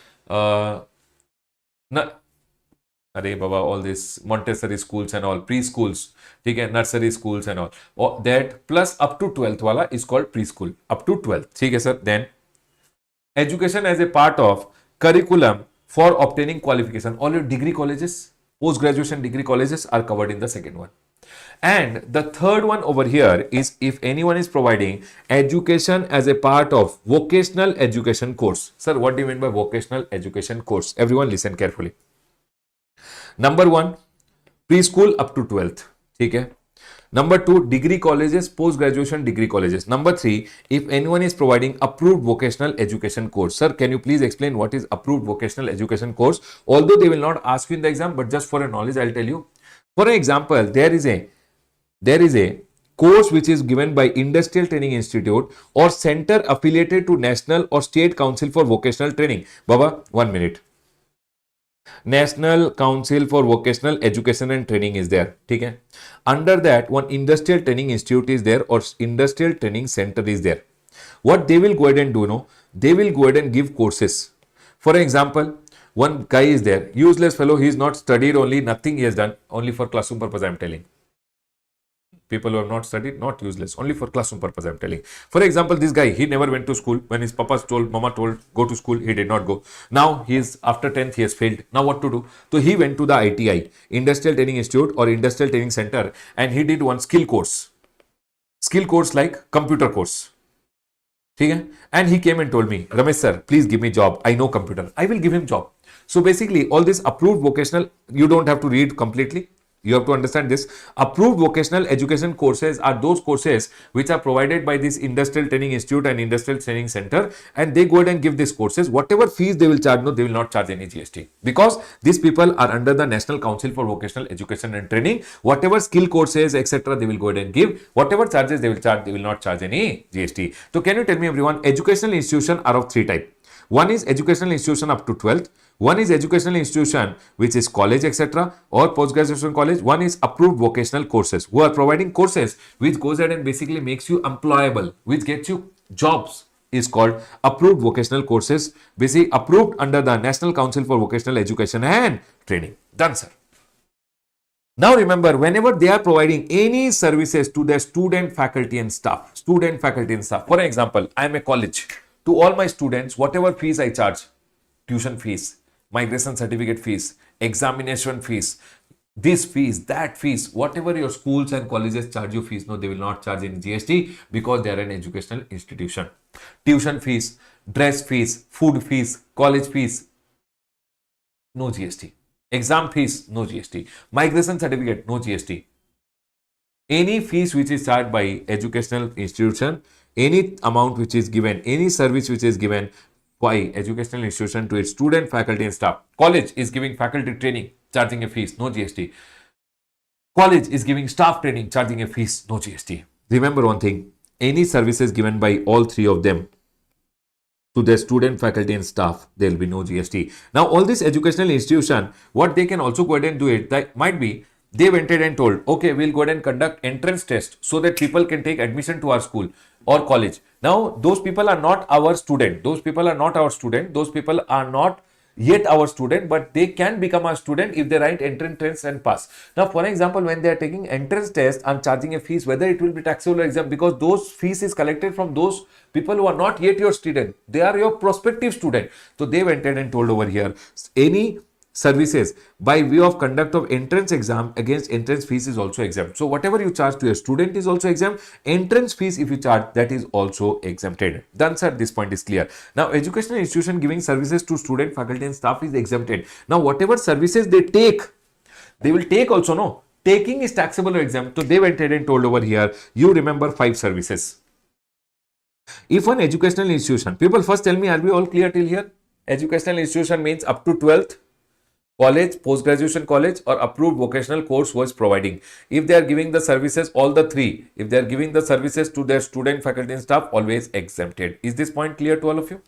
Arey Baba, all these Montessori schools and all, preschools, okay, nursery schools and all. That plus up to 12th wala is called preschool, up to 12th. Okay, sir. Then education as a part of curriculum for obtaining qualification. All your degree colleges, post-graduation degree colleges are covered in the second one. And the third one over here is if anyone is providing education as a part of vocational education course. Sir, what do you mean by vocational education course? Everyone listen carefully. Number one, preschool up to 12th. Okay. Number two, degree colleges, post-graduation degree colleges. Number three, if anyone is providing approved vocational education course. Sir, can you please explain what is approved vocational education course? Although they will not ask you in the exam, but just for a knowledge, I'll tell you. For example, there is a course which is given by Industrial Training Institute or center affiliated to National or State Council for Vocational Training. Baba, 1 minute. National Council for Vocational Education and Training is there. Okay? Under that, one Industrial Training Institute is there or Industrial Training Center is there. What they will go ahead and do, no? They will go ahead and give courses. For example, one guy is there, useless fellow, he is not studied only, nothing he has done, only for classroom purpose I am telling. People who have not studied, not useless, only for classroom purpose I am telling. For example, this guy, he never went to school. When his papa told, mama told, go to school, he did not go. Now he is, after 10th, he has failed. Now what to do? So he went to the ITI, Industrial Training Institute or Industrial Training Center, and he did one skill course. Skill course like computer course. Okay? And he came and told me, Ramesh sir, please give me job. I know computer. I will give him job. So basically, all this approved vocational, you don't have to read completely. You have to understand this. Approved vocational education courses are those courses which are provided by this Industrial Training Institute and Industrial Training Center, and they go ahead and give these courses. Whatever fees they will charge, no, they will not charge any GST because these people are under the National Council for Vocational Education and Training. Whatever skill courses, etc., they will go ahead and give. Whatever charges they will charge, they will not charge any GST. So can you tell me, everyone, educational institutions are of three types. One is educational institution up to 12th. One is educational institution which is college, etc. or post-graduation college. One is approved vocational courses who are providing courses which goes ahead and basically makes you employable, which gets you jobs, is called approved vocational courses, basically approved under the National Council for Vocational Education and Training. Done, sir. Now remember, whenever they are providing any services to their student, faculty and staff, for example, I am a college. To all my students, whatever fees I charge, tuition fees, migration certificate fees, examination fees, this fees, that fees, whatever your schools and colleges charge you fees, no, they will not charge any GST because they are an educational institution. Tuition fees, dress fees, food fees, college fees, no GST. Exam fees, no GST. Migration certificate, no GST. Any fees which is charged by educational institution, any amount which is given, any service which is given by educational institution to its student, faculty and staff. College is giving faculty training, charging a fees, no GST. College is giving staff training, charging a fees, no GST. Remember one thing, any services given by all three of them to their student, faculty and staff, there will be no GST. Now, all this educational institution, what they can also go ahead and do it, that might be they went ahead and told, okay, we'll go ahead and conduct entrance test so that people can take admission to our school or college. Now, those people are not our student. Those people are not our student. Those people are not yet our student, but they can become our student if they write entrance test and pass. Now, for example, when they are taking entrance test, I'm charging a fees, whether it will be taxable or exempt, because those fees is collected from those people who are not yet your student. They are your prospective student. So they went ahead and told over here, any services by way of conduct of entrance exam against entrance fees is also exempt. So whatever you charge to a student is also exempt. Entrance fees if you charge, that is also exempted. Done, sir. This point is clear. Now, educational institution giving services to student, faculty and staff is exempted. Now, whatever services they take, they will take also, no. Taking is taxable or exempt. So they went ahead and told over here, you remember 5 services. If an educational institution, people first tell me, are we all clear till here? Educational institution means up to 12th. College, post-graduation college or approved vocational course was providing. If they are giving the services, all the 3, if they are giving the services to their student, faculty and staff, always exempted. Is this point clear to all of you?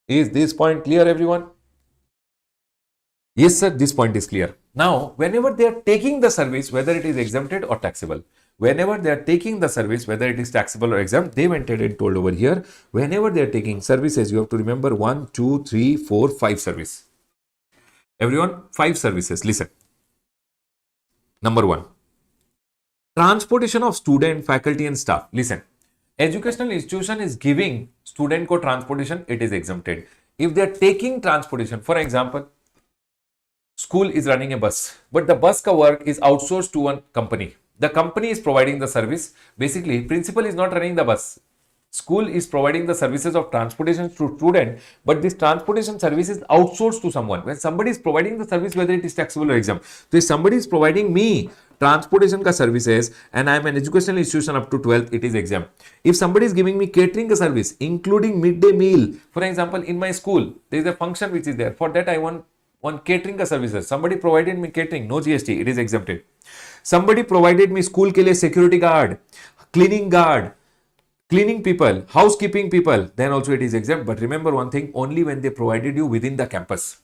Is this point clear, everyone? Yes, sir, this point is clear. Now, whenever they are taking the service, whether it is exempted or taxable, whenever they are taking the service, whether it is taxable or exempt, they went ahead and told over here, whenever they are taking services, you have to remember 1, 2, 3, 4, 5 service. Everyone, 5 services. Listen. Number 1, transportation of student, faculty and staff. Listen, educational institution is giving student ko transportation, it is exempted. If they are taking transportation, for example, school is running a bus, but the bus ka work is outsourced to one company. The company is providing the service. Basically, principal is not running the bus. School is providing the services of transportation to student, but this transportation service is outsourced to someone. When somebody is providing the service, whether it is taxable or exempt, so if somebody is providing me transportation ka services and I am an educational institution up to 12th, it is exempt. If somebody is giving me catering ka service, including midday meal, for example, in my school, there is a function which is there. For that, I want one catering ka services. Somebody provided me catering, no GST, it is exempted. Somebody provided me school ke liye security guard, cleaning people, housekeeping people, then also it is exempt. But remember one thing, only when they provided you within the campus.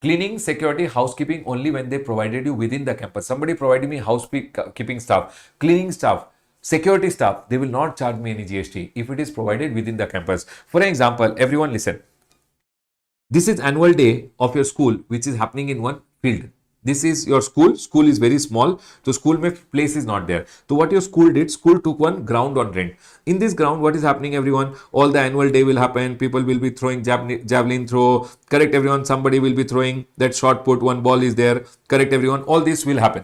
Cleaning, security, housekeeping, only when they provided you within the campus. Somebody provided me housekeeping staff, cleaning staff, security staff, they will not charge me any GST if it is provided within the campus. For example, everyone listen. This is annual day of your school which is happening in one field. This is your school. School is very small. So school mein place is not there. So what your school did, school took one ground on rent. In this ground, what is happening, everyone? All the annual day will happen. People will be throwing javelin throw. Correct, everyone. Somebody will be throwing that shot put. One ball is there. Correct, everyone. All this will happen.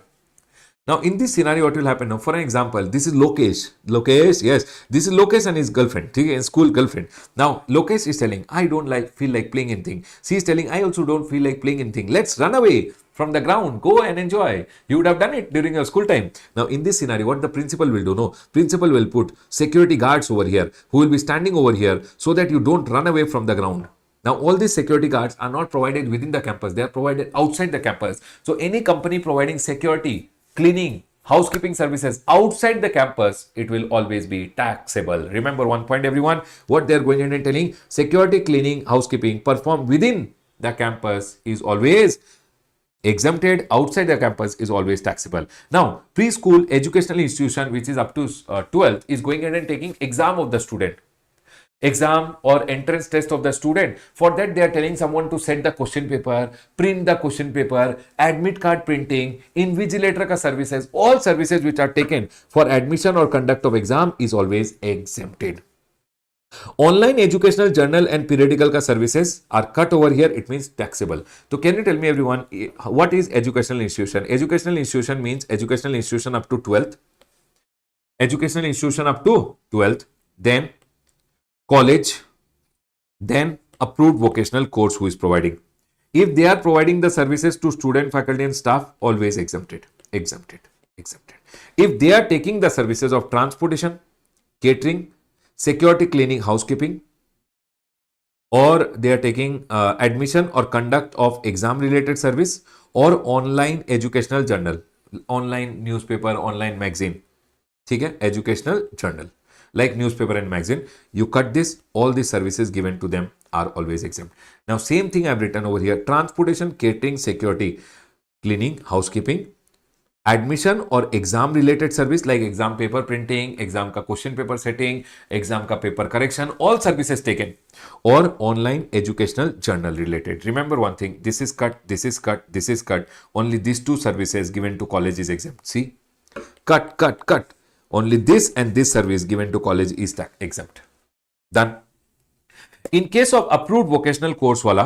Now, in this scenario, what will happen now? For an example, this is Lokesh. Lokesh, yes. This is Lokesh and his girlfriend. Okay, school girlfriend. Now, Lokesh is telling, I don't feel like playing anything. She is telling, I also don't feel like playing anything. Let's run away from the ground. Go and enjoy. You would have done it during your school time. Now, in this scenario, what the principal will do? No, principal will put security guards over here who will be standing over here so that you don't run away from the ground. Now, all these security guards are not provided within the campus. They are provided outside the campus. So, any company providing security, cleaning, housekeeping services outside the campus, it will always be taxable. Remember one point, everyone, what they are going in and telling, security, cleaning, housekeeping performed within the campus is always exempted. Outside the campus is always taxable. Now, preschool educational institution which is up to 12th is going in and taking exam of the student. Exam or entrance test of the student. For that, they are telling someone to set the question paper, print the question paper, admit card printing, invigilator ka services, all services which are taken for admission or conduct of exam is always exempted. Online educational journal and periodical ka services are cut over here. It means taxable. So can you tell me, everyone, what is educational institution? Educational institution means educational institution up to 12th. Educational institution up to 12th. Then college, then approved vocational course who is providing. If they are providing the services to student, faculty and staff, always exempted. exempted. If they are taking the services of transportation, catering, security, cleaning, housekeeping, or they are taking admission or conduct of exam related service or online educational journal, online newspaper, online magazine, ठीक है, educational journal like newspaper and magazine, you cut this, all these services given to them are always exempt. Now same thing I've written over here: transportation, catering, security, cleaning, housekeeping, admission और exam related service like exam paper printing, exam का question paper setting, exam का paper correction, all services taken, और online educational journal related. Remember one thing, this is cut, this is cut, this is cut, only this two services given to college is exam. See, cut cut cut, only this and this service given to college is exempt. Done. In case of approved vocational course wala,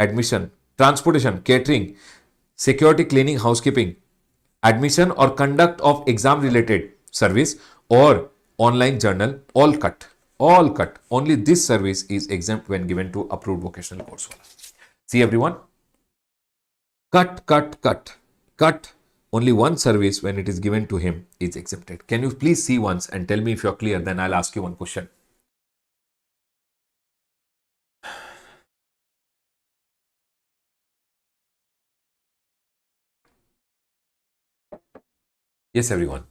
admission, transportation, catering, security, cleaning, housekeeping, admission or conduct of exam related service or online journal, all cut, all cut. Only this service is exempt when given to approved vocational course wala. See everyone, cut cut cut cut. Only one service when it is given to him is exempted. Can you please see once and tell me if you're clear? Then I'll ask you one question. Yes, everyone.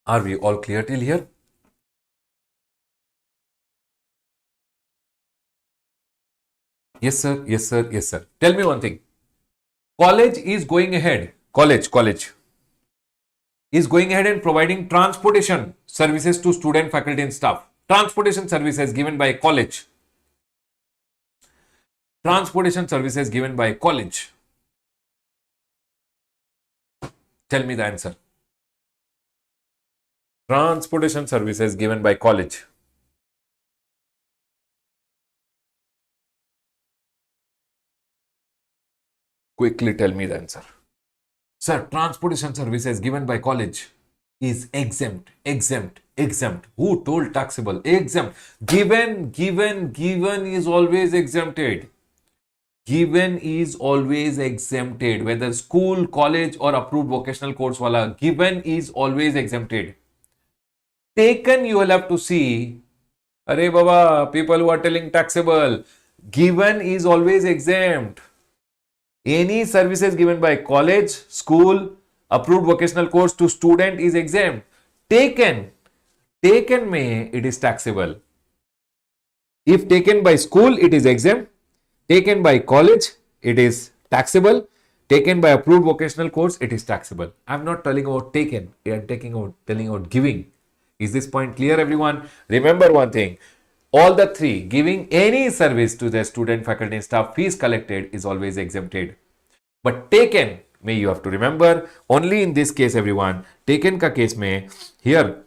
Are we all clear till here? Yes, sir. Yes, sir. Yes, sir. Tell me one thing. College is going ahead. College is going ahead and providing transportation services to student, faculty and staff. Transportation services given by college. Transportation services given by college. Tell me the answer. Transportation services given by college. Quickly tell me the answer. Sir, transportation services given by college is exempt, exempt, exempt. Who told taxable? Exempt. Given is always exempted. Given is always exempted. Whether school, college or approved vocational course wala, given is always exempted. Taken, you will have to see. Arey baba, people who are telling taxable, given is always exempt. Any services given by college, school, approved vocational course to student is exempt. Taken may it is taxable. If taken by school, it is exempt. Taken by college, it is taxable. Taken by approved vocational course, it is taxable. I am not telling about taken. I am telling about giving. Is this point clear, everyone? Remember one thing. All the three, giving any service to the student, faculty and staff, fees collected is always exempted. But taken, may you have to remember, only in this case, everyone, taken ka case mein, here,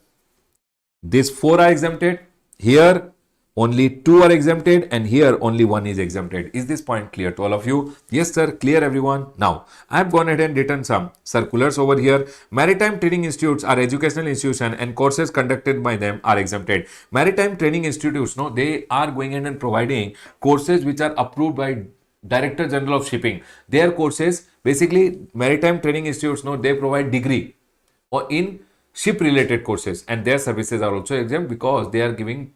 these 4 are exempted, here, only 2 are exempted, and here, only 1 is exempted. Is this point clear to all of you? Yes, sir. Clear, everyone? Now, I have gone ahead and written some circulars over here. Maritime training institutes are educational institutions and courses conducted by them are exempted. Maritime training institutes, no, they are going in and providing courses which are approved by Director General of Shipping. Their courses, basically, maritime training institutes, no, they provide degree or in ship related courses, and their services are also exempt because they are giving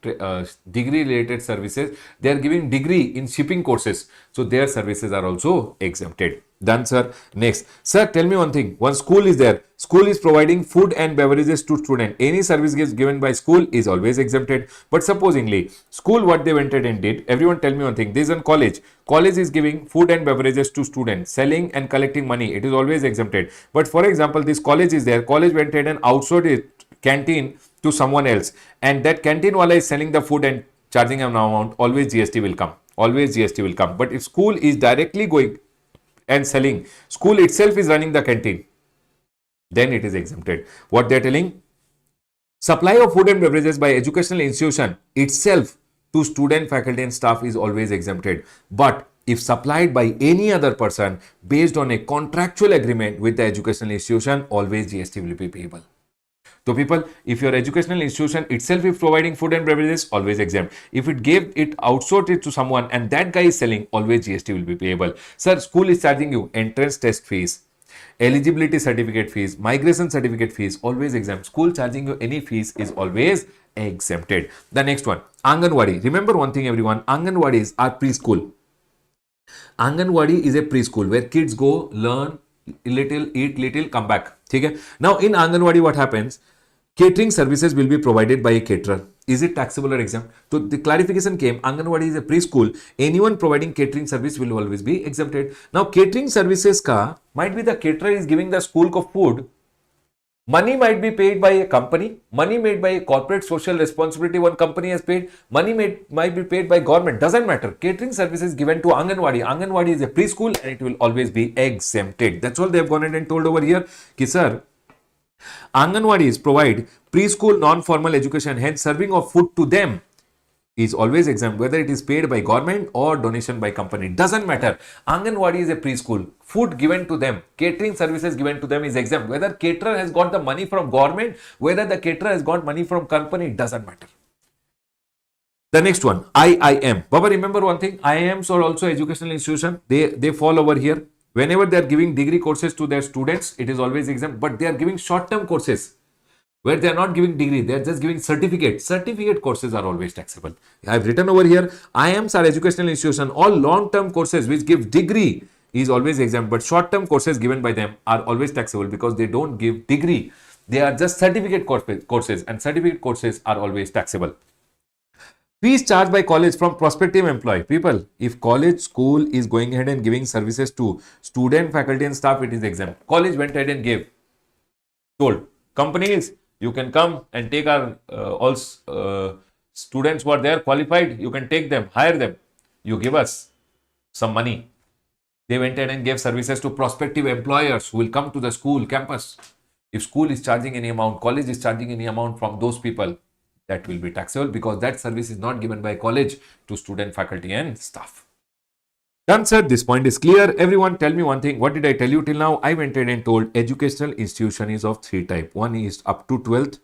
degree related services. They are giving degree in shipping courses, so their services are also exempted. Done, sir. Next, sir, tell me one thing. One school is there. School is providing food and beverages to student. Any service given by school is always exempted. But supposingly, school, what they went ahead and did, everyone tell me one thing. This is on college. College is giving food and beverages to students, selling and collecting money. It is always exempted. But for example, this college is there. College went ahead and outsourced it, canteen, to someone else. And that canteen wala is selling the food and charging an amount. Always GST will come. Always GST will come. But if school is directly going and selling, school itself is running the canteen, then it is exempted. What they are telling? Supply of food and beverages by educational institution itself to student, faculty and staff is always exempted. But if supplied by any other person based on a contractual agreement with the educational institution, always GST will be payable. So people, if your educational institution itself is providing food and beverages, always exempt. If it gave it, outsourced it to someone and that guy is selling, always GST will be payable. Sir, school is charging you entrance test fees, eligibility certificate fees, migration certificate fees, always exempt. School charging you any fees is always exempted. The next one, Anganwadi. Remember one thing everyone, Anganwadis are preschool. Anganwadi is a preschool where kids go, learn little, eat little, come back. Okay? Now in Anganwadi what happens? Catering services will be provided by a caterer. Is it taxable or exempt? So the clarification came, Anganwadi is a preschool. Anyone providing catering service will always be exempted. Now catering services ka, might be the caterer is giving the school ko food. Money might be paid by a company, money made by a corporate social responsibility one company has paid, money might be paid by government, doesn't matter. Catering services given to Anganwadi. Anganwadi is a preschool and it will always be exempted. That's all they have gone ahead and told over here. Ki sir, Anganwadis provide preschool non-formal education, hence serving of food to them is always exempt, whether it is paid by government or donation by company. Doesn't matter. Anganwadi is a preschool. Food given to them, catering services given to them is exempt. Whether caterer has got the money from government, whether the caterer has got money from company, doesn't matter. The next one, IIM. Baba, remember one thing, IIMs are also educational institution. They fall over here. Whenever they are giving degree courses to their students, it is always exempt, but they are giving short-term courses where they are not giving degree, they are just giving certificate. Certificate courses are always taxable. I have written over here, IIMs are educational institution. All long-term courses which give degree is always exempt, but short-term courses given by them are always taxable because they don't give degree. They are just certificate courses and certificate courses are always taxable. Fees charged by college from prospective employee. People, if college school is going ahead and giving services to student, faculty and staff, it is exempt. College went ahead and gave, told companies, you can come and take our all students who are there qualified, you can take them, hire them, you give us some money. They went ahead and gave services to prospective employers who will come to the school campus. If school is charging any amount, college is charging any amount from those people, that will be taxable because that service is not given by college to student, faculty and staff. Done, sir. This point is clear. Everyone tell me one thing. What did I tell you till now? I went ahead and told educational institution is of three types. One is up to 12th.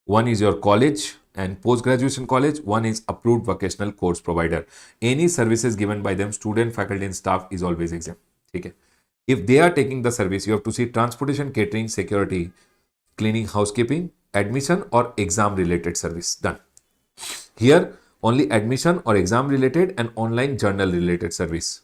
One is your college and post-graduation college. One is approved vocational course provider. Any services given by them, student, faculty and staff is always exempt. Okay. If they are taking the service, you have to see transportation, catering, security, cleaning, housekeeping, admission or exam related service. Done. Here, only admission or exam related and online journal related service.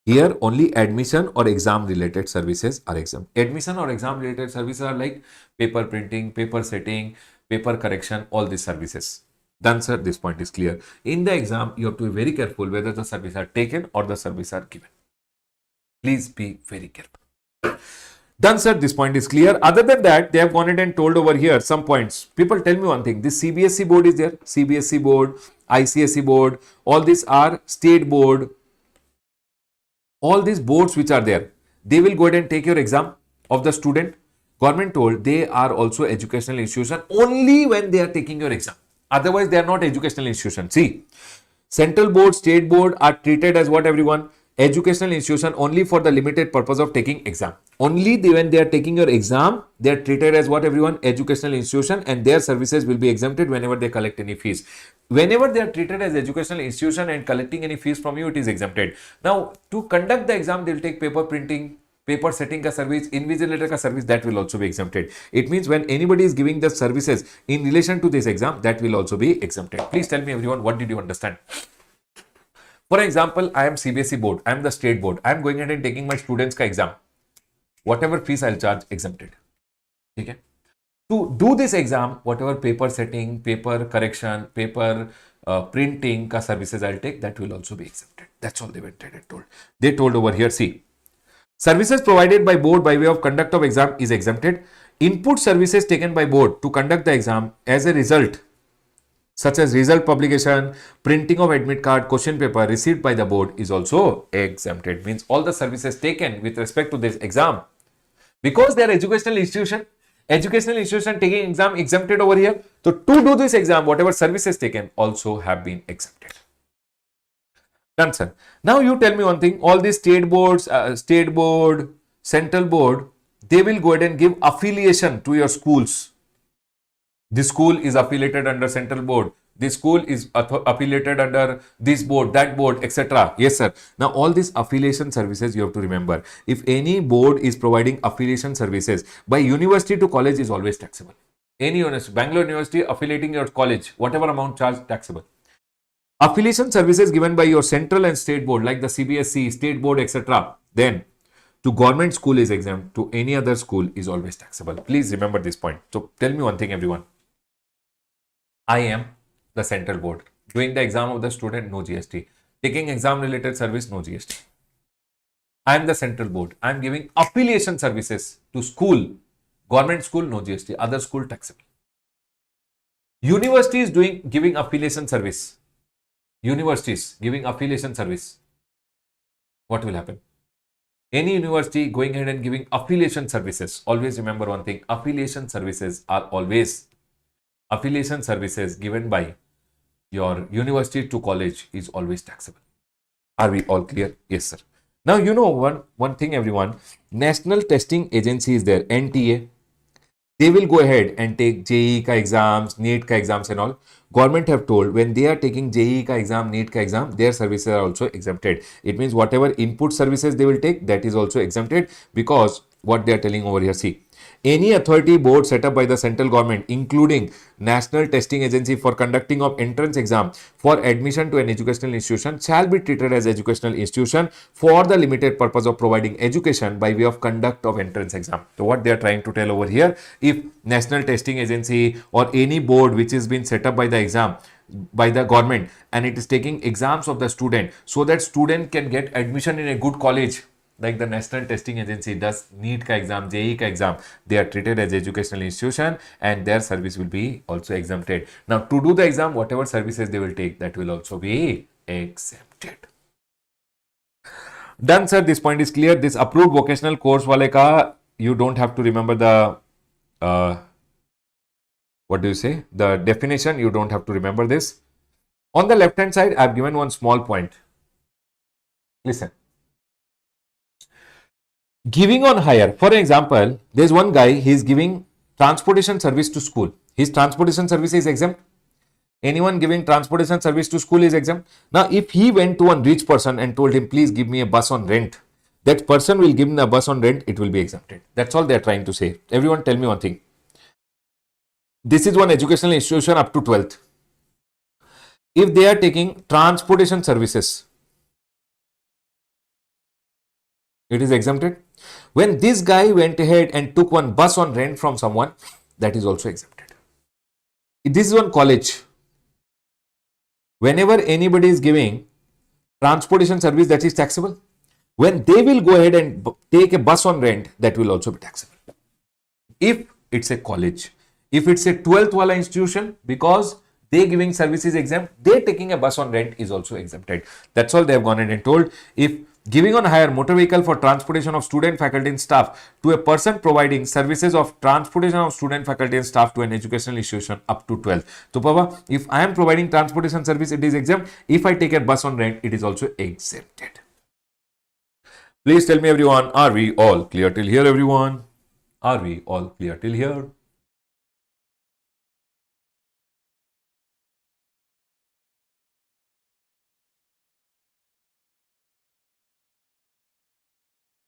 Here only admission or exam related services are exempt. Admission or exam related services are like paper printing, paper setting, paper correction, all these services. Done, sir. This point is clear. In the exam, you have to be very careful whether the services are taken or the services are given. Please be very careful. Done, sir. This point is clear. Other than that, they have gone ahead and told over here some points. People, tell me one thing. This CBSE board is there. CBSE board, ICSE board, all these are state board. All these boards which are there, they will go ahead and take your exam of the student. Government told they are also educational institution only when they are taking your exam. Otherwise, they are not educational institution. See, central board, state board are treated as what everyone? Educational institution only for the limited purpose of taking exam. Only when they are taking your exam, they are treated as what everyone? Educational institution, and their services will be exempted whenever they collect any fees. Whenever they are treated as educational institution and collecting any fees from you, it is exempted. Now, to conduct the exam, they will take paper printing, paper setting ka service, invigilator ka service, that will also be exempted. It means when anybody is giving the services in relation to this exam, that will also be exempted. Please tell me everyone, what did you understand? For example, I am CBSE board, I am the state board, I am going ahead and taking my students ka exam. Whatever fees I'll charge, exempted. Okay? To do this exam, whatever paper setting, paper correction, paper printing ka services I'll take, that will also be exempted. That's all they went ahead and told. They told over here, see, services provided by board by way of conduct of exam is exempted. Input services taken by board to conduct the exam as a result, such as result publication, printing of admit card, question paper received by the board is also exempted. Means all the services taken with respect to this exam, because they are educational institution taking exam exempted over here. So to do this exam, whatever services taken also have been exempted. Done, sir. Now you tell me one thing, all these state boards, state board, central board, they will go ahead and give affiliation to your schools. This school is affiliated under central board. This school is affiliated under this board, that board, etc. Yes, sir. Now, all these affiliation services you have to remember. If any board is providing affiliation services by university to college is always taxable. Any university, Bangalore University affiliating your college, whatever amount charged, taxable. Affiliation services given by your central and state board like the CBSE, state board, etc. Then to government school is exempt, to any other school is always taxable. Please remember this point. So tell me one thing, everyone. I am the central board. Doing the exam of the student, no GST. Taking exam related service, no GST. I am the central board. I am giving affiliation services to school. Government school, no GST. Other school, taxable. University is giving affiliation service. Universities giving affiliation service. What will happen? Any university going ahead and giving affiliation services. Always remember one thing. Affiliation services are always affiliation services given by your university to college is always taxable. Are we all clear? Yes, sir. Now, you know one thing, everyone. National Testing Agency is there, NTA. They will go ahead and take JEE ka exams, NEET ka exams and all. Government have told when they are taking JEE ka exam, NEET ka exam, their services are also exempted. It means whatever input services they will take, that is also exempted, because what they are telling over here, see, any authority board set up by the central government, including National Testing Agency for conducting of entrance exam for admission to an educational institution, shall be treated as educational institution for the limited purpose of providing education by way of conduct of entrance exam. So what they are trying to tell over here, if National Testing Agency or any board which has been set up by the exam by the government and it is taking exams of the student so that student can get admission in a good college, like the National Testing Agency does NEET ka exam, JEE ka exam, they are treated as educational institution and their service will be also exempted. Now, to do the exam, whatever services they will take, that will also be exempted. Done, sir. This point is clear. This approved vocational course wale ka, you don't have to remember the, what do you say? The definition, you don't have to remember this. On the left hand side, I have given one small point. Listen. Giving on hire. For example, there's one guy, he's giving transportation service to school. His transportation service is exempt. Anyone giving transportation service to school is exempt. Now, if he went to one rich person and told him, please give me a bus on rent, that person will give him a bus on rent, it will be exempted. That's all they're trying to say. Everyone tell me one thing. This is one educational institution up to 12th. If they are taking transportation services, it is exempted. When this guy went ahead and took one bus on rent from someone, that is also exempted. This is one college. Whenever anybody is giving transportation service, that is taxable. When they will go ahead and take a bus on rent, that will also be taxable. If it's a college, if it's a 12th wala institution, because they giving services exempt, they taking a bus on rent is also exempted. That's all they have gone ahead and told. If giving on hire motor vehicle for transportation of student, faculty and staff to a person providing services of transportation of student, faculty and staff to an educational institution up to 12. So, Papa, if I am providing transportation service, it is exempt. If I take a bus on rent, it is also exempted. Please tell me, everyone, are we all clear till here, everyone? Are we all clear till here?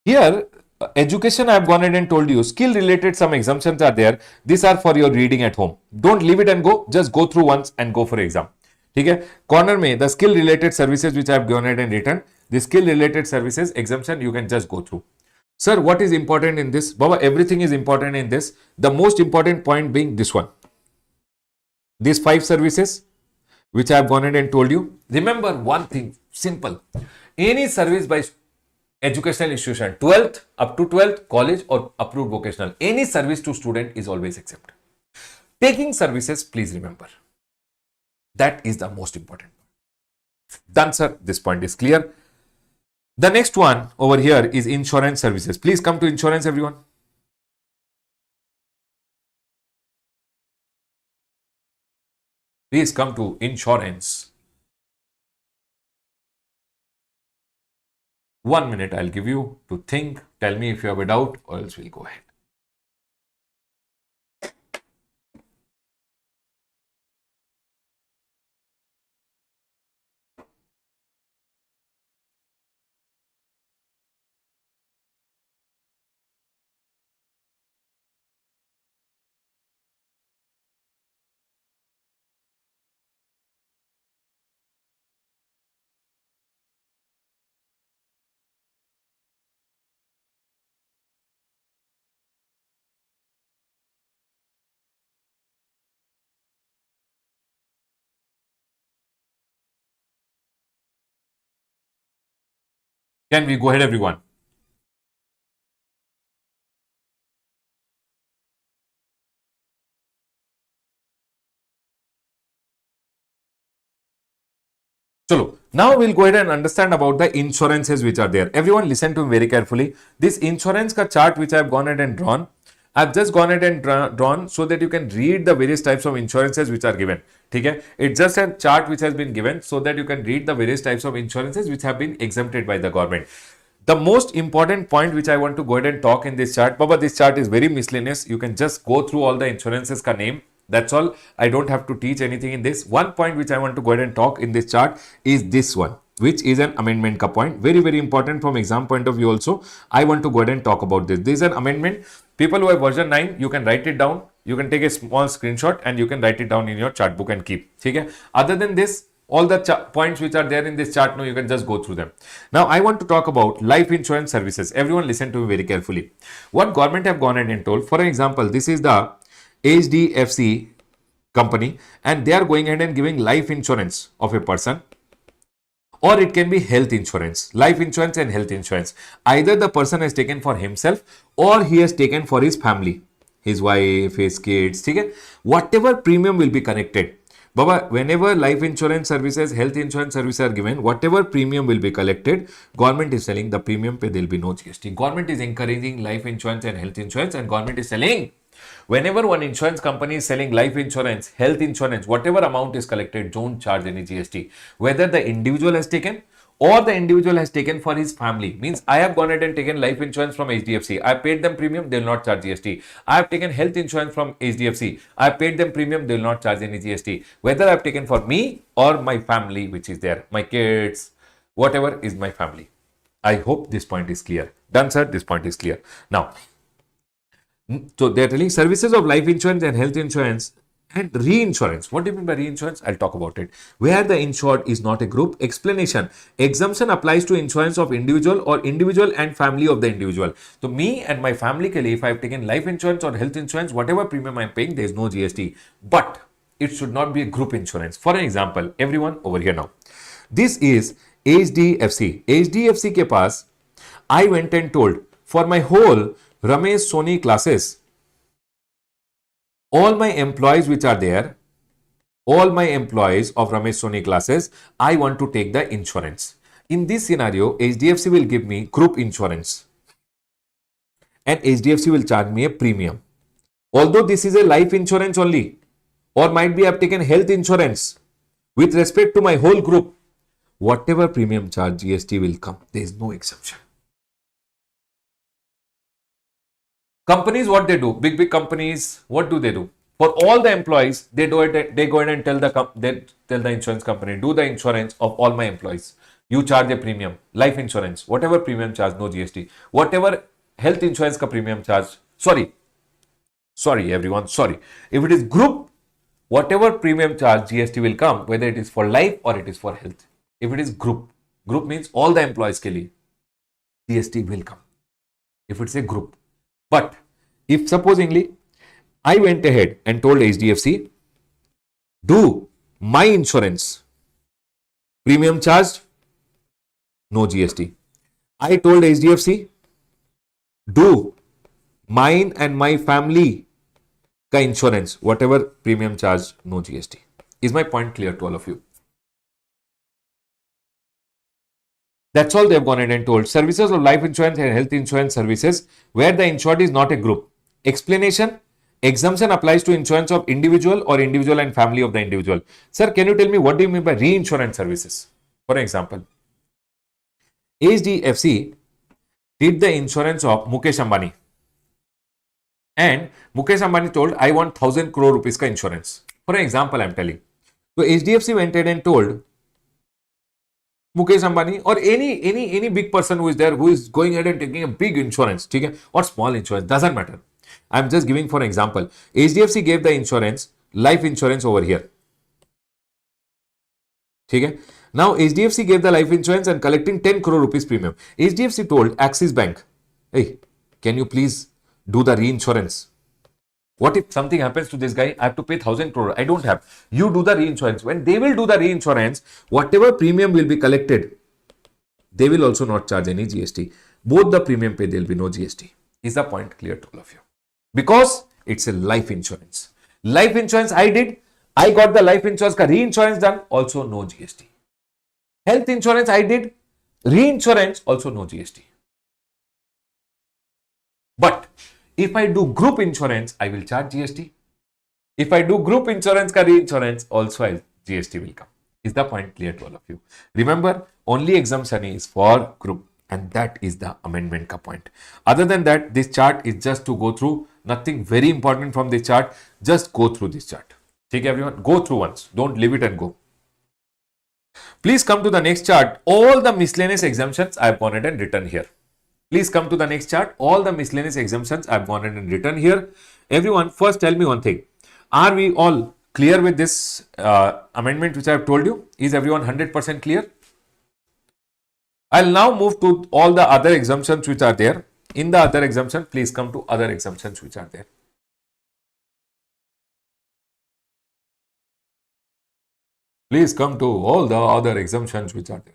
Here, education, I have gone ahead and told you, skill related some exemptions are there. These are for your reading at home. Don't leave it and go. Just go through once and go for exam. Okay? Corner mein, the skill related services which I have gone ahead and written, the skill related services exemption, you can just go through. Sir, what is important in this? Baba, everything is important in this. The most important point being this one. These 5 services which I have gone ahead and told you. Remember one thing, simple. Any service by educational institution, 12th up to 12th, college or approved vocational, any service to student is always exempt. Taking services, please remember. That is the most important. Done, sir. This point is clear. The next one over here is insurance services. Please come to insurance, everyone. Please come to insurance. 1 minute I'll give you to think. Tell me if you have a doubt or else we'll go ahead. Can we go ahead, everyone? Chalo. Now we'll go ahead and understand about the insurances which are there. Everyone listen to me very carefully. This insurance ka chart which I've gone ahead and drawn, I've just gone ahead and drawn so that you can read the various types of insurances which are given. Okay? It's just a chart which has been given so that you can read the various types of insurances which have been exempted by the government. The most important point which I want to go ahead and talk in this chart, Baba, this chart is very miscellaneous. You can just go through all the insurances ka name. That's all. I don't have to teach anything in this. One point which I want to go ahead and talk in this chart is this one, which is an amendment ka point. Very, very important from exam point of view also. I want to go ahead and talk about this. This is an amendment. People who have version 9, you can write it down. You can take a small screenshot and you can write it down in your chart book and keep. Okay? Other than this, all the points which are there in this chart, now you can just go through them. Now, I want to talk about life insurance services. Everyone listen to me very carefully. What government have gone ahead and told, for example, this is the HDFC company and they are going ahead and giving life insurance of a person, or it can be health insurance, life insurance and health insurance. Either the person has taken for himself or he has taken for his family, his wife, his kids. Okay? Whatever premium will be connected. Baba, whenever life insurance services, health insurance services are given, whatever premium will be collected, government is selling the premium pay, there will be no GST. Government is encouraging life insurance and health insurance and government is selling. Whenever one insurance company is selling life insurance, health insurance, whatever amount is collected, don't charge any GST. Whether the individual has taken or the individual has taken for his family. Means I have gone ahead and taken life insurance from HDFC. I paid them premium, they will not charge GST. I have taken health insurance from HDFC. I have paid them premium, they will not charge any GST. Whether I have taken for me or my family, which is there, my kids, whatever is my family. I hope this point is clear. Done, sir. This point is clear. Now, so they're telling services of life insurance and health insurance and reinsurance. What do you mean by reinsurance? I'll talk about it. Where the insured is not a group. Explanation. Exemption applies to insurance of individual or individual and family of the individual. So me and my family ke liye, if I've taken life insurance or health insurance, whatever premium I'm paying, there is no GST. But it should not be a group insurance. For an example, everyone over here now. This is HDFC. HDFC ke paas, I went and told for my whole Ramesh Soni classes, all my employees which are there, all my employees of Ramesh Soni classes, I want to take the insurance. In this scenario, HDFC will give me group insurance and HDFC will charge me a premium. Although this is a life insurance only, or might be I have taken health insurance with respect to my whole group, whatever premium charge GST will come. There is no exception. Companies, what they do, big companies, what do they do? For all the employees, they do it. They go in and tell the insurance company, do the insurance of all my employees. You charge a premium, life insurance, whatever premium charge, no GST. Whatever health insurance ka premium charge, sorry everyone, sorry. If it is group, whatever premium charge GST will come, whether it is for life or it is for health. If it is group means all the employees ke liye, GST will come. If it's a group. But if supposingly I went ahead and told HDFC, do my insurance, premium charged, no GST. I told HDFC, do mine and my family ka insurance, whatever premium charged, no GST. Is my point clear to all of you? That's all they've gone ahead and told. Services of life insurance and health insurance services where the insured is not a group. Explanation. Exemption applies to insurance of individual or individual and family of the individual. Sir, can you tell me what do you mean by reinsurance services? For example, HDFC did the insurance of Mukesh Ambani. And Mukesh Ambani told, I want 1,000 crore rupees ka insurance. For example, I'm telling. So HDFC went ahead and told Mukesh Ambani or any big person who is there, who is going ahead and taking a big insurance, okay, or small insurance, doesn't matter. I'm just giving for example. HDFC gave the insurance, life insurance over here. Okay. Now HDFC gave the life insurance and collecting 10 crore rupees premium. HDFC told Axis Bank, hey, can you please do the reinsurance? What if something happens to this guy? I have to pay 1,000 crore. I don't have. You do the reinsurance. When they will do the reinsurance, whatever premium will be collected, they will also not charge any GST. Both the premium pay, there will be no GST. Is the point clear to all of you? Because it's a life insurance. Life insurance I got the life insurance ka reinsurance done, also no GST. Health insurance I did, reinsurance also no GST. But if I do group insurance, I will charge GST. If I do group insurance ka reinsurance, also GST will come. Is the point clear to all of you? Remember, only exemption is for group, and that is the amendment ka point. Other than that, this chart is just to go through. Nothing very important from this chart. Just go through this chart. Take everyone, go through once. Don't leave it and go. Please come to the next chart. All the miscellaneous exemptions I have gone ahead and written here. Please come to the next chart. All the miscellaneous exemptions I have gone ahead and written here. Everyone, first tell me one thing. Are we all clear with this amendment which I have told you? Is everyone 100% clear? I'll now move to all the other exemptions which are there. In the other exemption, please come to other exemptions which are there. Please come to all the other exemptions which are there.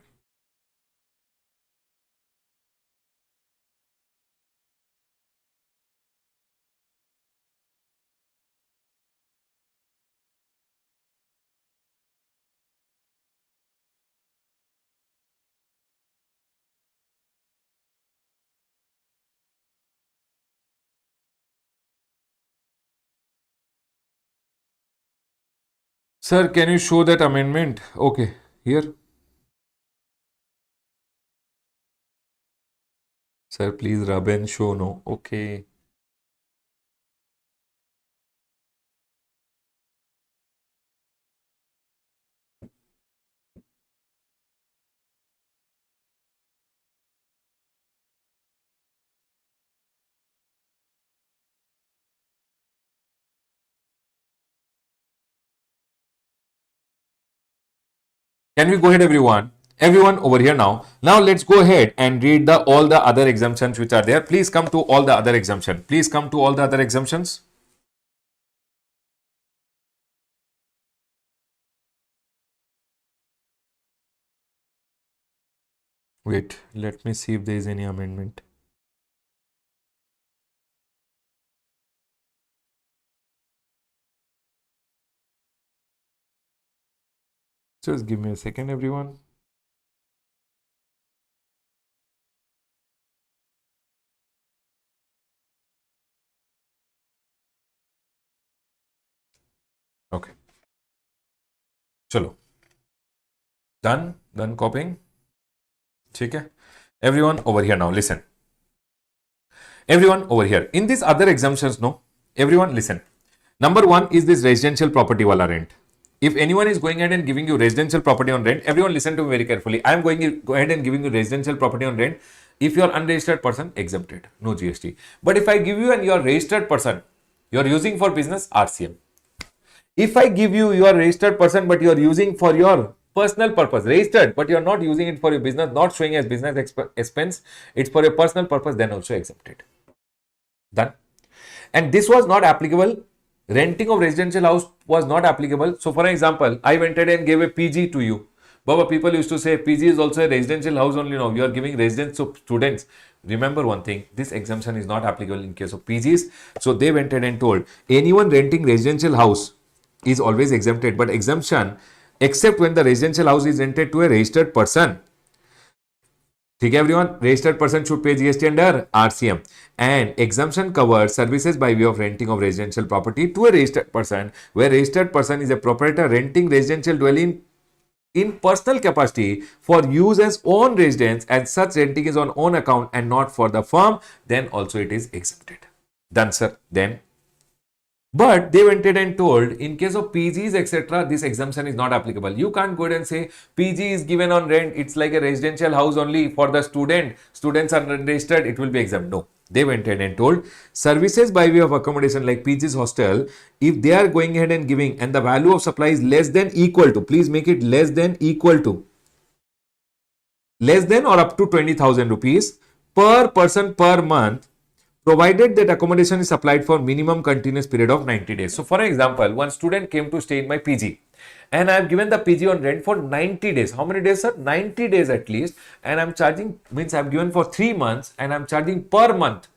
Sir, can you show that amendment? Okay, here. Sir, please rub and show. No. Okay. Can we go ahead, everyone? Everyone over here now. Now let's go ahead and read all the other exemptions which are there. Please come to all the other exemptions. Please come to all the other exemptions. Wait, let me see if there is any amendment. Just give me a second, everyone. Okay. Chalo. Done copying. Okay. Everyone over here now, listen. Everyone over here. In these other exemptions, no. Everyone listen. Number one is this residential property wala rent. If anyone is going ahead and giving you residential property on rent, everyone listen to me very carefully. I am going to go ahead and giving you residential property on rent. If you are unregistered person, exempted, no GST. But if I give you and you are registered person, you are using for business, RCM. If I give you your registered person, but you are using for your personal purpose, registered, but you are not using it for your business, not showing as business expense, it's for your personal purpose, then also exempted. Done. And this was not applicable. Renting of residential house was not applicable. So for example, I went ahead and gave a PG to you. Baba, people used to say PG is also a residential house only. No, you are giving residence to students. Remember one thing, this exemption is not applicable in case of PGs. So they went ahead and told anyone renting residential house is always exempted, but exemption except when the residential house is rented to a registered person. Okay, everyone, registered person should pay GST under RCM, and exemption covers services by way of renting of residential property to a registered person, where registered person is a proprietor renting residential dwelling in personal capacity for use as own residence, and such renting is on own account and not for the firm, then also it is exempted. Done, sir. Then but they went ahead and told in case of PGs etc. this exemption is not applicable. You can't go ahead and say PG is given on rent, it's like a residential house only for the student, students are registered, it will be exempt. No, they went ahead and told services by way of accommodation like PG's hostel, if they are going ahead and giving and the value of supply is less than equal to, please make it less than equal to, less than or up to 20,000 rupees per person per month, provided that accommodation is supplied for minimum continuous period of 90 days. So for example, one student came to stay in my PG and I have given the PG on rent for 90 days. How many days, sir? 90 days at least. And I'm charging, means I've given for 3 months and I'm charging per month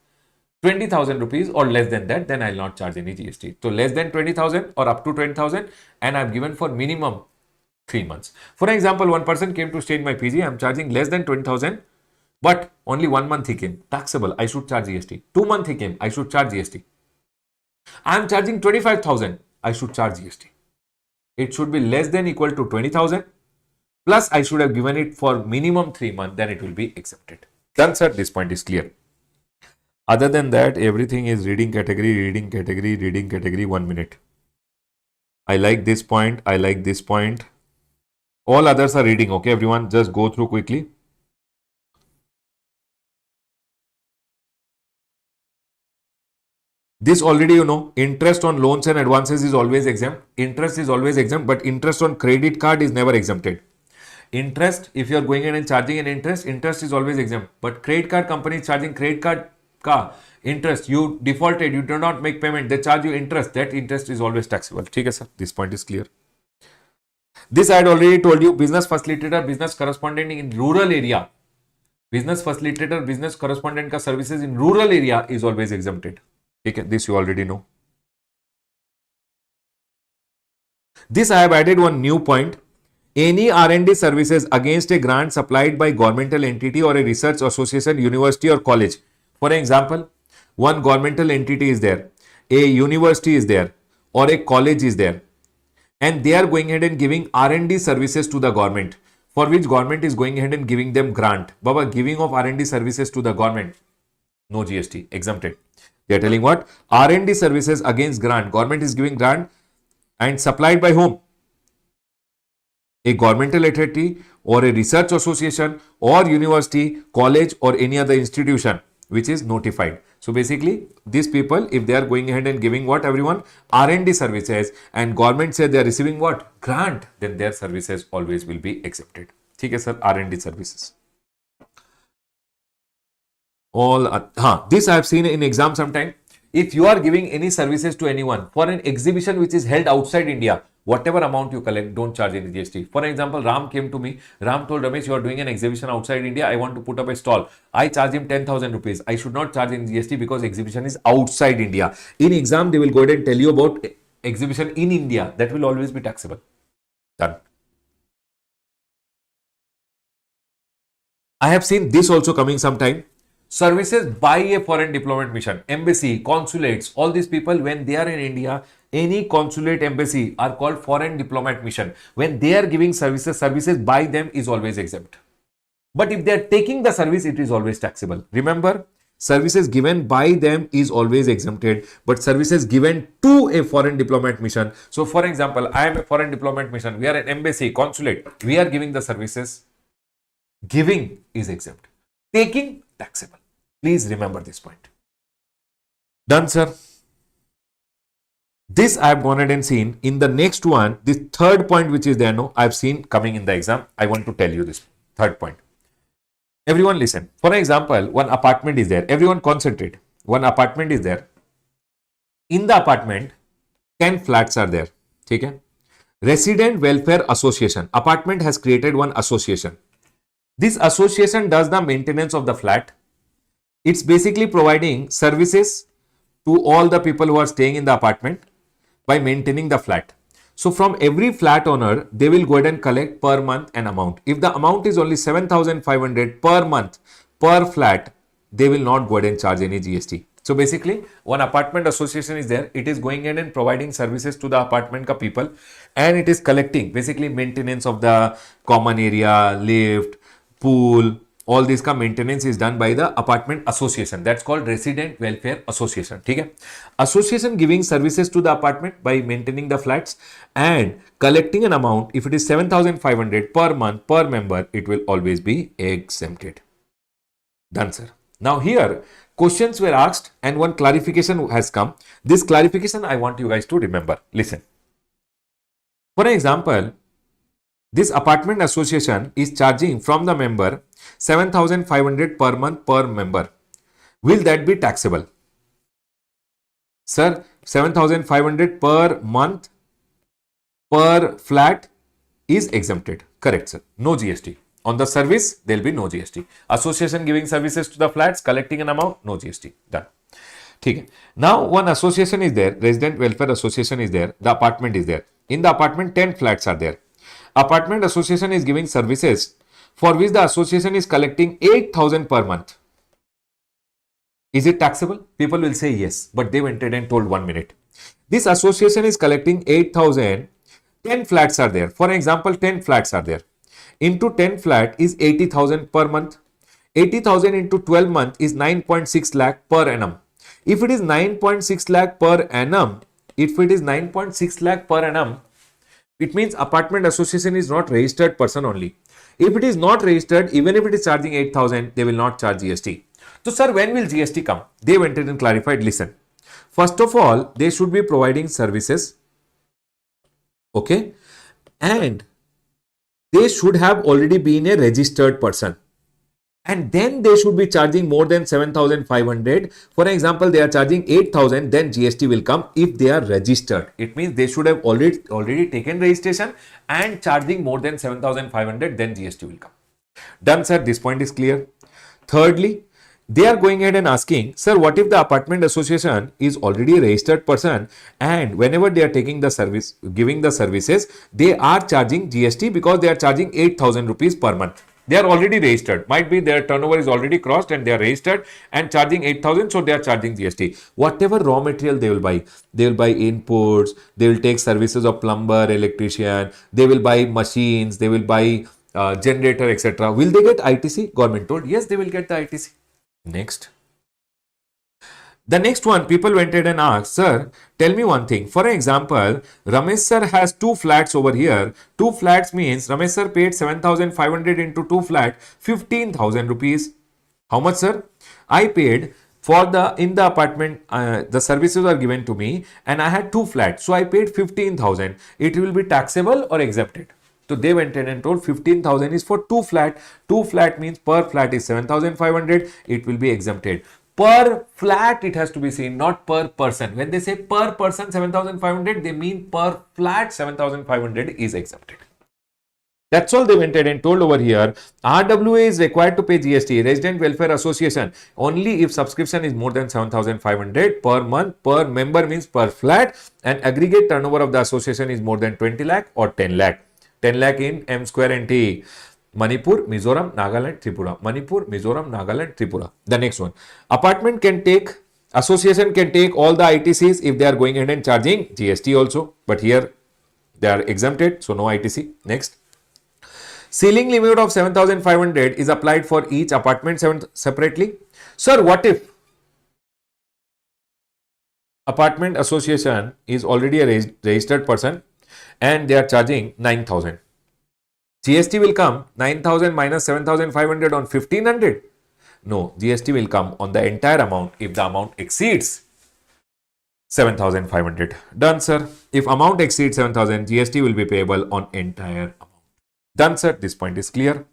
20,000 rupees or less than that, then I'll not charge any GST. So less than 20,000 or up to 20,000 and I've given for minimum 3 months. For example, one person came to stay in my PG, I'm charging less than 20,000, but only 1 month he came. Taxable, I should charge GST. 2 months he came, I should charge GST. I'm charging 25,000, I should charge GST. It should be less than equal to 20,000 plus I should have given it for minimum 3 months, then it will be accepted. Done, sir. This point is clear. Other than that, everything is reading category, reading category, reading category. 1 minute. I like this point. I like this point. All others are reading. Okay, everyone, just go through quickly. This already you know, interest on loans and advances is always exempt. Interest is always exempt, but interest on credit card is never exempted. Interest, if you are going in and charging an interest, interest is always exempt. But credit card company is charging credit card interest. You defaulted, you do not make payment, they charge you interest. That interest is always taxable. Okay, sir. This point is clear. This I had already told you. Business facilitator, business correspondent in rural area. Business facilitator, business correspondent ka services in rural area is always exempted. Okay, this you already know. This I have added one new point. Any R&D services against a grant supplied by governmental entity or a research association, university or college. For example, one governmental entity is there, a university is there, or a college is there, and they are going ahead and giving R&D services to the government, for which government is going ahead and giving them grant. Baba, giving of R&D services to the government, no GST, exempted. They are telling what? R&D services against grant. Government is giving grant and supplied by whom? A governmental entity or a research association or university, college or any other institution which is notified. So basically these people, if they are going ahead and giving what, everyone? R&D services, and government says they are receiving what? Grant, then their services always will be accepted. Okay, sir. R&D services. This I have seen in exam sometime. If you are giving any services to anyone for an exhibition which is held outside India, whatever amount you collect, don't charge any GST. For example, Ram came to me. Ram told Ramesh, you are doing an exhibition outside India. I want to put up a stall. I charge him 10,000 rupees. I should not charge any GST because exhibition is outside India. In exam, they will go ahead and tell you about exhibition in India. That will always be taxable. Done. I have seen this also coming sometime. Services by a foreign diplomat mission, embassy, consulates, all these people, when they are in India, any consulate, embassy are called foreign diplomat mission. When they are giving services, services by them is always exempt. But if they are taking the service, it is always taxable. Remember, services given by them is always exempted, but services given to a foreign diplomat mission. So for example, I am a foreign diplomat mission. We are an embassy, consulate. We are giving the services. Giving is exempt. Taking, taxable. Please remember this point. Done, sir. This I have gone ahead and seen. In the next one, this third point which is there, no, I have seen coming in the exam. I want to tell you this third point. Everyone listen. For example, one apartment is there. Everyone concentrate. One apartment is there. In the apartment, 10 flats are there. Okay? Resident Welfare Association. Apartment has created one association. This association does the maintenance of the flat. It's basically providing services to all the people who are staying in the apartment by maintaining the flat. So from every flat owner, they will go ahead and collect per month an amount. If the amount is only 7,500 per month per flat, they will not go ahead and charge any GST. So basically, one apartment association is there. It is going in and providing services to the apartment ka people, and it is collecting basically maintenance of the common area, lift, pool, all this ka maintenance is done by the apartment association. That's called Resident Welfare Association. Okay? Association giving services to the apartment by maintaining the flats and collecting an amount. If it is 7,500 per month per member, it will always be exempted. Done, sir. Now here, questions were asked and one clarification has come. This clarification I want you guys to remember. Listen. For example, this apartment association is charging from the member 7,500 per month per member. Will that be taxable? Sir, 7,500 per month per flat is exempted. Correct, sir. No GST. On the service, there will be no GST. Association giving services to the flats, collecting an amount, no GST. Done. Okay. Now, one association is there, resident welfare association is there, the apartment is there. In the apartment, 10 flats are there. Apartment association is giving services for which the association is collecting 8,000 per month. Is it taxable? People will say yes, but they went ahead and told 1 minute. This association is collecting 8,000, 10 flats are there. For example, 10 flats are there. Into 10 flat is 80,000 per month. 80,000 into 12 month is 9.6 lakh per annum. If it is 9.6 lakh per annum, it means apartment association is not registered person only. If it is not registered, even if it is charging 8,000, they will not charge GST. So, sir, when will GST come? They went in and clarified, listen. First of all, they should be providing services. Okay. And they should have already been a registered person. And then they should be charging more than 7,500. For example, they are charging 8,000, then GST will come if they are registered. It means they should have already taken registration and charging more than 7,500, then GST will come. Done, sir. This point is clear. Thirdly, they are going ahead and asking, sir, what if the apartment association is already a registered person and whenever they are taking the service, giving the services, they are charging GST because they are charging 8,000 rupees per month. They are already registered. Might be their turnover is already crossed and they are registered and charging 8,000, so they are charging GST. Whatever raw material they will buy inputs, they will take services of plumber, electrician, they will buy machines, they will buy generator, etc. Will they get ITC? Government told, yes, they will get the ITC. Next. The next one, people went ahead and asked, sir, tell me one thing. For example, Ramesh sir has 2 flats over here. 2 flats means Ramesh sir paid 7,500 into 2 flat, 15,000 rupees. How much, sir? I paid for in the apartment, the services are given to me and I had 2 flats. So I paid 15,000. It will be taxable or exempted. So they went in and told 15,000 is for 2 flat. 2 flat means per flat is 7,500. It will be exempted. Per flat it has to be seen, not per person. When they say per person 7,500, they mean per flat 7,500 is exempted. That's all they went ahead and told over here. RWA is required to pay GST, Resident Welfare Association, only if subscription is more than 7,500 per month. Per member means per flat, and aggregate turnover of the association is more than 20 lakh or 10 lakh. 10 lakh in M square and T. Manipur, Mizoram, Nagaland, Tripura. Manipur, Mizoram, Nagaland, Tripura. The next one. Association can take all the ITCs if they are going ahead and charging GST also. But here they are exempted, so no ITC. Next. Ceiling limit of 7,500 is applied for each apartment separately. Sir, what if apartment association is already a registered person and they are charging 9,000? GST will come 9,000 minus 7,500 on 1,500. No, GST will come on the entire amount if the amount exceeds 7,500. Done, sir. If amount exceeds 7,000, GST will be payable on entire amount. Done, sir. This point is clear.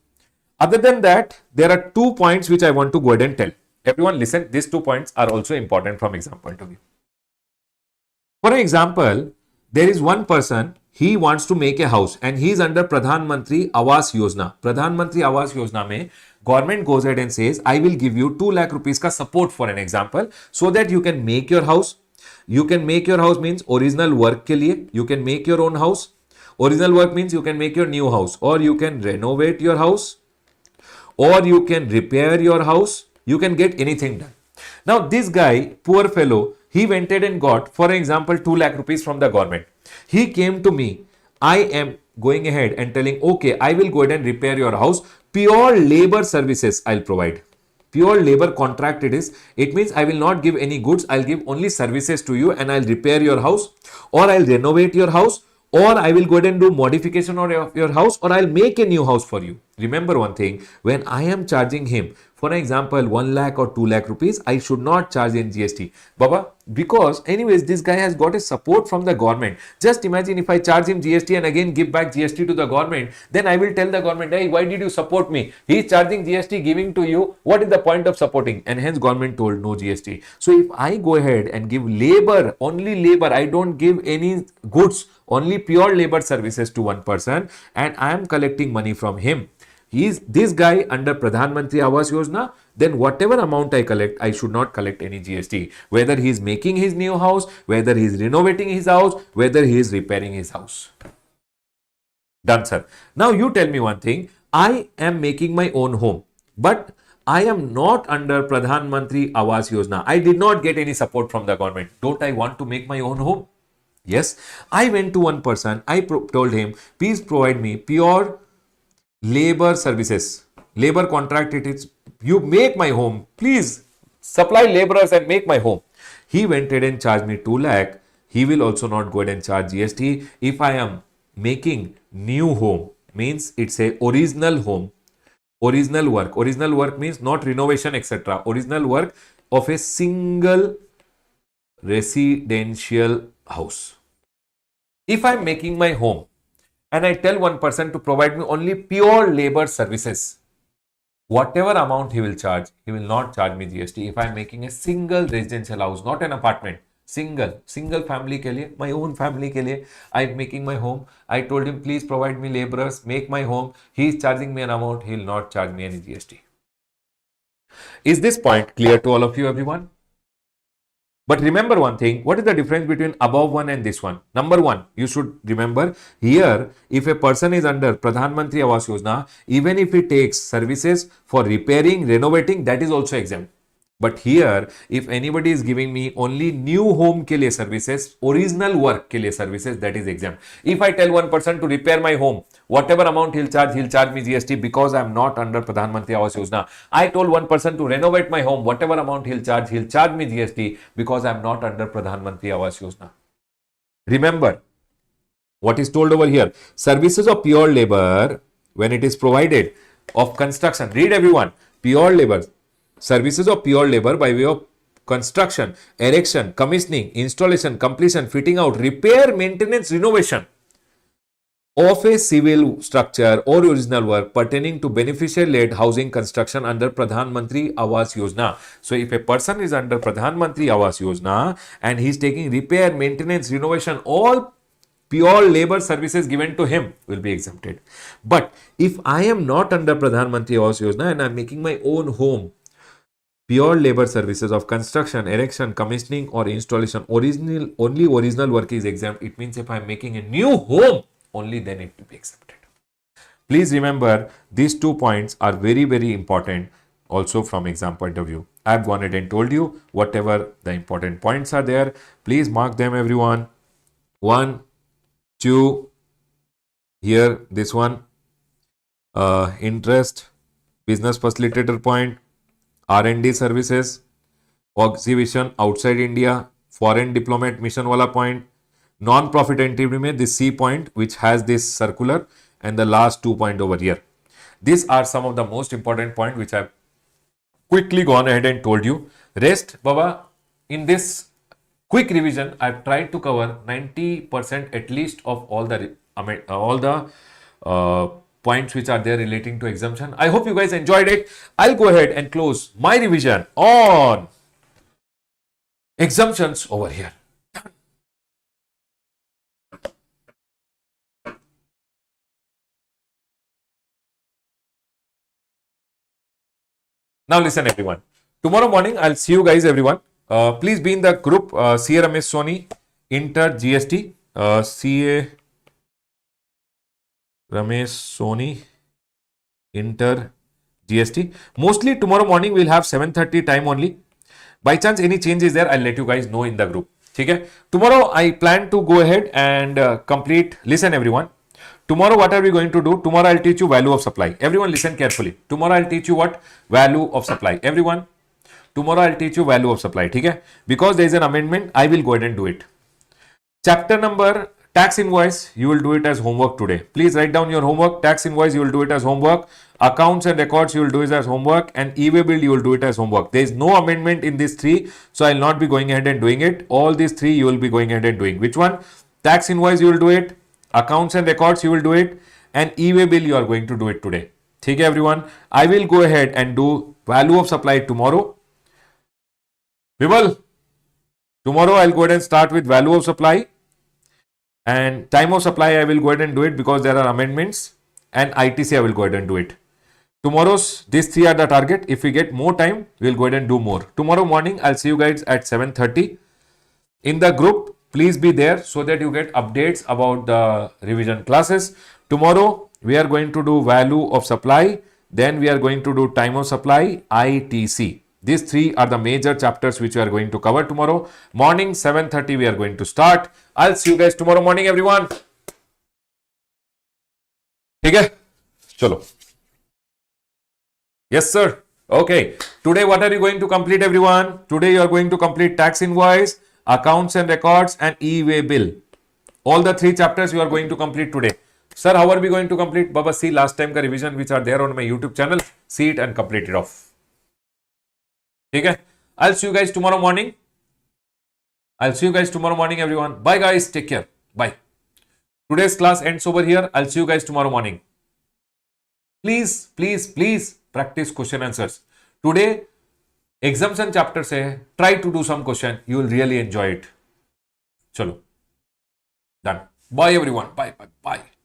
Other than that, there are 2 points which I want to go ahead and tell. Everyone listen, these 2 points are also important from exam point of view. For example, there is one person, he wants to make a house and he is under Pradhan Mantri Awas Yojana. Pradhan Mantri Awas Yojana mein government goes ahead and says, I will give you 2 lakh rupees ka support for an example so that you can make your house. You can make your house means original work ke liye. You can make your own house. Original work means you can make your new house, or you can renovate your house, or you can repair your house. You can get anything done. Now this guy, poor fellow, he went ahead and got, for example, 2 lakh rupees from the government. He came to me. I am going ahead and telling, okay, I will go ahead and repair your house. Pure labor services I'll provide. Pure labor contract it is. It means I will not give any goods. I'll give only services to you and I'll repair your house, or I'll renovate your house, or I will go ahead and do modification of your house, or I'll make a new house for you. remember one thing, when I am charging him, for example, 1 lakh or 2 lakh rupees, I should not charge in GST. Baba, because anyways, this guy has got a support from the government. Just imagine if I charge him GST and again give back GST to the government, then I will tell the government, hey, why did you support me? He is charging GST, giving to you. What is the point of supporting? And hence government told no GST. So if I go ahead and give labor, only labor, I don't give any goods, only pure labor services to one person, and I am collecting money from him. He's this guy under Pradhan Mantri Awas Yojana, then whatever amount I collect, I should not collect any GST. Whether he is making his new house, whether he is renovating his house, whether he is repairing his house. Done, sir. Now you tell me one thing. I am making my own home, but I am not under Pradhan Mantri Awas Yojana. I did not get any support from the government. Don't I want to make my own home? Yes. I went to one person. I told him, please provide me pure labor services, labor contract. It is, you make my home, please supply laborers and make my home. He went ahead and charged me 2 lakh. He will also not go ahead and charge GST. If I am making new home, means it's a original home, original work means not renovation etc, original work of a single residential house. If I'm making my home and I tell one person to provide me only pure labor services, whatever amount he will charge, he will not charge me GST. If I am making a single residential house, not an apartment, single family के लिए, my own family के लिए, I am making my home. I told him, please provide me laborers, make my home. He is charging me an amount, he will not charge me any GST. Is this point clear to all of you, everyone? But remember one thing, what is the difference between above one and this one? Number one, you should remember here, if a person is under Pradhan Mantri Awas Yojana, even if he takes services for repairing, renovating, that is also exempt. But here, if anybody is giving me only new home ke liye services, original work ke liye services, that is exempt. If I tell one person to repair my home, whatever amount he'll charge me GST because I am not under Pradhan Mantri Awas Yojana. I told one person to renovate my home, whatever amount he'll charge me GST because I am not under Pradhan Mantri Awas Yojana. Remember what is told over here. Services of pure labor, when it is provided of construction, read everyone, pure labor. Services of pure labor by way of construction, erection, commissioning, installation, completion, fitting out, repair, maintenance, renovation of a civil structure or original work pertaining to beneficiary-led housing construction under Pradhan Mantri Awas Yojana. So, if a person is under Pradhan Mantri Awas Yojana and he is taking repair, maintenance, renovation, all pure labor services given to him will be exempted. But if I am not under Pradhan Mantri Awas Yojana and I am making my own home, pure labor services of construction, erection, commissioning or installation, only original work is exempt. It means if I am making a new home, only then it will be exempted. Please remember, these 2 points are very, very important also from exam point of view. I have gone ahead and told you whatever the important points are there. Please mark them, everyone. 1, 2, here this one, interest, business facilitator point, R&D services, exhibition outside India, foreign diplomat mission wala point, non-profit entity mein this C point which has this circular, and the last 2 point over here. These are some of the most important points which I have quickly gone ahead and told you. Rest, Baba, in this quick revision, I have tried to cover 90% at least of all the points which are there relating to exemption. I hope you guys enjoyed it. I'll go ahead and close my revision on exemptions over here. Now listen everyone. Tomorrow morning I'll see you guys everyone. Please be in the group CA Ramesh Soni Inter GST CA Ramesh Soni Inter GST. Mostly tomorrow morning we'll have 7:30 time only. By chance any change is there, I'll let you guys know in the group. Okay? Tomorrow I plan to go ahead and complete. Listen everyone. Tomorrow what are we going to do? Tomorrow I'll teach you value of supply. Everyone listen carefully. Tomorrow I'll teach you what? Value of supply. Everyone. Tomorrow I'll teach you value of supply. Okay? Because there is an amendment, I will go ahead and do it. Chapter number Tax invoice, you will do it as homework today. Please write down your homework. Tax invoice, you will do it as homework. Accounts and records, you will do it as homework. And e-way bill, you will do it as homework. There is no amendment in these three, so I will not be going ahead and doing it. All these three, you will be going ahead and doing. Which one? Tax invoice, you will do it. Accounts and records, you will do it. And e-way bill, you are going to do it today. Okay, everyone. I will go ahead and do value of supply tomorrow. Vibal, tomorrow I'll go ahead and start with value of supply. And time of supply, I will go ahead and do it because there are amendments. And ITC, I will go ahead and do it. Tomorrow's, these three are the target. If we get more time, we'll go ahead and do more. Tomorrow morning, I'll see you guys at 7:30. In the group, please be there so that you get updates about the revision classes. Tomorrow, we are going to do value of supply. Then we are going to do time of supply, ITC. These three are the major chapters which we are going to cover tomorrow. Morning 7:30 we are going to start. I'll see you guys tomorrow morning, everyone. Okay? Chalo. Yes, sir. Okay. Today, what are you going to complete, everyone? Today, you are going to complete tax invoice, accounts and records, and e-way bill. All the three chapters you are going to complete today. Sir, how are we going to complete? Baba, see last time ka revision which are there on my YouTube channel. See it and complete it off. Okay? I'll see you guys tomorrow morning. Everyone. Bye, guys. Take care. Bye. Today's class ends over here. I'll see you guys tomorrow morning. Please, please, please practice question answers. Today, exemption chapter se try to do some question. You will really enjoy it. Chalo. Done. Bye, everyone. Bye, bye, bye.